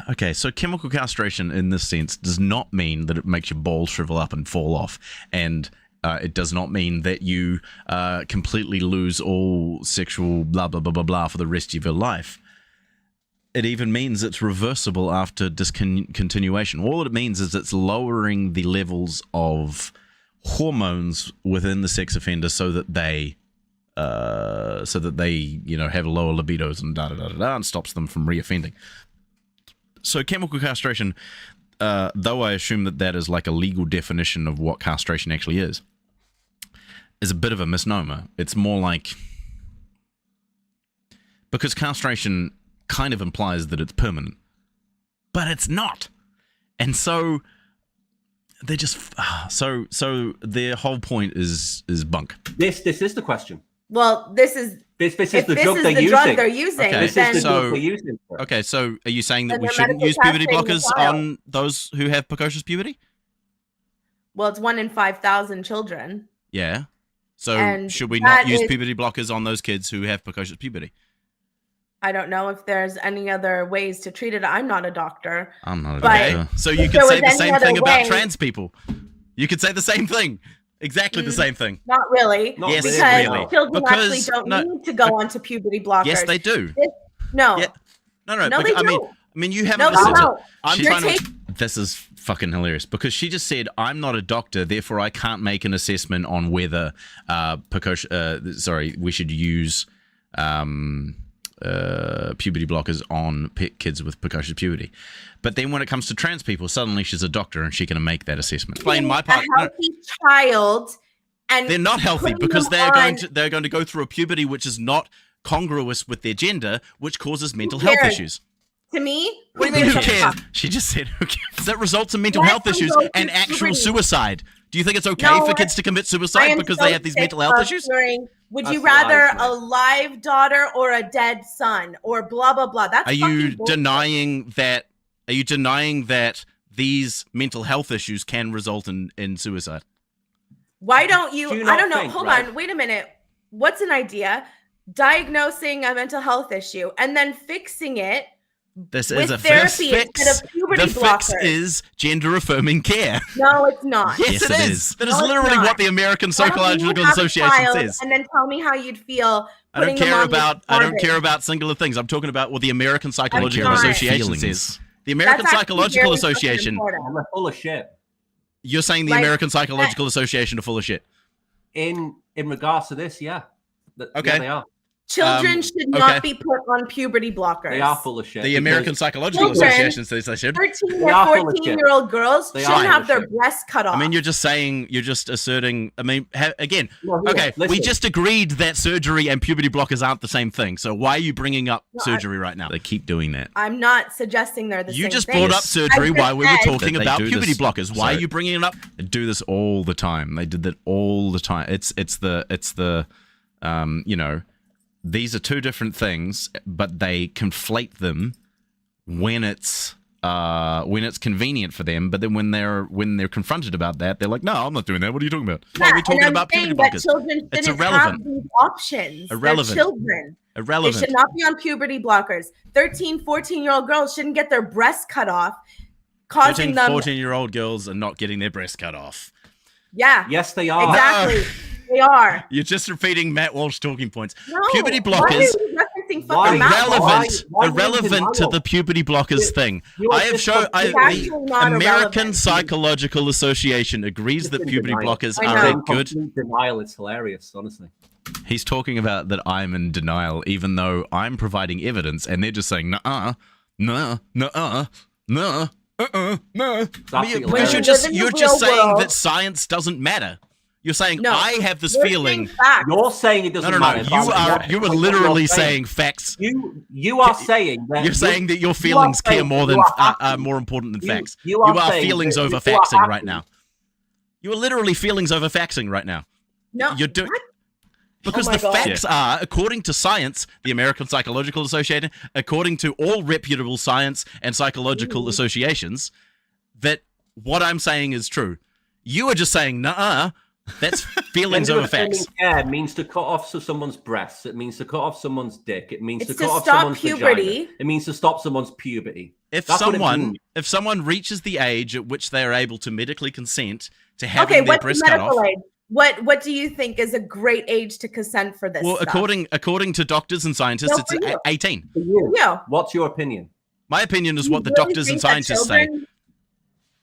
Okay, so chemical castration in this sense does not mean that it makes your balls shrivel up and fall off, and it does not mean that you completely lose all sexual blah blah blah blah blah for the rest of your life. It even means it's reversible after discontinuation. All it means is it's lowering the levels of hormones within the sex offender so that they you know, have lower libidos and da da da da, and stops them from reoffending. So chemical castration, though I assume that is like a legal definition of what castration actually is a bit of a misnomer. It's more like, because castration kind of implies that it's permanent, but it's not. And so they just so their whole point is bunk. This is the question. Well, this is the drug they're using. Okay, This then is the drug they're using. Okay, so are you saying that Then we they're shouldn't medically use puberty castrating the blockers child. on those who have precocious puberty? Well, it's 1 in 5,000 children. Yeah. So And should we not that use is- puberty blockers on those kids who have precocious puberty? I don't know if there's any other ways to treat it. I'm not a doctor. I'm not a But doctor. So you if could there say was the any same other thing about way- trans people. You could say the same thing. Exactly the same thing. Not really. Not Yes, because really. children Because- actually don't no, need to go onto puberty blockers. Yes, they do. No. Yeah. No, No, they I mean, don't. I mean, you haven't No, they listened to. don't. I'm You're trying to. This is fucking hilarious because she just said, "I'm not a doctor, therefore I can't make an assessment on whether we should use puberty blockers on kids with precocious puberty." But then when it comes to trans people, suddenly she's a doctor and she can make that assessment. Explain my part. A healthy child, and They're not healthy putting because them on- they're going to go through a puberty which is not congruous with their gender, which causes mental cares? health issues. To me, What do you mean, who it's a cares? fuck. She just said, who cares? That results in mental Let health them issues go and through actual puberty. suicide. Do you think it's okay No, for kids to commit I suicide am because so they have these sick mental health of issues? hearing, would you That's rather lies, a live daughter or a dead son or blah blah blah? That's Are you fucking bullshit. denying that? Are you denying that these mental health issues can result in suicide? Why don't you? Do you I not don't know. think, Hold right? on. Wait a minute. What's an idea? Diagnosing a mental health issue and then fixing it This with is a therapy fix. instead of puberty The fix blockers. is gender affirming care. No, it's not. Yes, Yes, it No, is. That is it's literally not. what the American Why don't you Psychological have a Association child says. And then tell me how you'd feel. I don't putting them care on this about. I don't garbage. care about singular things. I'm talking about what the American Psychological fine. Association Feelings. says. The American That's actually Psychological very fucking Association. important. And they're full of shit. You're saying the Like, American Psychological Association are full of shit. In regards to this, yeah. Okay. Yeah, they are. Children should not okay. be put on puberty blockers. They are full of shit. The because American Psychological Children- Association says they should. 13 They are or full of shit. 14-year-old girls They shouldn't are have full their of shit. breasts cut off. I mean, you're just saying, you're just asserting. I mean, again, No, here, okay, we listen. just agreed that surgery and puberty blockers aren't the same thing. So why are you bringing up No, surgery right now? They keep doing that. I'm not suggesting they're the You same just thing. brought up surgery I while we were just said- talking That they about do puberty this- blockers. Why are sorry. you bringing it up? They do this all the time. They did that all the time. It's the you know, these are two different things, but they conflate them when it's convenient for them. But then when they're confronted about that, they're like, "No, I'm not doing that. What are you talking about? Why are we and talking I'm about saying puberty that blockers? children It's shouldn't irrelevant. have these options. Irrelevant. They're children. They Irrelevant." should not be on puberty blockers. 13, 14-year-old girls shouldn't get their breasts cut off, causing 13, them. 14-year-old girls are not getting their breasts cut off. Yeah, Yes, they are. exactly. They are. You're just repeating Matt Walsh talking points. No, Puberty why are blockers. you referencing Why? fucking Matt Walsh? Why Irrelevant to the puberty blockers thing. You I are have just shown. It's The actually not American irrelevant. Psychological Association agrees Just that in puberty denial. blockers I are know. a in good. complete denial. It's hilarious, honestly. He's talking about that I'm in denial, even though I'm providing evidence, and they're just saying, "Nuh-uh, no, nuh-uh, no." It's absolutely But you're When hilarious. you just live in the you're just real saying world- that science doesn't matter. You're saying No, I have this you're feeling. saying facts. You're saying it doesn't No. matter. You are literally saying facts. You are saying that You're saying that your feelings care more than are more important than facts. You are feelings over faxing right now. You are literally feelings over faxing right now. No, You're doing. what? Because Oh my the God. facts are, according to science, the American Psychological Association, according to all reputable science and psychological associations, that what I'm saying is true. You are just saying, nah, that's feelings over facts. Care means to cut off someone's breasts. It means to cut off someone's dick. It means It's to cut to off stop someone's puberty. vagina. It means to stop someone's puberty. If That's what it if someone reaches the age at which they are able to medically consent to having Okay, their what's the breast cut medical off, age? What do you think is a great age to consent for this? well, stuff? according to doctors and scientists, No, it's for you. 18. For you, Yeah. what's your opinion? My opinion is You what the really doctors and think that scientists say. children-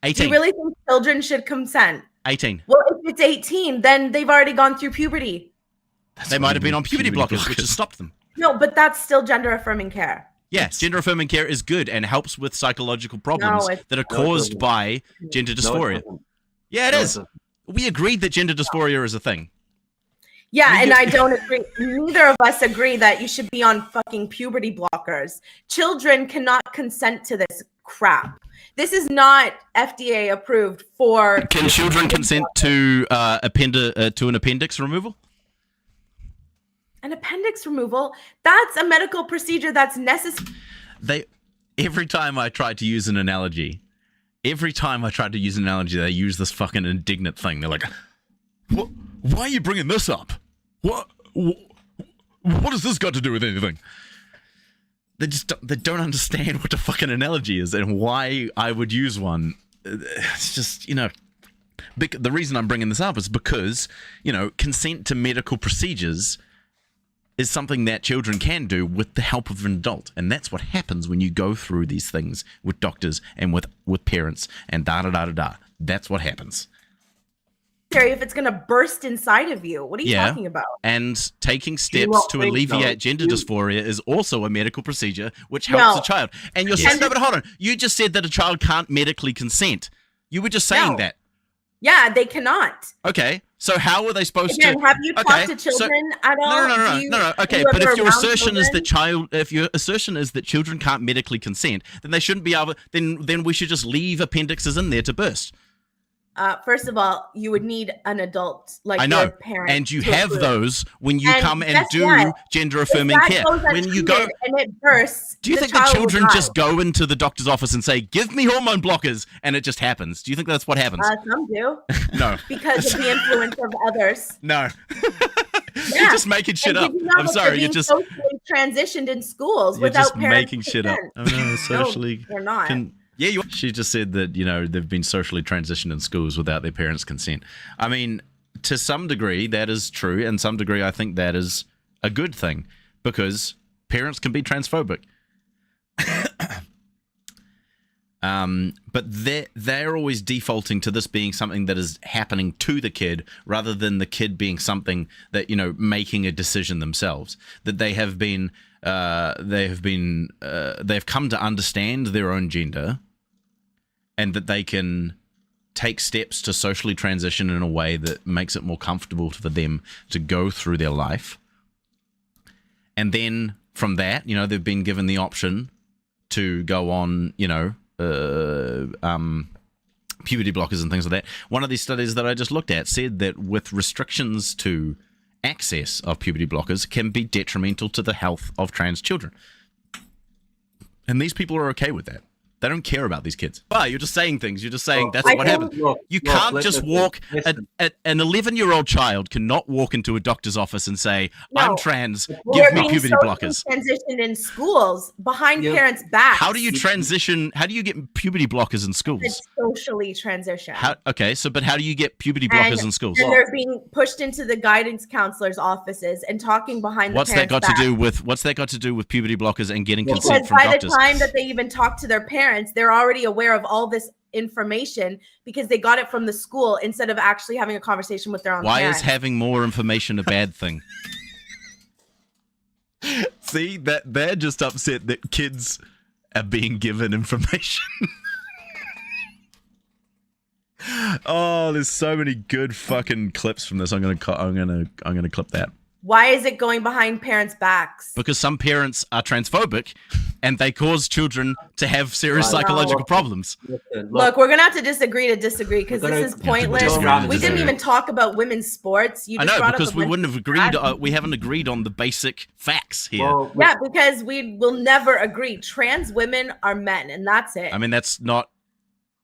18. You really think children should consent? 18. Well, if it's 18, then they've already gone through puberty. They might have been on puberty blockers, which has stopped them. No, but that's still gender affirming care. Yes, gender affirming care is good and helps with psychological problems it's- that are No, it caused doesn't. by gender No, it dysphoria. doesn't. Yeah, it No, it is. doesn't. We agreed that gender dysphoria is a thing. Yeah, and I don't agree. Neither of us agree that you should be on fucking puberty blockers. Children cannot consent to this crap. This is not FDA approved for. Can children consent to to an appendix removal? An appendix removal? That's a medical procedure that's necessary. Every time I try to use an analogy, they use this fucking indignant thing. They're like, "What? Why are you bringing this up? What has this got to do with anything?" They don't understand what the fucking analogy is and why I would use one. It's just, the reason I'm bringing this up is because, consent to medical procedures is something that children can do with the help of an adult. And that's what happens when you go through these things with doctors and with parents and da-da-da-da-da. That's what happens. If it's going to burst inside of you. What are you talking about? And taking you steps not to think alleviate so? gender dysphoria is also a medical procedure which helps No. a child. And you're saying, no, but hold on. You just said that a child can't medically consent. You were just saying No. that. Yeah, they cannot. Okay. So how are they supposed Again, to? have you Okay, talked to so- children at all? No. Okay, you but ever if your around assertion is children? that if your assertion is that children can't medically consent, then they shouldn't be able. Then we should just leave appendixes in there to burst. First of all, you would need an adult like I know, your parent. and you to have approve. those when you And come and guess do what? gender If affirming that care. goes When you go, untreated and it bursts, do you think the child will children die. just go into the doctor's office and say, "Give me hormone blockers," and it just happens? Do you think that's what happens? Some do No, because of the influence of others. no. Yeah. You're just making shit And up. did you know I'm that sorry, they're you're being just socially transitioned in schools you're without just parents' making shit up. consent. Oh no, socially. they're not. Yeah, she just said that, they've been socially transitioned in schools without their parents' consent. I mean, to some degree, that is true. And some degree, I think that is a good thing because parents can be transphobic. But they're always defaulting to this being something that is happening to the kid rather than the kid being something that, making a decision themselves. That they've come to understand their own gender and that they can take steps to socially transition in a way that makes it more comfortable for them to go through their life. And then from that, they've been given the option to go on, puberty blockers and things like that. One of these studies that I just looked at said that with restrictions to access of puberty blockers can be detrimental to the health of trans children. And these people are okay with that. They don't care about these kids. But you're just saying things. You're just saying that's what happened. You can't just walk. An 11-year-old child cannot walk into a doctor's office and say, "I'm No. trans. They're Give me being puberty socially blockers." Transitioned in schools behind Yeah. parents' backs. How do you transition? How do you get puberty blockers in schools? It's socially transitioned. But how do you get puberty blockers in schools? And they're being pushed into the guidance counselors' offices and talking behind What's the that parents' got to back. do with puberty blockers and getting Because consent from by doctors? the time that they even talk to their parents, they're already aware of all this information because they got it from the school instead of actually having a conversation with their own Why parents. is having more information a bad thing? See, that they're just upset that kids are being given information. Oh, there's so many good fucking clips from this. I'm gonna clip that. Why is it going behind parents' backs? Because some parents are transphobic and they cause children to have serious psychological problems. Look, we're going to have to disagree because this is pointless. We didn't even talk about women's sports. You I just know, brought because up we wouldn't have agreed. We haven't agreed on the basic facts here. Well, yeah, because we will never agree. Trans women are men, and that's it. I mean, that's not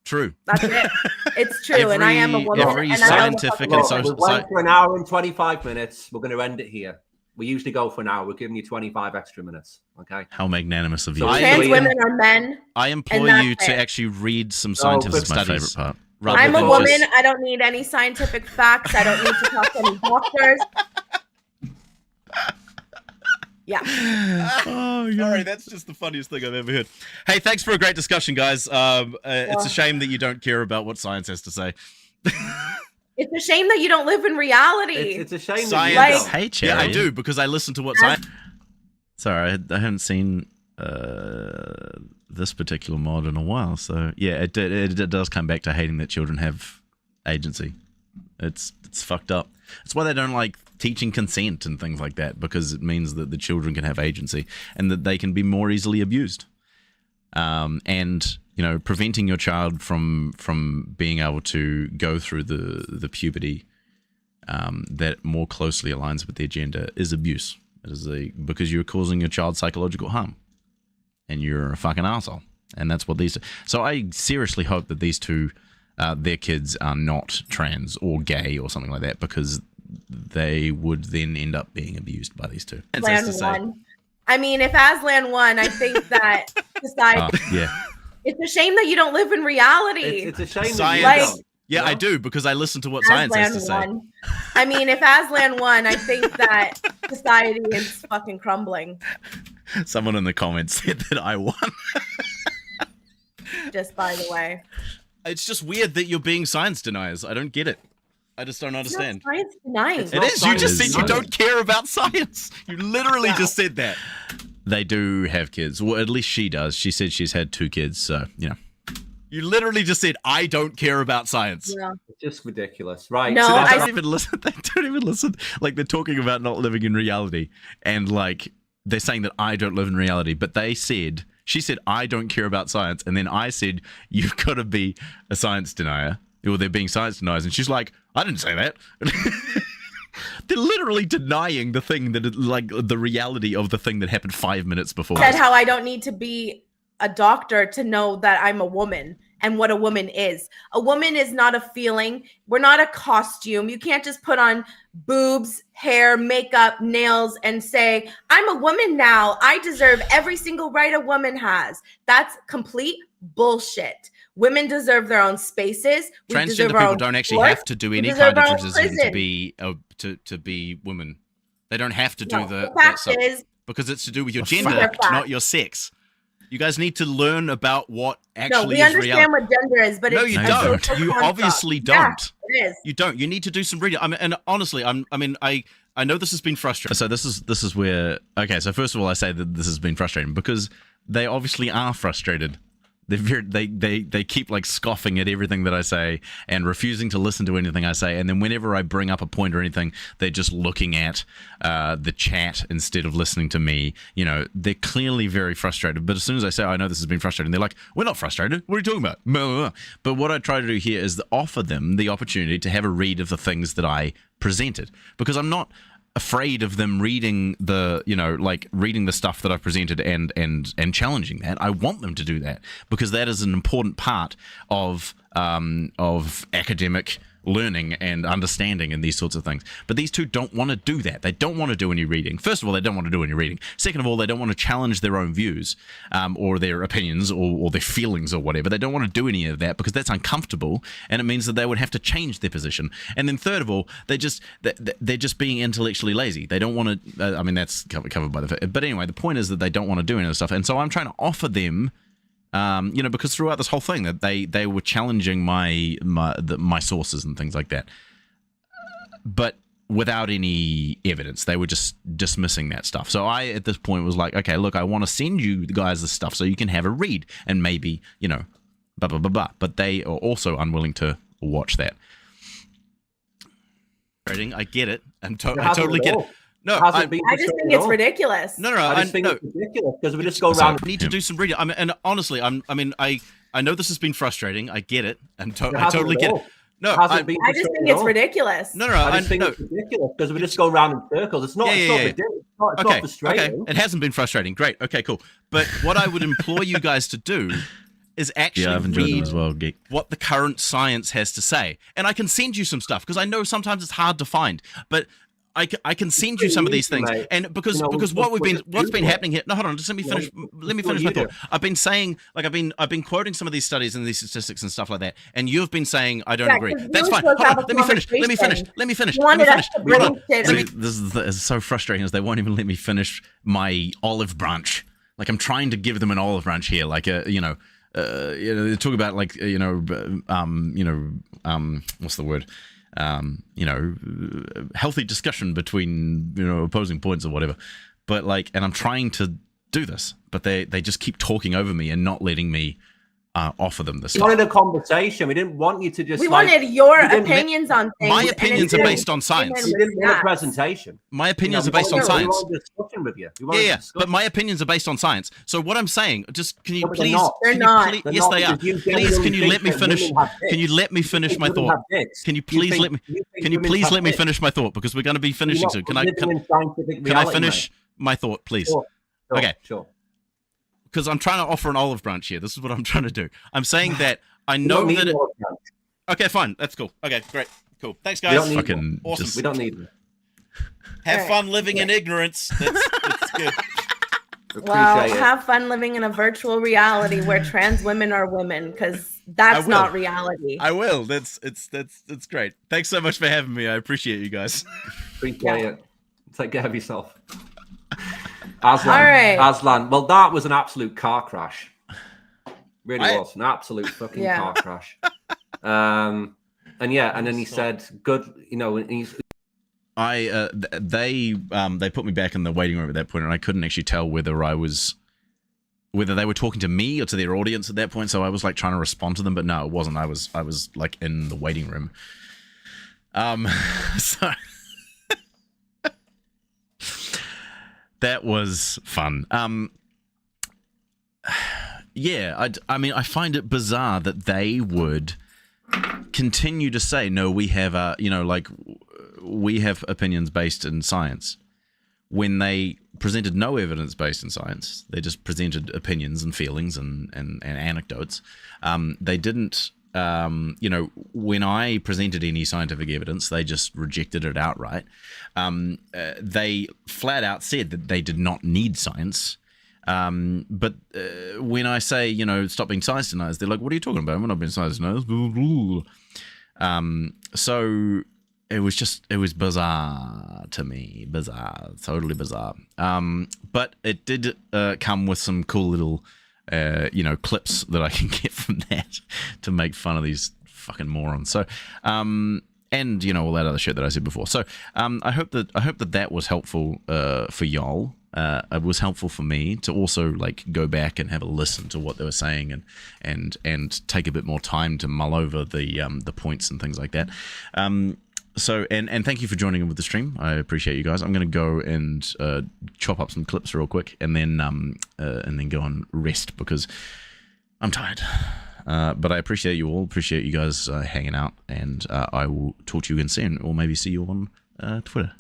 true. That's it. It's true, and I am a woman. Every and I scientific and social. We went for an hour and 25 minutes. We're going to end it here. We usually go for an hour. We're giving you 25 extra minutes. Okay. How magnanimous of you. So Trans women are men. I implore you to actually read some scientific That's my studies. favorite part. rather I'm a than woman. just- I don't need any scientific facts. I don't need to talk to any doctors. Yeah. Oh, sorry, that's just the funniest thing I've ever heard. Hey, thanks for a great discussion, guys. It's a shame that you don't care about what science has to say. It's a shame that you don't live in reality. It's a shame Science. that you Like- don't. Hey, Cherry. Yeah, I do, because I listen to what science... Sorry, I haven't seen this particular mod in a while. So yeah, it does come back to hating that children have agency. It's fucked up. That's why they don't like teaching consent and things like that, because it means that the children can have agency and that they can be more easily abused. And you know, preventing your child from being able to go through the puberty that more closely aligns with their gender is abuse. It is because you're causing your child psychological harm, and you're a fucking asshole. And that's what these. So I seriously hope that these two, their kids are not trans or gay or something like that, because they would then end up being abused by these two. Aslan won. I mean, if Aslan won, I think that society. Yeah. It's a shame that you don't live in reality. It's a shame Science. that you don't. Yeah, I do, because I listen to what science has to say. won. I mean, if Aslan won, I think that society is fucking crumbling. Someone in the comments said that I won. Just by the way. It's just weird that you're being science deniers. I don't get it. I just don't understand. It's not science denying. It not is. You just science. said you don't care about science. You literally Wow. just said that. They do have kids. Well, at least she does. She said she's had 2 kids, so you know. You literally just said, I don't care about science. Yeah. It's just ridiculous, right? No, So they I- don't even listen. They don't even listen. Like, they're talking about not living in reality, and like they're saying that I don't live in reality. But she said I don't care about science, and then I said you've got to be a science denier, or they're being science deniers, and she's like, I didn't say that. They're literally denying the thing that, like, the reality of the thing that happened 5 minutes before. Said how I don't need to be a doctor to know that I'm a woman and what a woman is. A woman is not a feeling. We're not a costume. You can't just put on boobs, hair, makeup, nails, and say, I'm a woman now. I deserve every single right a woman has. That's complete bullshit. Women deserve their own spaces. We deserve Transgender our people own don't actually sports. have to do any deserve kind of our own transition to prison. be to be women. They don't have to do No, that fact stuff, is, because it's to do with your The gender, fact. not your sex. You guys need to learn about what no, actually we is understand reality. what gender is, but No, it's you a don't. social You construct. obviously Yeah, don't. it is. You don't. You need to do some reading. I mean, and honestly, I know this has been frustrating. So this is where, okay, so first of all, I say that this has been frustrating because they obviously are frustrated. They keep like scoffing at everything that I say and refusing to listen to anything I say, and then whenever I bring up a point or anything, they're just looking at the chat instead of listening to me. You know, they're clearly very frustrated, but as soon as I say, I know this has been frustrating, they're like, we're not frustrated, what are you talking about? Blah, blah, blah. But what I try to do here is to offer them the opportunity to have a read of the things that I presented, because I'm not afraid of them reading the, you know, like reading the stuff that I've presented and challenging that. I want them to do that, because that is an important part of academic learning and understanding and these sorts of things. But these two don't want to do that. They don't want to do any reading. First of all, they don't want to do any reading. Second of all, they don't want to challenge their own views or their opinions or their feelings or whatever. They don't want to do any of that because that's uncomfortable, and it means that they would have to change their position. And then third of all, they're just being intellectually lazy. They don't want to. I mean, that's covered by the. But anyway, the point is that they don't want to do any of this stuff, and so I'm trying to offer them. You know, because throughout this whole thing that they were challenging my sources and things like that, but without any evidence. They were just dismissing that stuff. So I, at this point, was like, okay, look, I want to send you guys this stuff so you can have a read and maybe, you know, blah, blah, blah, blah. But they are also unwilling to watch that. I get it. It I hasn't totally at get all. it. No, It hasn't I, been I just frustrating think at it's all. ridiculous. no, I just think no. it's ridiculous because we just go So- around. I need to do some reading. And honestly, I know this has been frustrating. I get it. I totally get it. No, Hasn't been I just frustrating think at it's all. ridiculous. no. I just think it's ridiculous because we just go around in circles. It's not. Yeah, It's yeah, not yeah. ridiculous. It's not Okay, frustrating. okay. It hasn't been frustrating. Great. Okay, cool. But what I would implore you guys to do is actually Yeah, I've enjoyed them read as well, Geek. what the current science has to say. And I can send you some stuff because I know sometimes it's hard to find, but I can send you some of these easy, things. mate. And because You know, because what we're just what's been Googling it. happening here. No, hold on, just let me finish my thought. I've been saying, like, I've been quoting some of these studies and these statistics and stuff like that, and you've been saying I don't Yeah, agree. 'cause you That's were fine. supposed to Hold have on, a let me finish. conversation. Let me finish. You Let me wanted finish. us to Hold bring on. shit. See, this is so frustrating is they won't even let me finish my olive branch. Like I'm trying to give them an olive branch here, like they talk about like what's the word? Healthy discussion between opposing points or whatever. But like, and I'm trying to do this, but they just keep talking over me and not letting me offer them this We stuff. wanted a conversation. We didn't want you to just. We like, wanted your we didn't- opinions on things. My and opinions are instead based on science. We with didn't want a stats. presentation. My opinions You are know, based on we science. wanted a discussion with you. We wanted a Yeah, discussion. but my opinions are based on science. So what I'm saying, just can you No, but they're please? not. They're can you not. please- They're yes, not, they are. because you Please, genuinely can you think let me that finish? women have dicks. Can you let me You finish think my women thought? have dicks. Can you You please think- let me? you think Can you women please have let me dicks. finish my thought because we're going to be finishing You're soon. not living in scientific Can I reality, finish my thought, please? mate. Sure, Okay. Sure. Because I'm trying to offer an olive branch here. This is what I'm trying to do. I'm saying that I We know don't need that. more of that. Okay, fine. That's cool. Okay, great, cool. Thanks, We guys. don't need Fucking Awesome. just We don't need them. Have Alright. fun living in ignorance. That's good. Well, Appreciate it. have fun living in a virtual reality where trans women are women, because that's will. not reality. I will. That's great. Thanks so much for having me. I appreciate you guys. Appreciate it. Take care of yourself. Aslan. All right. Aslan. Well, that was an absolute car crash. Really I- was an absolute fucking Yeah. car crash. And yeah, and then he said, "Good," and he's they put me back in the waiting room at that point, and I couldn't actually tell whether they were talking to me or to their audience at that point. So I was like trying to respond to them, but no, it wasn't. I was like in the waiting room. So that was fun. Yeah, I mean, I find it bizarre that they would continue to say, no, we have we have opinions based in science, when they presented no evidence based in science. They just presented opinions and feelings and anecdotes. They didn't, when I presented any scientific evidence, they just rejected it outright. They flat out said that they did not need science. But when I say, stop being science deniers, they're like, what are you talking about? We're not being science deniers. So it was bizarre to me. Bizarre. Totally bizarre. But it did come with some cool little, clips that I can get from that to make fun of these fucking morons. So, and all that other shit that I said before. So, I hope that was helpful for y'all. It was helpful for me to also like go back and have a listen to what they were saying and take a bit more time to mull over the points and things like that. So thank you for joining in with the stream. I appreciate you guys. I'm going to go and chop up some clips real quick and then go and rest because I'm tired. But I appreciate you all. Appreciate you guys hanging out, and I will talk to you again soon, or maybe see you on Twitter.